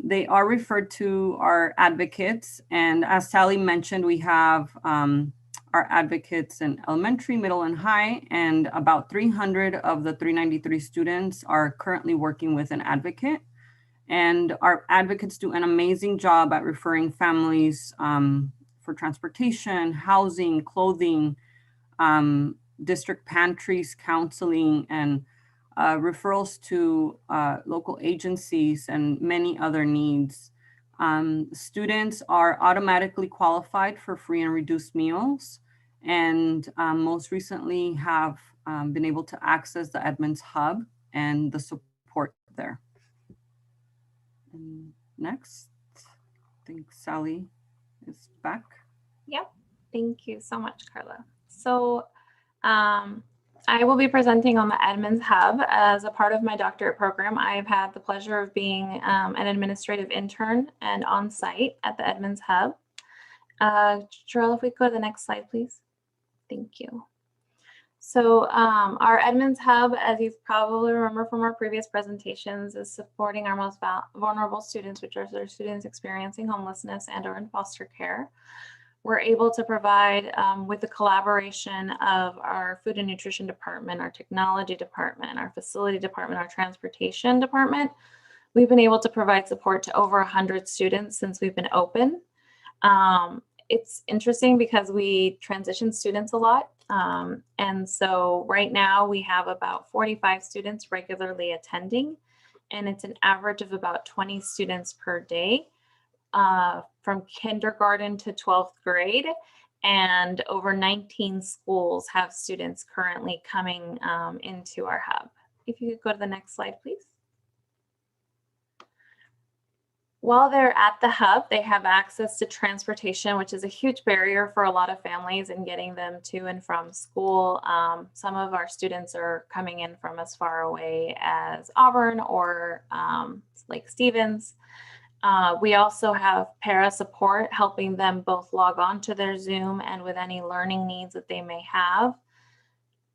they are referred to our advocates. And as Sally mentioned, we have our advocates in elementary, middle, and high, and about 300 of the 393 students are currently working with an advocate. And our advocates do an amazing job at referring families for transportation, housing, clothing, district pantries, counseling, and referrals to local agencies and many other needs. Students are automatically qualified for free and reduced meals, and most recently have been able to access the Edmonds Hub and the support there. And next, I think Sally is back. Yep, thank you so much, Carla. So I will be presenting on the Edmonds Hub. As a part of my doctorate program, I've had the pleasure of being an administrative intern and on site at the Edmonds Hub. Cheryl, if we go to the next slide, please. Thank you. So our Edmonds Hub, as you probably remember from our previous presentations, is supporting our most vulnerable students, which are their students experiencing homelessness and or in foster care. We're able to provide, with the collaboration of our food and nutrition department, our technology department, our facility department, our transportation department, we've been able to provide support to over 100 students since we've been open. It's interesting because we transition students a lot. And so right now we have about 45 students regularly attending, and it's an average of about 20 students per day from kindergarten to 12th grade. And over 19 schools have students currently coming into our hub. If you could go to the next slide, please. While they're at the hub, they have access to transportation, which is a huge barrier for a lot of families in getting them to and from school. Some of our students are coming in from as far away as Auburn or Lake Stevens. We also have para support, helping them both log on to their Zoom and with any learning needs that they may have.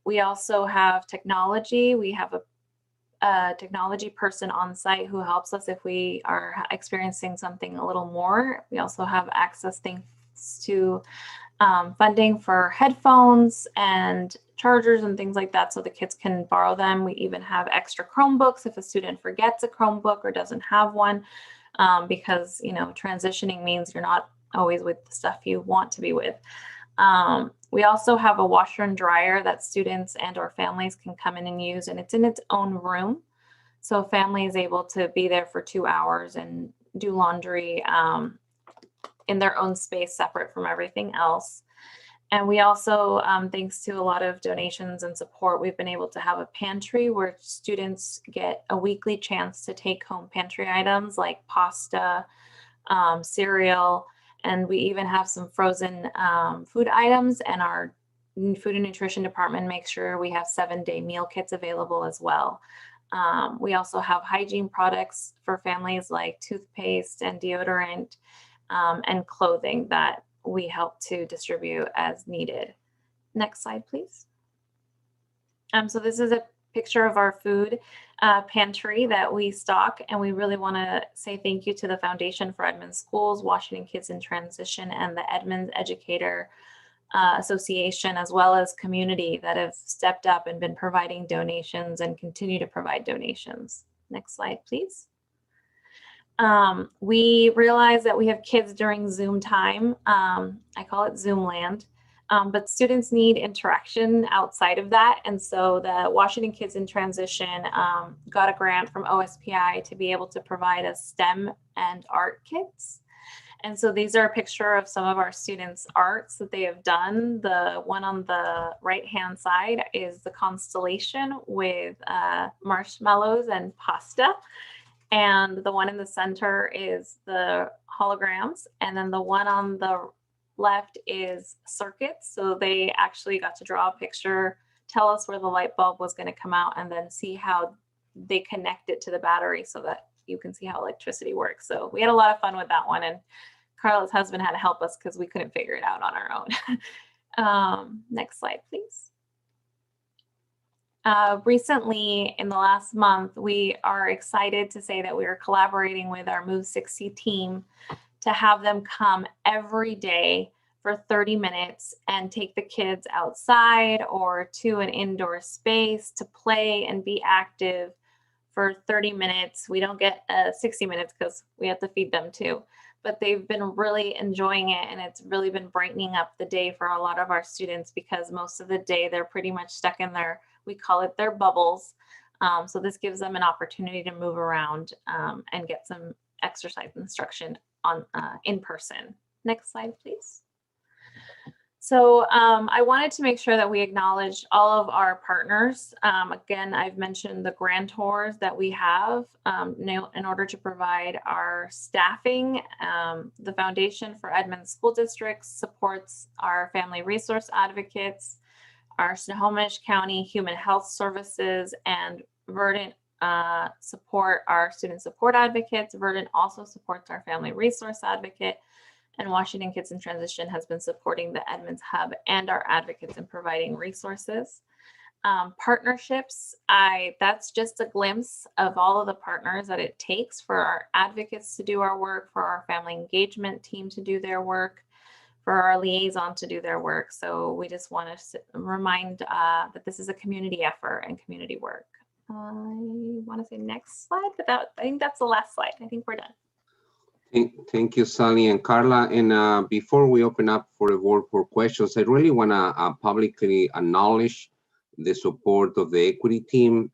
We also have technology. We have a technology person on site who helps us if we are experiencing something a little more. We also have access thanks to funding for headphones and chargers and things like that, so the kids can borrow them. We even have extra Chromebooks if a student forgets a Chromebook or doesn't have one, because transitioning means you're not always with the stuff you want to be with. We also have a washer and dryer that students and or families can come in and use, and it's in its own room. So a family is able to be there for 2 hours and do laundry in their own space, separate from everything else. And we also, thanks to a lot of donations and support, we've been able to have a pantry where students get a weekly chance to take home pantry items like pasta, cereal, and we even have some frozen food items, and our food and nutrition department makes sure we have 7-day meal kits available as well. We also have hygiene products for families like toothpaste and deodorant and clothing that we help to distribute as needed. Next slide, please. So this is a picture of our food pantry that we stock, and we really want to say thank you to the Foundation for Edmonds Schools, Washington Kids in Transition, and the Edmonds Educator Association, as well as community that have stepped up and been providing donations and continue to provide donations. Next slide, please. We realize that we have kids during Zoom time. I call it Zoom land. But students need interaction outside of that. And so the Washington Kids in Transition got a grant from OSPI to be able to provide us STEM and art kits. And so these are a picture of some of our students' arts that they have done. The one on the right-hand side is the constellation with marshmallows and pasta. And the one in the center is the holograms. And then the one on the left is circuits. So they actually got to draw a picture, tell us where the light bulb was going to come out, and then see how they connect it to the battery so that you can see how electricity works. So we had a lot of fun with that one. And Carla's husband had to help us because we couldn't figure it out on our own. Next slide, please. Recently, in the last month, we are excited to say that we are collaborating with our Move 60 team to have them come every day for 30 minutes and take the kids outside or to an indoor space to play and be active for 30 minutes. We don't get 60 minutes because we have to feed them too, but they've been really enjoying it, and it's really been brightening up the day for a lot of our students because most of the day they're pretty much stuck in their, we call it their bubbles. So this gives them an opportunity to move around and get some exercise instruction on in person. Next slide, please. So I wanted to make sure that we acknowledge all of our partners. Again, I've mentioned the grantors that we have in order to provide our staffing. The Foundation for Edmonds School Districts supports our family resource advocates, our Snohomish County Human Health Services, and Verdant support our student support advocates. Verdant also supports our family resource advocate, and Washington Kids in Transition has been supporting the Edmonds Hub and our advocates in providing resources. Partnerships, that's just a glimpse of all of the partners that it takes for our advocates to do our work, for our family engagement team to do their work, for our liaison to do their work. So we just want to remind that this is a community effort and community work. I want to say next slide, but I think that's the last slide. I think we're done. Thank you, Sally and Carla. And before we open up for the board for questions, I really want to publicly acknowledge the support of the equity team,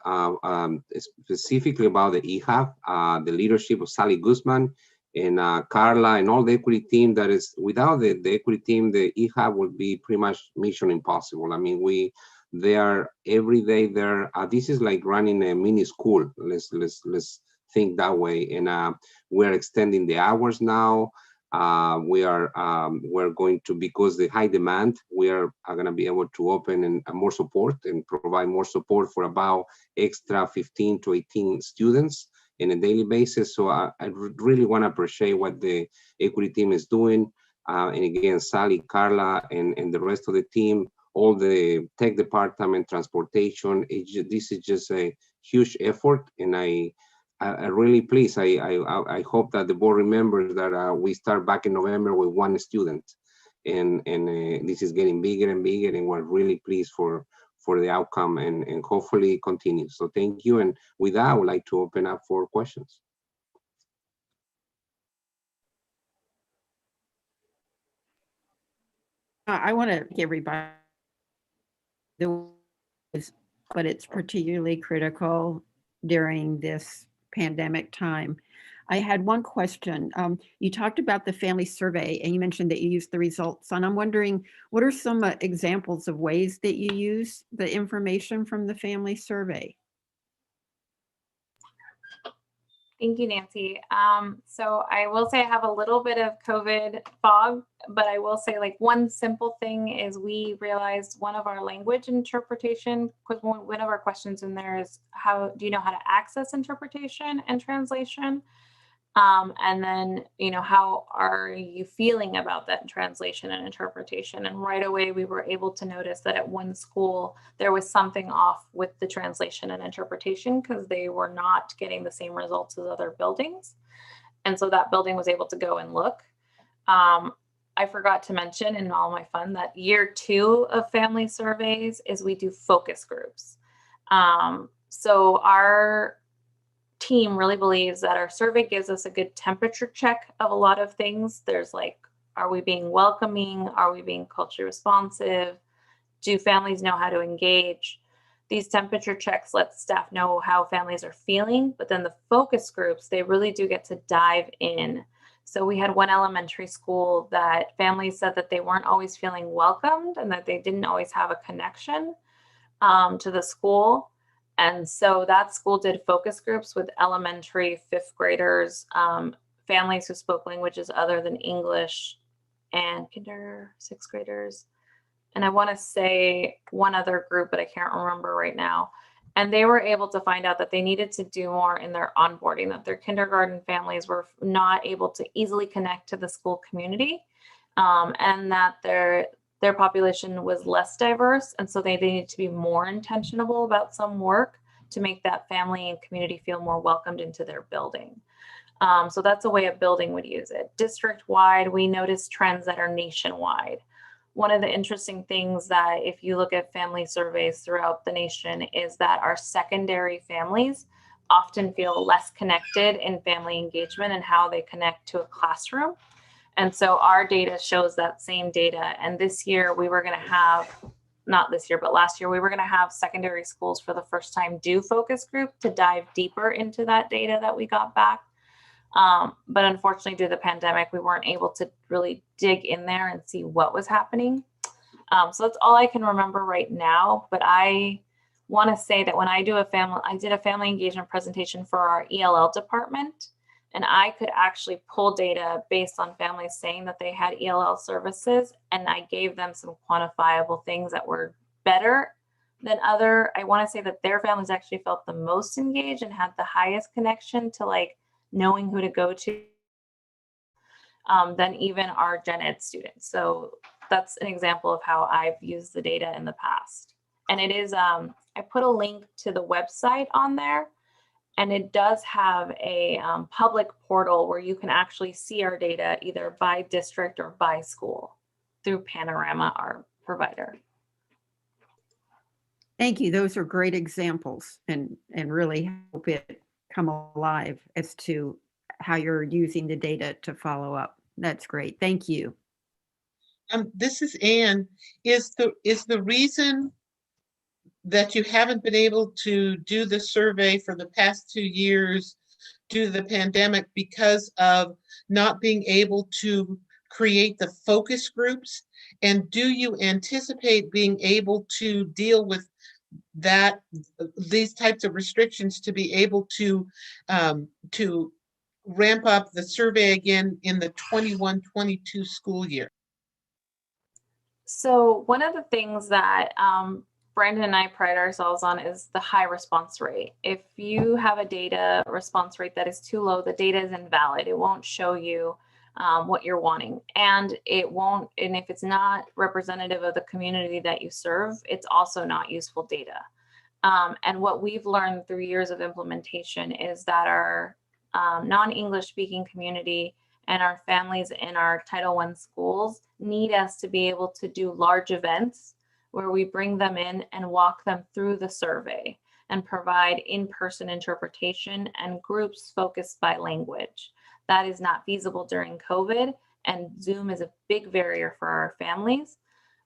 specifically about the EHAB, the leadership of Sally Guzman and Carla and all the equity team. That is, without the equity team, the EHAB would be pretty much mission impossible. I mean, they are every day there. This is like running a mini school. Let's think that way. And we're extending the hours now. We're going to, because the high demand, we are going to be able to open and more support and provide more support for about extra 15 to 18 students in a daily basis. So I really want to appreciate what the equity team is doing. And again, Sally, Carla, and the rest of the team, all the tech department, transportation. This is just a huge effort, and I really pleased. I hope that the board remembers that we start back in November with one student, and this is getting bigger and bigger, and we're really pleased for the outcome, and hopefully continue. So thank you. And with that, I would like to open up for questions. I want to thank everybody, but it's particularly critical during this pandemic time. I had one question. You talked about the family survey, and you mentioned that you used the results. And I'm wondering, what are some examples of ways that you use the information from the family survey? Thank you, Nancy. So I will say I have a little bit of COVID fog, but I will say, like, one simple thing is we realized one of our language interpretation, one of our questions in there is, how do you know how to access interpretation and translation? And then, how are you feeling about that translation and interpretation? And right away, we were able to notice that at one school, there was something off with the translation and interpretation because they were not getting the same results as other buildings. And so that building was able to go and look. I forgot to mention in all my fun that year 2 of family surveys is we do focus groups. So our team really believes that our survey gives us a good temperature check of a lot of things. There's like, are we being welcoming? Are we being culturally responsive? Do families know how to engage? These temperature checks let staff know how families are feeling, but then the focus groups, they really do get to dive in. So we had one elementary school that families said that they weren't always feeling welcomed and that they didn't always have a connection to the school. And so that school did focus groups with elementary 5th graders, families who spoke languages other than English, and 6th graders. And I want to say one other group, but I can't remember right now. And they were able to find out that they needed to do more in their onboarding, that their kindergarten families were not able to easily connect to the school community, and that their population was less diverse. And so they needed to be more intentional about some work to make that family and community feel more welcomed into their building. So that's a way a building would use it. District-wide, we noticed trends that are nationwide. One of the interesting things that if you look at family surveys throughout the nation is that our secondary families often feel less connected in family engagement and how they connect to a classroom. And so our data shows that same data. And this year we were going to have, not this year, but last year, we were going to have secondary schools for the first time do focus group to dive deeper into that data that we got back. But unfortunately, due to the pandemic, we weren't able to really dig in there and see what was happening. So that's all I can remember right now. But I want to say that when I did a family engagement presentation for our ELL department, and I could actually pull data based on families saying that they had ELL services, and I gave them some quantifiable things that were better than I want to say that their families actually felt the most engaged and had the highest connection to like knowing who to go to than even our gen ed students. So that's an example of how I've used the data in the past. And it is, I put a link to the website on there, and it does have a public portal where you can actually see our data either by district or by school through Panorama, our provider. Thank you. Those are great examples, and really help it come alive as to how you're using the data to follow up. That's great. Thank you. This is Anne. Is the reason that you haven't been able to do the survey for the past 2 years due to the pandemic because of not being able to create the focus groups? And do you anticipate being able to deal with these types of restrictions to be able to ramp up the survey again in the 21-22 school year? So one of the things that Brandon and I pride ourselves on is the high response rate. If you have a data response rate that is too low, the data is invalid. It won't show you what you're wanting, and if it's not representative of the community that you serve, it's also not useful data. And what we've learned through years of implementation is that our non-English speaking community and our families in our Title I schools need us to be able to do large events where we bring them in and walk them through the survey and provide in-person interpretation and groups focused by language. That is not feasible during COVID, and Zoom is a big barrier for our families.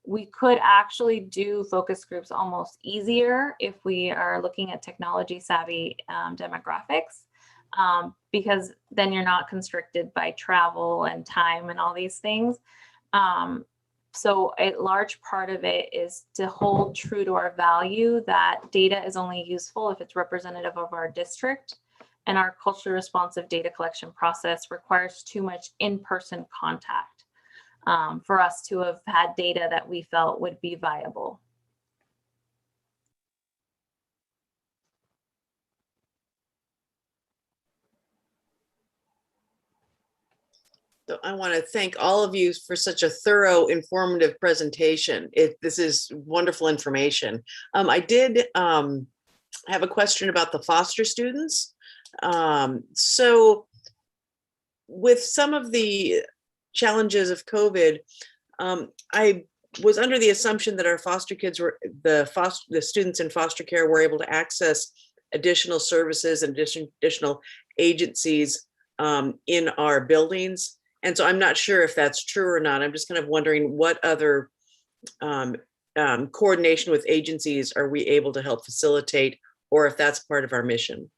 We could actually do focus groups almost easier if we are looking at technology savvy demographics, because then you're not constricted by travel and time and all these things. So a large part of it is to hold true to our value that data is only useful if it's representative of our district, and our culturally responsive data collection process requires too much in-person contact for us to have had data that we felt would be viable. So I want to thank all of you for such a thorough, informative presentation. This is wonderful information. I did have a question about the foster students. So with some of the challenges of COVID, I was under the assumption that our foster kids were, the students in foster care were able to access additional services and additional agencies in our buildings. And so I'm not sure if that's true or not. I'm just kind of wondering what other coordination with agencies are we able to help facilitate, or if that's part of our mission.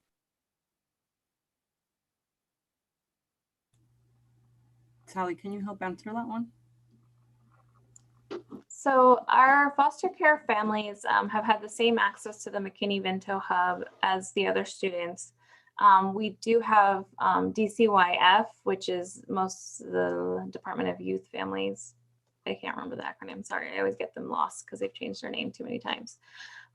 Sally, can you help answer that one? So our foster care families have had the same access to the McKinney-Vento Hub as the other students. We do have DCYF, which is the Department of Youth Families. I can't remember the acronym, sorry, I always get them lost because they've changed their name too many times.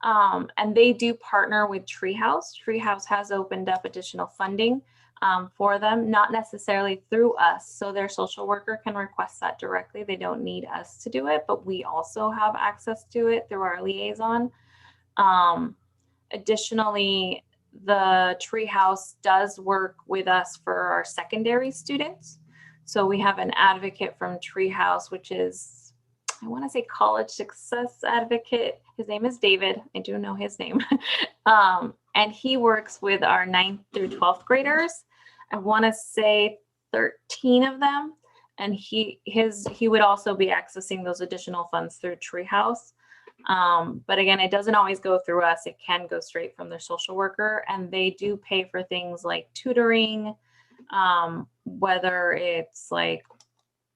And they do partner with Treehouse. Treehouse has opened up additional funding for them, not necessarily through us. So their social worker can request that directly. They don't need us to do it, but we also have access to it through our liaison. Additionally, the Treehouse does work with us for our secondary students. So we have an advocate from Treehouse, which is, I want to say College Success Advocate. His name is David. I do know his name. And he works with our 9th through 12th graders. I want to say 13 of them. And he would also be accessing those additional funds through Treehouse. But again, it doesn't always go through us. It can go straight from their social worker, and they do pay for things like tutoring, whether it's like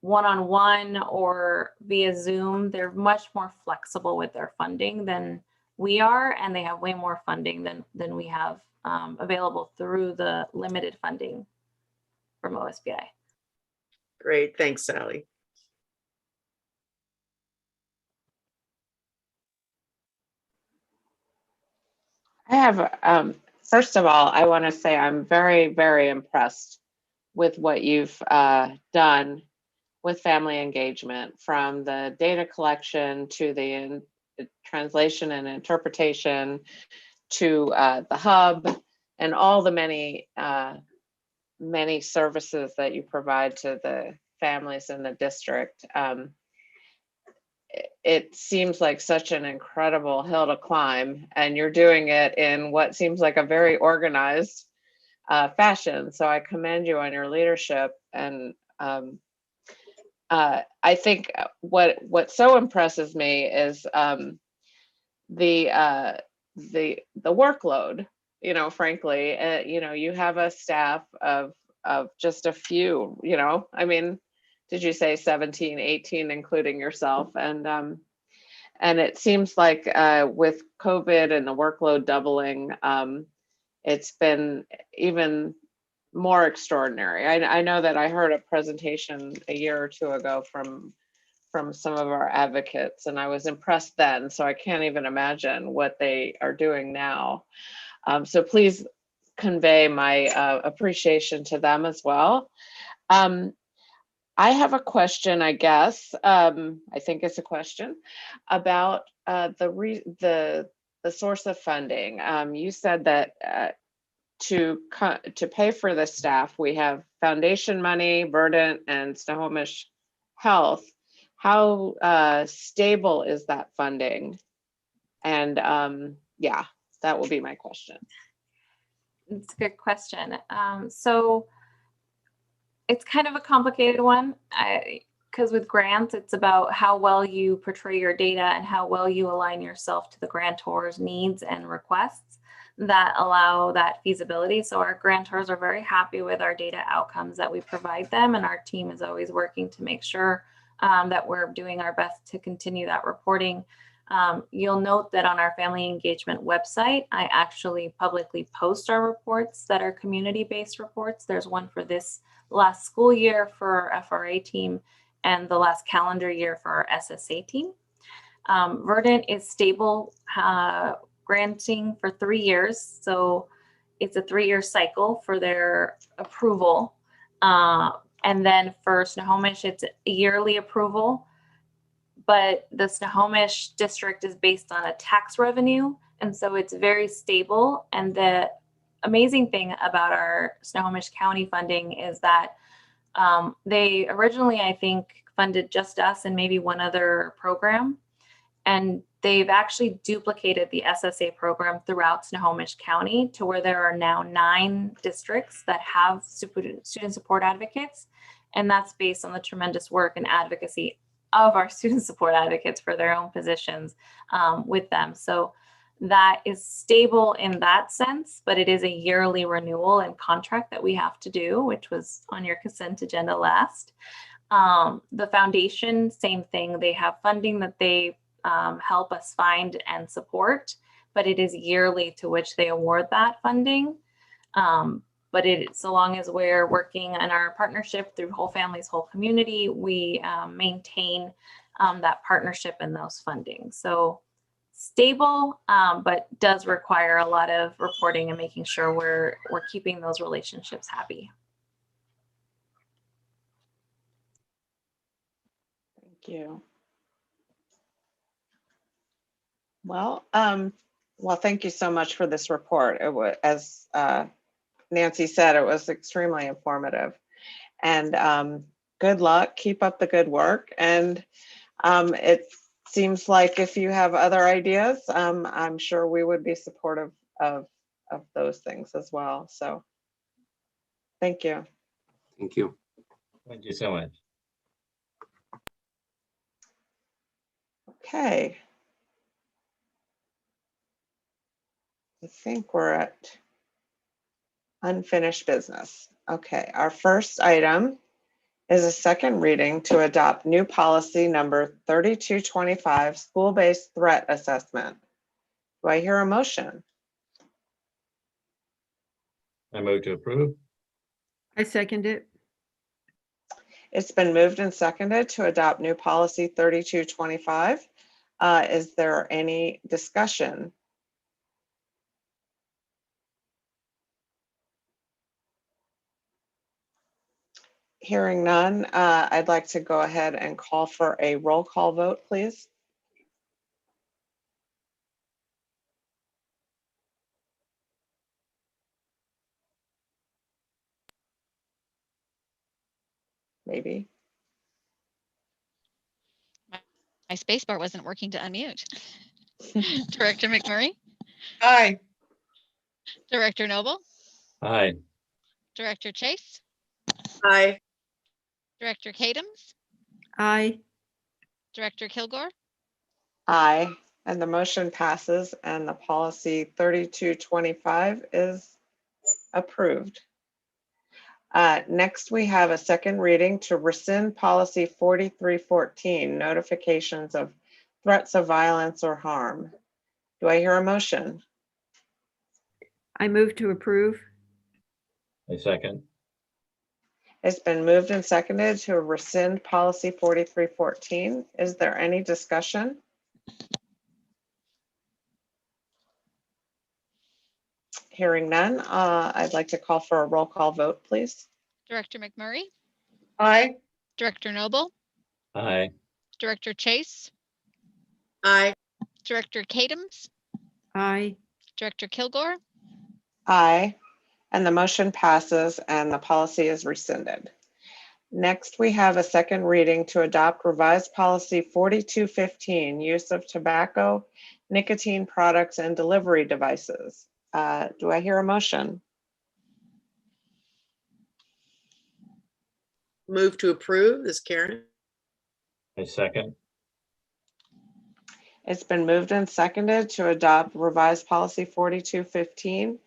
one-on-one or via Zoom. They're much more flexible with their funding than we are, and they have way more funding than we have available through the limited funding from OSBI. Great, thanks, Sally. I have, first of all, I want to say I'm very, very impressed with what you've done with family engagement, from the data collection to the translation and interpretation to the hub and all the many services that you provide to the families in the district. It seems like such an incredible hill to climb, and you're doing it in what seems like a very organized fashion. So I commend you on your leadership. And I think what so impresses me is the workload. You know, frankly, you know, you have a staff of just a few. You know, I mean, did you say 17, 18, including yourself? And it seems like with COVID and the workload doubling, it's been even more extraordinary. I know that I heard a presentation a year or two ago from some of our advocates, and I was impressed then. So I can't even imagine what they are doing now. So please convey my appreciation to them as well. I have a question, I guess. I think it's a question about the source of funding. You said that to pay for the staff, we have foundation money, Verdant, and Snohomish Health. How stable is that funding? And yeah, that will be my question. It's a good question. So it's kind of a complicated one because with grants, it's about how well you portray your data and how well you align yourself to the grantor's needs and requests that allow that feasibility. So our grantors are very happy with our data outcomes that we provide them, and our team is always working to make sure that we're doing our best to continue that reporting. You'll note that on our family engagement website, I actually publicly post our reports that are community-based reports. There's one for this last school year for our FRA team and the last calendar year for our SSA team. Verdant is stable granting for 3 years. So it's a 3-year cycle for their approval. And then for Snohomish, it's a yearly approval. But the Snohomish district is based on a tax revenue. And so it's very stable. And the amazing thing about our Snohomish County funding is that they originally, I think, funded just us and maybe one other program. And they've actually duplicated the SSA program throughout Snohomish County to where there are now 9 districts that have student support advocates. And that's based on the tremendous work and advocacy of our student support advocates for their own positions with them. So that is stable in that sense, but it is a yearly renewal and contract that we have to do, which was on your consent agenda last. The foundation, same thing. They have funding that they help us find and support, but it is yearly to which they award that funding. But so long as we're working in our partnership through Whole Families, Whole Community, we maintain that partnership and those funding. So stable, but does require a lot of reporting and making sure we're keeping those relationships happy. Thank you. Well, thank you so much for this report. It was, as Nancy said, it was extremely informative. And good luck. Keep up the good work. And it seems like if you have other ideas, I'm sure we would be supportive of those things as well. So thank you. Thank you. Thank you so much. Okay. I think we're at unfinished business. Okay, our first item is a second reading to adopt new policy number 3225, school-based threat assessment. Do I hear a motion? I move to approve. I second it. It's been moved and seconded to adopt new policy 3225. Is there any discussion? Hearing none, I'd like to go ahead and call for a roll call vote, please. Maybe. My space bar wasn't working to unmute. Director McMurray? Aye. Director Noble? Aye. Director Chase, Aye. Director Kadams, Aye. Director Kilgore, Aye, and the motion passes and the policy 3225 is approved. Next, we have a second reading to rescind policy 4314, notifications of threats of violence or harm. Do I hear a motion? I move to approve. I second. It's been moved and seconded to rescind policy 4314. Is there any discussion? Hearing none, I'd like to call for a roll call vote, please. Director McMurray, Aye. Director Noble, Aye. Director Chase, Aye. Director Kadams, Aye. Director Kilgore, Aye, and the motion passes and the policy is rescinded. Next, we have a second reading to adopt revised policy 4215, use of tobacco, nicotine products, and delivery devices. Do I hear a motion? Move to approve. This is Karen. I second. It's been moved and seconded to adopt revised policy 4215.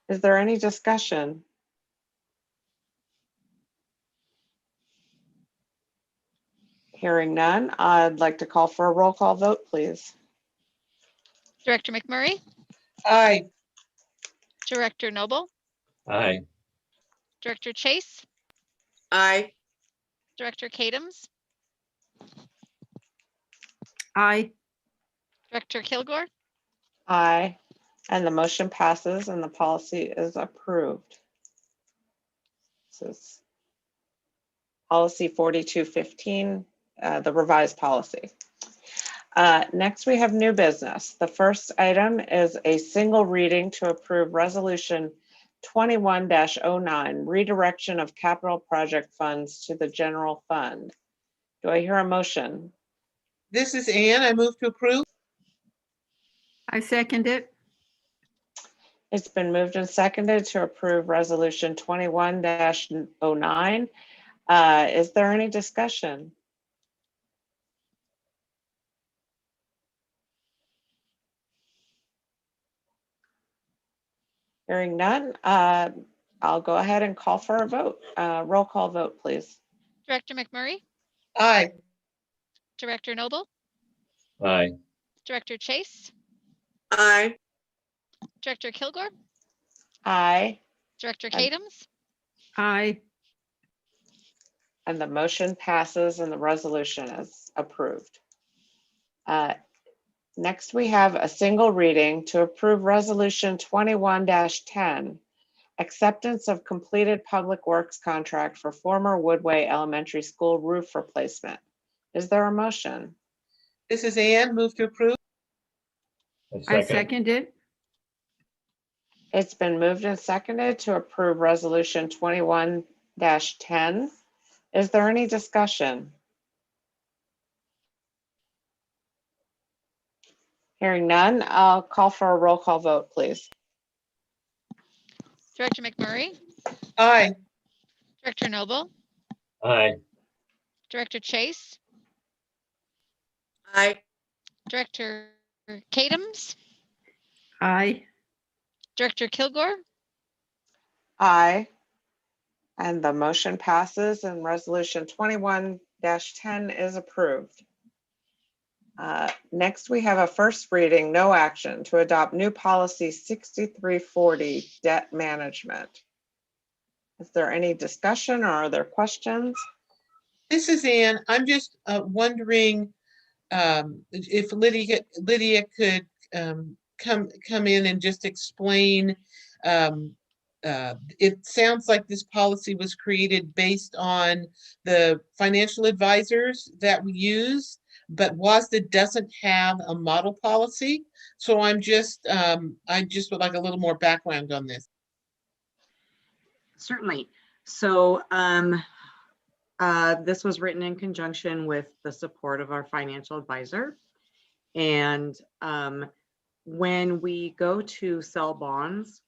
Is there any discussion? Hearing none, I'd like to call for a roll call vote, please. Director McMurray, Aye. Director Noble, Aye. Director Chase, Aye. Director Kadams, Aye. Director Kilgore, Aye, and the motion passes and the policy is approved. This is policy 4215, the revised policy. Next, we have new business. The first item is a single reading to approve resolution 21-09, redirection of capital project funds to the general fund. Do I hear a motion? This is Ann. I move to approve. I second it. It's been moved and seconded to approve resolution 21-09. Is there any discussion? Hearing none, I'll go ahead and call for a vote. Roll call vote, please. Director McMurray, Aye. Director Noble, Aye. Director Chase, Aye. Director Kilgore, Aye, Director And- Kadams, Aye. and the motion passes and the resolution is approved. Next, we have a single reading to approve resolution 21-10, acceptance of completed public works contract for former Woodway Elementary School roof replacement. Is there a motion? This is Ann. Move to approve. I second it. It's been moved and seconded to approve resolution 21-10. Is there any discussion? Hearing none, I'll call for a roll call vote, please. Director McMurray, Aye. Director Noble, Aye. Director Chase, Aye. Director Kadams, Aye. Director Kilgore, Aye. And the motion passes and resolution 21-10 is approved. Next, we have a first reading, no action, to adopt new policy 6340, debt management. Is there any discussion or are there questions? This is Ann. I'm just wondering if Lydia could come in and just explain. It sounds like this policy was created based on the financial advisors that we use, but WASDA doesn't have a model policy. So I just would like a little more background on this. Certainly. So this was written in conjunction with the support of our financial advisor. And when we go to sell bonds,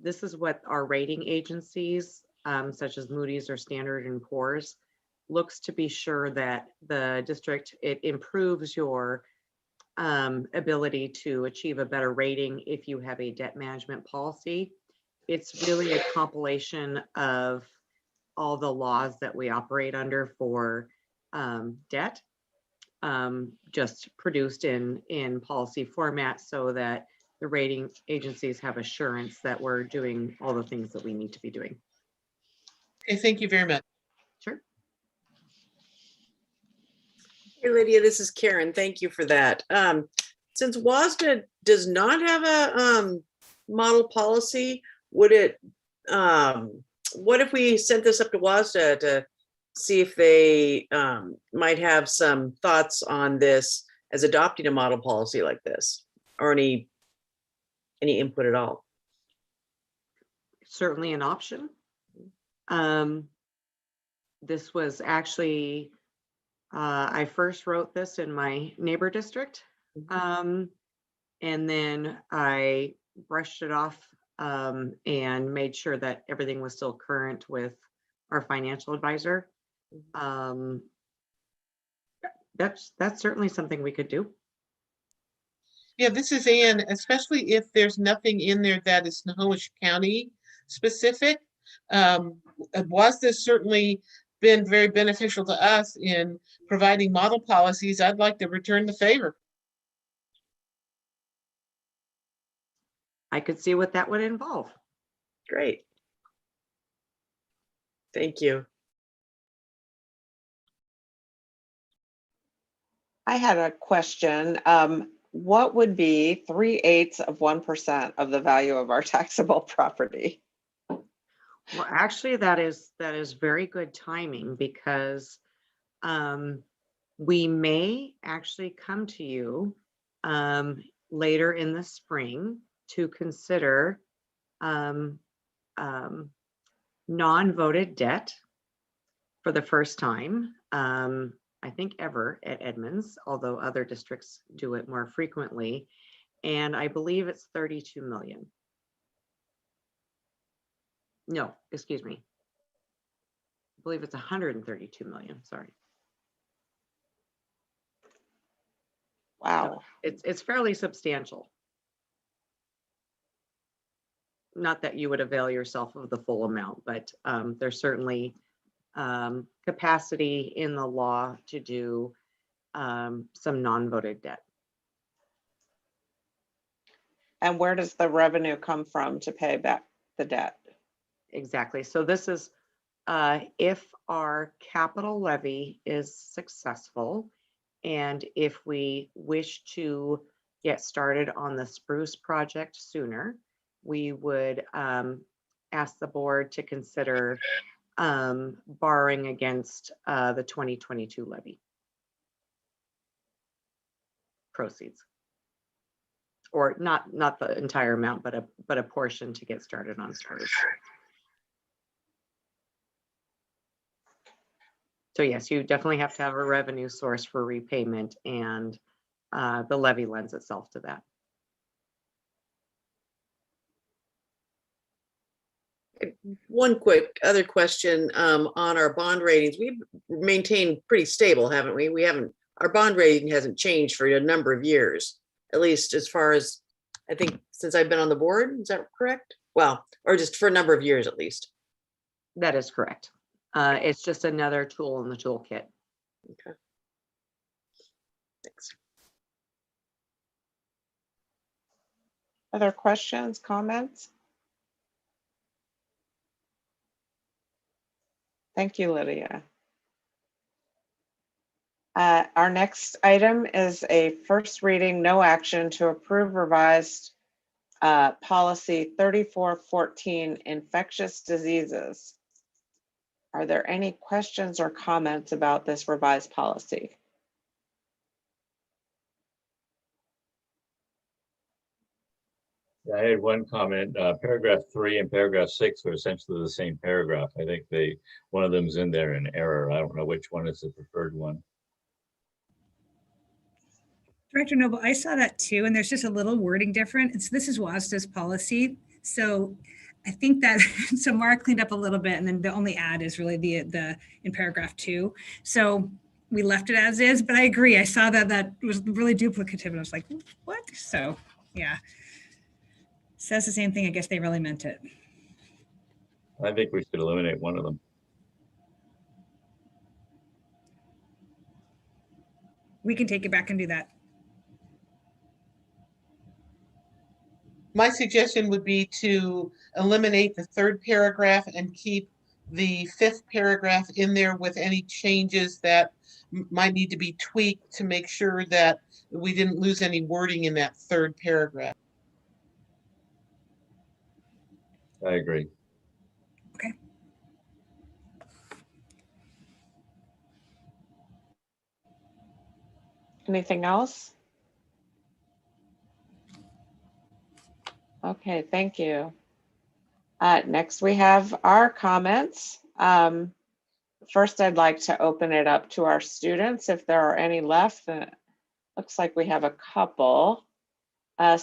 This is what our rating agencies, such as Moody's or Standard & Poor's, looks to be sure that the district, it improves your ability to achieve a better rating if you have a debt management policy. It's really a compilation of all the laws that we operate under for debt, just produced in policy format so that the rating agencies have assurance that we're doing all the things that we need to be doing. Okay, thank you very much. Sure. Hey, Lydia, this is Karen. Thank you for that. Since WASDA does not have a model policy, would it, what if we sent this up to WASDA to see if they might have some thoughts on this as adopting a model policy like this, or any input at all? Certainly an option. This was actually, I first wrote this in my neighbor district, and then I brushed it off and made sure that everything was still current with our financial advisor. That's certainly something we could do. Yeah, this is Ann, especially if there's nothing in there that is Snohomish County specific. WASDA certainly been very beneficial to us in providing model policies. I'd like to return the favor. I could see what that would involve. Great. Thank you. I had a question. What would be 3/8 of 1% of the value of our taxable property? Well, actually, that is very good timing, because we may actually come to you later in the spring to consider non-voted debt for the first time, I think ever at Edmonds, although other districts do it more frequently. And I believe it's 32 million. No, excuse me. I believe it's 132 million, sorry. Wow. It's fairly substantial. Not that you would avail yourself of the full amount, but there's certainly capacity in the law to do some non-voted debt. And where does the revenue come from to pay back the debt? Exactly. So this is if our capital levy is successful, and if we wish to get started on the spruce project sooner, we would ask the board to consider borrowing against the 2022 levy proceeds, or not the entire amount, but a portion to get started on spruce. So yes, you definitely have to have a revenue source for repayment, and the levy lends itself to that. One quick other question on our bond ratings. We've maintained pretty stable, haven't we? Our bond rating hasn't changed for a number of years, at least as far as I think since I've been on the board. Is that correct? Well, or just for a number of years at least. That is correct. It's just another tool in the toolkit. Okay. Thanks. Other questions, comments? Thank you, Lydia. Our next item is a first reading, no action to approve revised policy 3414, infectious diseases. Are there any questions or comments about this revised policy? I had one comment. Paragraph 3 and paragraph 6 are essentially the same paragraph. I think one of them's in there in error. I don't know which one is the preferred one. Director Noble, I saw that too, and there's just a little wording difference. This is WASDA's policy. So I think that, so Mark cleaned up a little bit, and then the only add is really the in paragraph 2. So we left it as is, but I agree. I saw that was really duplicative, and I was like, what? So yeah, says the same thing. I guess they really meant it. I think we should eliminate one of them. We can take it back and do that. My suggestion would be to eliminate the 3rd paragraph and keep the 5th paragraph in there with any changes that might need to be tweaked to make sure that we didn't lose any wording in that 3rd paragraph. I agree. Okay. Anything else? Okay, thank you. Next, we have our comments. First, I'd like to open it up to our students if there are any left. Looks like we have a couple. Kai,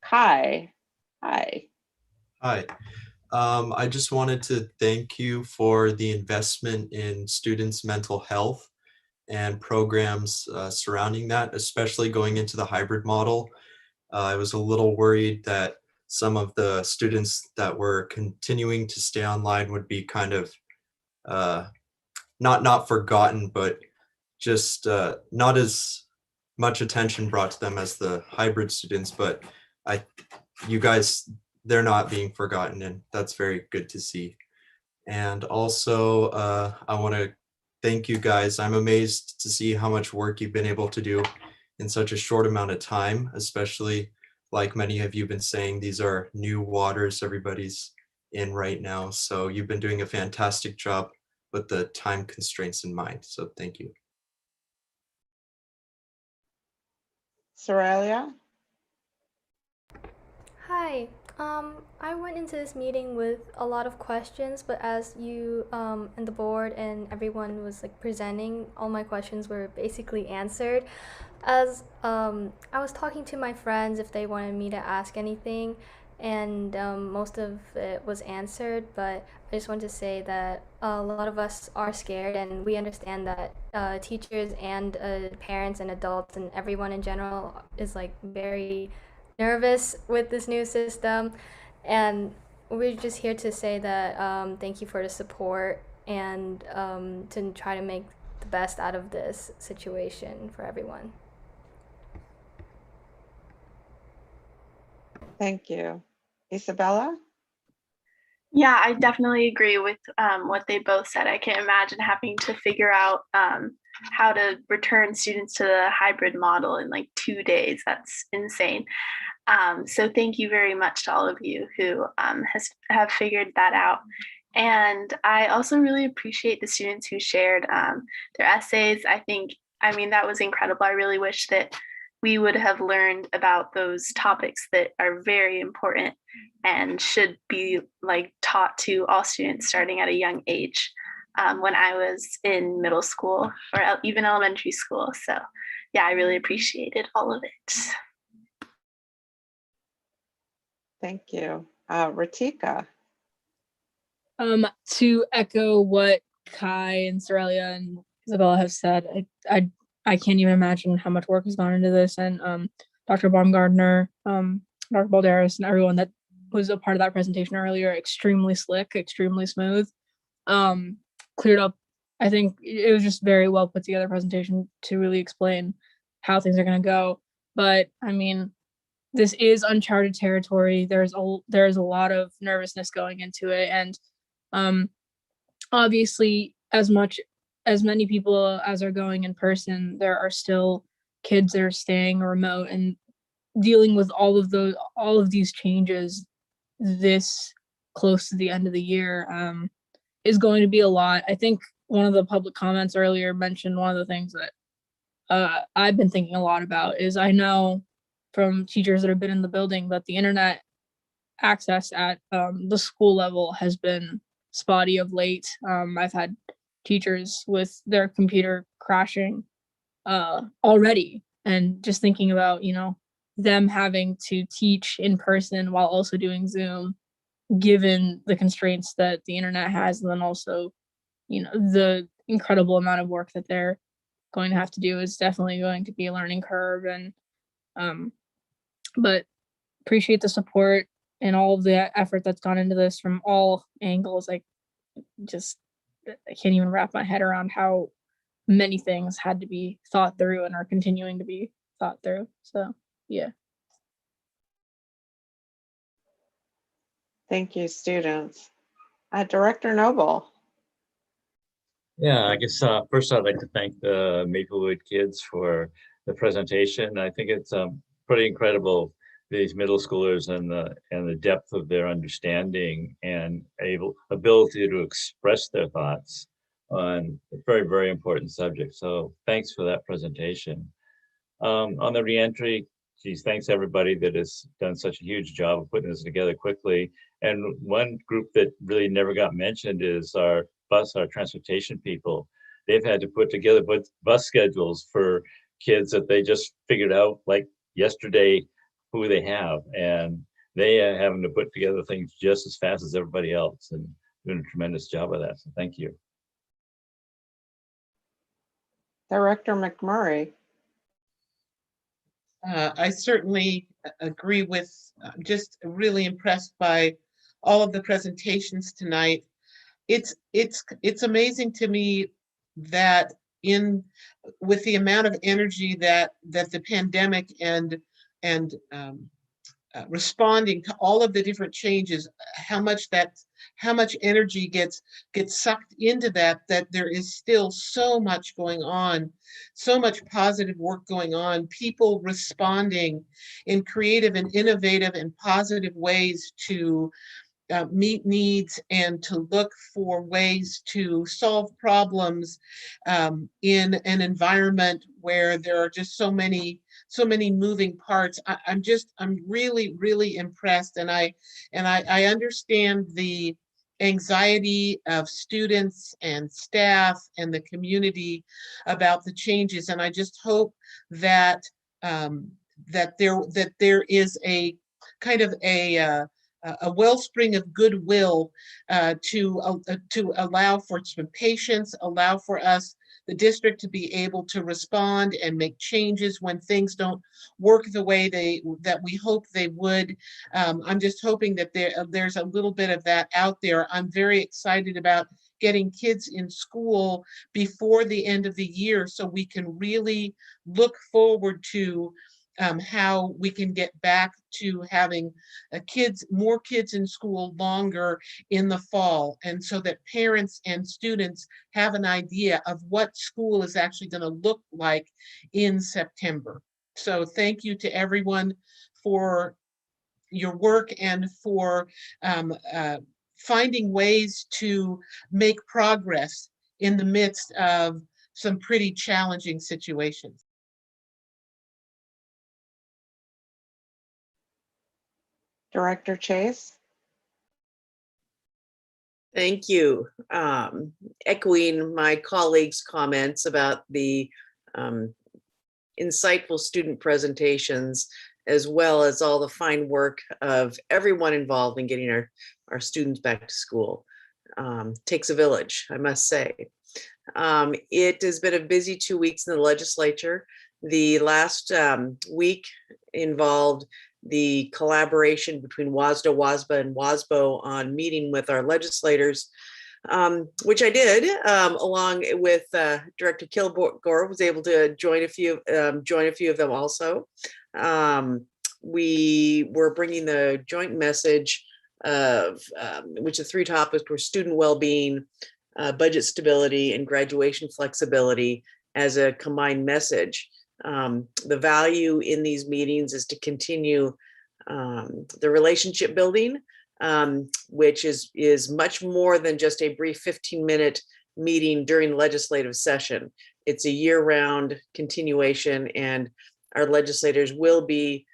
hi. Hi. I just wanted to thank you for the investment in students' mental health and programs surrounding that, especially going into the hybrid model. I was a little worried that some of the students that were continuing to stay online would be kind of not forgotten, but just not as much attention brought to them as the hybrid students. But you guys, they're not being forgotten, and that's very good to see. And also, I want to thank you guys. I'm amazed to see how much work you've been able to do in such a short amount of time, especially like many of you have been saying, these are new waters everybody's in right now. So you've been doing a fantastic job with the time constraints in mind. So thank you. Soralia? Hi. I went into this meeting with a lot of questions, but as you and the board and everyone was like presenting, all my questions were basically answered. As I was talking to my friends if they wanted me to ask anything, and most of it was answered, but I just want to say that a lot of us are scared, and we understand that teachers and parents and adults and everyone in general is like very nervous with this new system, and we're just here to say that thank you for the support and to try to make the best out of this situation for everyone. Thank you. Isabella? Yeah, I definitely agree with what they both said. I can't imagine having to figure out how to return students to the hybrid model in like 2 days. That's insane. So thank you very much to all of you who have figured that out. And I also really appreciate the students who shared their essays. I mean, that was incredible. I really wish that we would have learned about those topics that are very important and should be like taught to all students starting at a young age when I was in middle school or even elementary school. So yeah, I really appreciated all of it. Thank you. Ratika? To echo what Kai and Soralia and Isabella have said, I can't even imagine how much work has gone into this, and Dr. Baumgartner, Dr. Balderas, and everyone that was a part of that presentation earlier, extremely slick, extremely smooth, cleared up. I think it was just very well put together presentation to really explain how things are going to go. But I mean, this is uncharted territory. There's a lot of nervousness going into it, and obviously, as many people as are going in person, there are still kids that are staying remote, and dealing with all of these changes this close to the end of the year is going to be a lot. I think one of the public comments earlier mentioned one of the things that I've been thinking a lot about is I know from teachers that have been in the building that the internet access at the school level has been spotty of late. I've had teachers with their computer crashing already, and just thinking about, them having to teach in person while also doing Zoom, given the constraints that the internet has, and then also, the incredible amount of work that they're going to have to do is definitely going to be a learning curve. And but appreciate the support and all of the effort that's gone into this from all angles. I can't even wrap my head around how many things had to be thought through and are continuing to be thought through. So yeah. Thank you, students. Director Noble. Yeah, I guess first I'd like to thank the Maplewood kids for the presentation. I think it's pretty incredible, these middle schoolers and the depth of their understanding and ability to express their thoughts on a very, very important subject. So thanks for that presentation. On the reentry, geez, thanks everybody that has done such a huge job of putting this together quickly. And one group that really never got mentioned is our transportation people. They've had to put together bus schedules for kids that they just figured out like yesterday who they have, and they are having to put together things just as fast as everybody else, and doing a tremendous job of that. So thank you. Director McMurray. I certainly agree with, just really impressed by all of the presentations tonight. It's amazing to me that with the amount of energy that the pandemic and responding to all of the different changes, how much energy gets sucked into that there is still so much going on, so much positive work going on, people responding in creative and innovative and positive ways to meet needs and to look for ways to solve problems in an environment where there are just so many moving parts. I'm really, really impressed, and I understand the anxiety of students and staff and the community about the changes, and I just hope that there is a kind of a wellspring of goodwill to allow for some patience, allow for us, the district, to be able to respond and make changes when things don't work the way that we hope they would. I'm just hoping that there's a little bit of that out there. I'm very excited about getting kids in school before the end of the year so we can really look forward to how we can get back to having more kids in school longer in the fall, and so that parents and students have an idea of what school is actually going to look like in September. So thank you to everyone for your work and for finding ways to make progress in the midst of some pretty challenging situations. Director Chase. Thank you. Echoing my colleagues' comments about the insightful student presentations, as well as all the fine work of everyone involved in getting our students back to school. Takes a village, I must say. It has been a busy 2 weeks in the legislature. The last week involved the collaboration between WASDA, WASBA, and WASBO on meeting with our legislators, which I did, along with Director Kilgore, was able to join a few of them also. We were bringing the joint message of which the three topics were student well-being, budget stability, and graduation flexibility as a combined message. The value in these meetings is to continue the relationship building, which is much more than just a brief 15-minute meeting during legislative session. It's a year-round continuation, and our legislators will be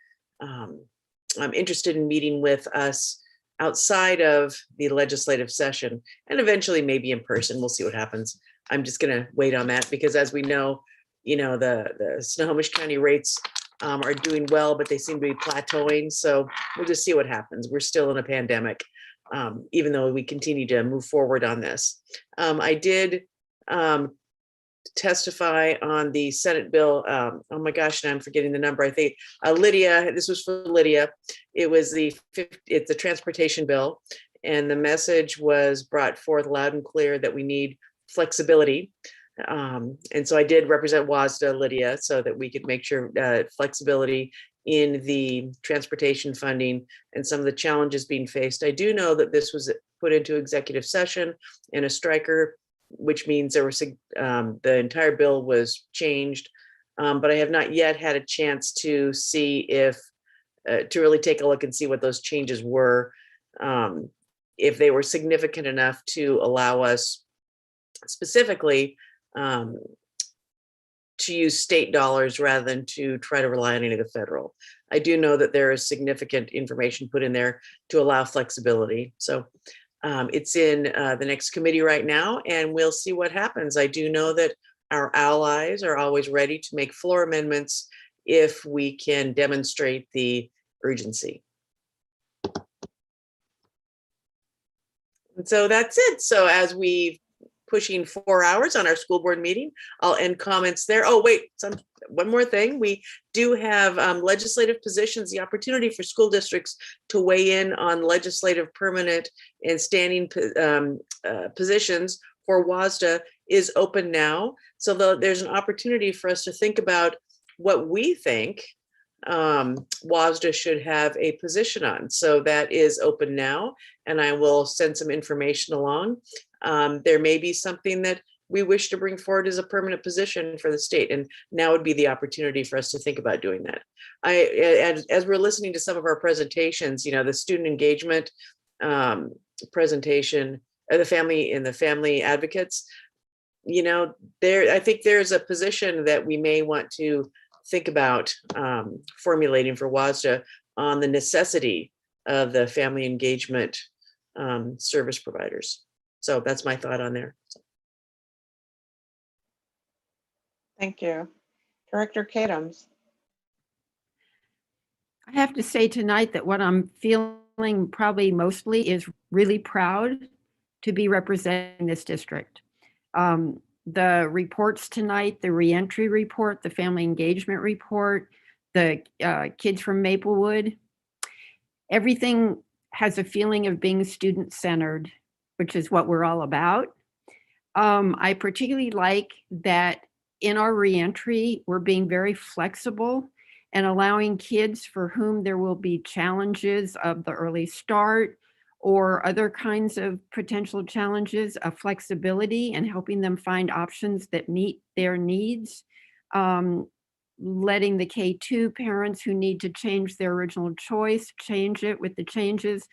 interested in meeting with us outside of the legislative session, and eventually maybe in person. We'll see what happens. I'm just going to wait on that because, as we know, the Snohomish County rates are doing well, but they seem to be plateauing. So we'll just see what happens. We're still in a pandemic, even though we continue to move forward on this. I did testify on the Senate bill. Oh my gosh, now I'm forgetting the number. I think Lydia, this was for Lydia. It's the transportation bill. And the message was brought forth loud and clear that we need flexibility. And so I did represent WASDA, Lydia, so that we could make sure flexibility in the transportation funding and some of the challenges being faced. I do know that this was put into executive session and a striker, which means there was the entire bill was changed, but I have not yet had a chance to see if to really take a look and see what those changes were, if they were significant enough to allow us specifically to use state dollars rather than to try to rely on any of the federal. I do know that there is significant information put in there to allow flexibility. So it's in the next committee right now, and we'll see what happens. I do know that our allies are always ready to make floor amendments if we can demonstrate the urgency. And so that's it. So as we pushing 4 hours on our school board meeting, I'll end comments there. Oh, wait, one more thing. We do have legislative positions, the opportunity for school districts to weigh in on legislative, permanent, and standing positions for WASDA is open now. So there's an opportunity for us to think about what we think WASDA should have a position on. So that is open now, and I will send some information along. There may be something that we wish to bring forward as a permanent position for the state, and now would be the opportunity for us to think about doing that. As we're listening to some of our presentations, you know, the student engagement presentation, the family advocates, you know, I think there's a position that we may want to think about formulating for WASDA on the necessity of the family engagement service providers. So that's my thought on there. Thank you. Director Kadams. I have to say tonight that what I'm feeling probably mostly is really proud to be representing this district. The reports tonight, the reentry report, the family engagement report, the kids from Maplewood, everything has a feeling of being student-centered, which is what we're all about. I particularly like that in our reentry, we're being very flexible and allowing kids for whom there will be challenges of the early start or other kinds of potential challenges of flexibility and helping them find options that meet their needs. Letting the K-2 parents who need to change their original choice, change it with the changes.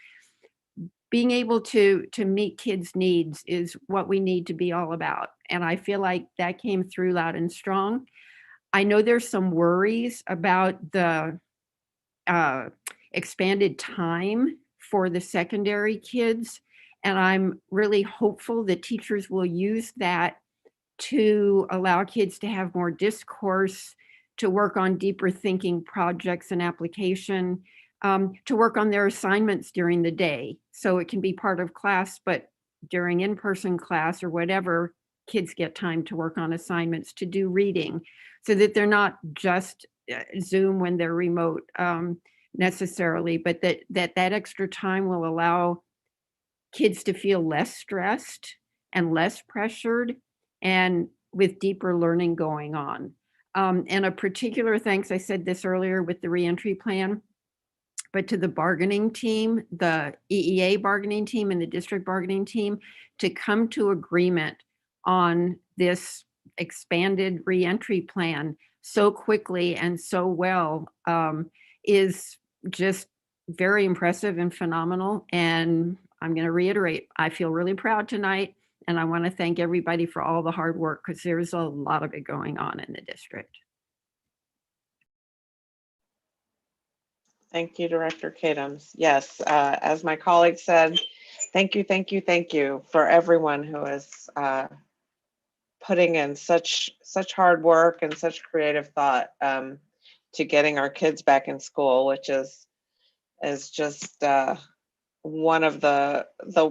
Being able to meet kids' needs is what we need to be all about. And I feel like that came through loud and strong. I know there's some worries about the expanded time for the secondary kids. And I'm really hopeful that teachers will use that to allow kids to have more discourse, to work on deeper thinking projects and application, to work on their assignments during the day. So it can be part of class, but during in-person class or whatever, kids get time to work on assignments, to do reading, so that they're not just Zoom when they're remote necessarily, but that extra time will allow kids to feel less stressed and less pressured and with deeper learning going on. And a particular thanks, I said this earlier with the reentry plan, but to the bargaining team, the EEA bargaining team and the district bargaining team, to come to agreement on this expanded reentry plan so quickly and so well is just very impressive and phenomenal. And I'm going to reiterate, I feel really proud tonight, and I want to thank everybody for all the hard work, because there's a lot of it going on in the district. Thank you, Director Kadams. Yes, as my colleague said, thank you for everyone who is putting in such hard work and such creative thought. to getting our kids back in school, which is just one of the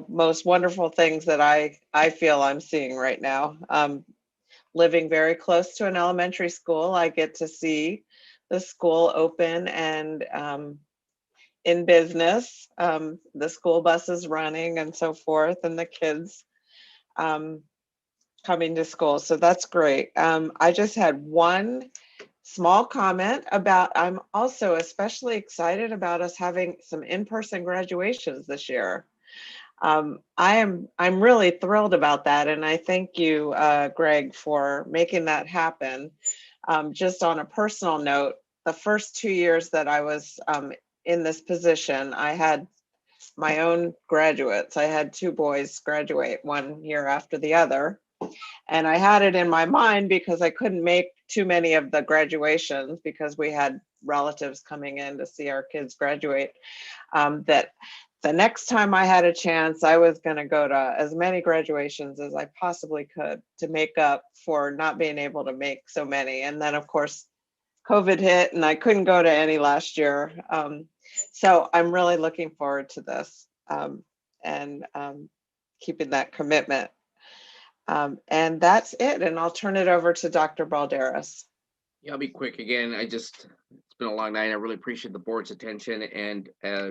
most wonderful things that I feel I'm seeing right now. Living very close to an elementary school, I get to see the school open and in business, the school buses running and so forth, and the kids coming to school. So that's great. I just had one small comment about, I'm also especially excited about us having some in-person graduations this year. I'm really thrilled about that. And I thank you, Greg, for making that happen. Just on a personal note, the first 2 years that I was in this position, I had my own graduates. I had 2 boys graduate 1 year after the other. And I had it in my mind because I couldn't make too many of the graduations because we had relatives coming in to see our kids graduate, that the next time I had a chance, I was going to go to as many graduations as I possibly could to make up for not being able to make so many. And then, of course, COVID hit and I couldn't go to any last year. So I'm really looking forward to this and keeping that commitment. And that's it. And I'll turn it over to Dr. Balderas. Yeah, I'll be quick again. It's been a long night. I really appreciate the board's attention and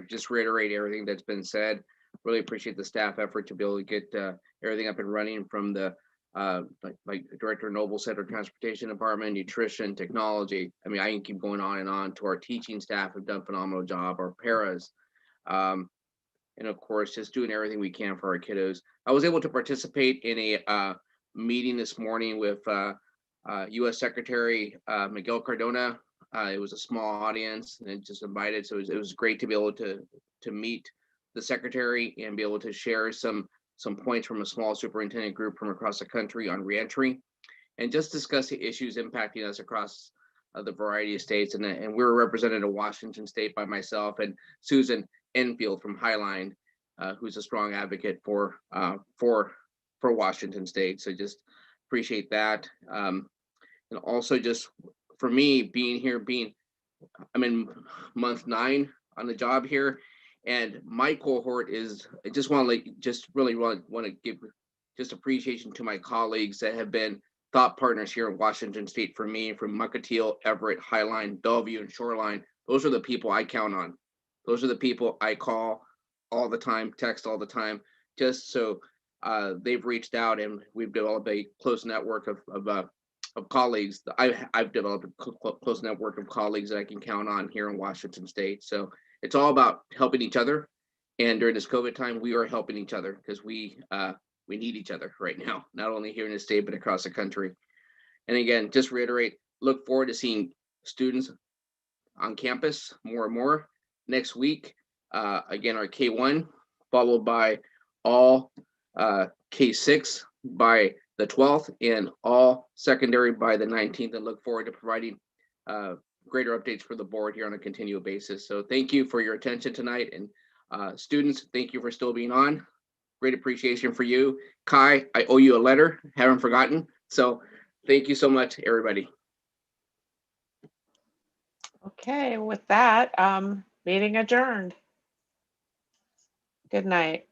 just reiterate everything that's been said. Really appreciate the staff effort to be able to get everything up and running from the, like Director Noble said, our transportation department, nutrition, technology. I mean, I can keep going on and on. To our teaching staff have done a phenomenal job, our paras. And of course, just doing everything we can for our kiddos. I was able to participate in a meeting this morning with U.S. Secretary Miguel Cardona. It was a small audience and just invited. So it was great to be able to meet the secretary and be able to share some points from a small superintendent group from across the country on reentry and just discuss the issues impacting us across the variety of states. And we were represented in Washington State by myself and Susan Enfield from Highline, who's a strong advocate for Washington State. So just appreciate that. And also just for me being here, I'm in month 9 on the job here, and my cohort is, I just want to give just appreciation to my colleagues that have been thought partners here in Washington State for me, from Muscatine, Everett, Highline, Bellevue, and Shoreline. Those are the people I count on. Those are the people I call all the time, text all the time, just so they've reached out and we've developed a close network of colleagues. I've developed a close network of colleagues that I can count on here in Washington State. So it's all about helping each other. And during this COVID time, we are helping each other because we need each other right now, not only here in the state, but across the country. And again, just reiterate, look forward to seeing students on campus more and more next week. Again, our K1, followed by all K6 by the 12th and all secondary by the 19th, and look forward to providing greater updates for the board here on a continual basis. So thank you for your attention tonight. And students, thank you for still being on. Great appreciation for you. Kai, I owe you a letter, haven't forgotten. So thank you so much, everybody. Okay, with that, meeting adjourned. Good night.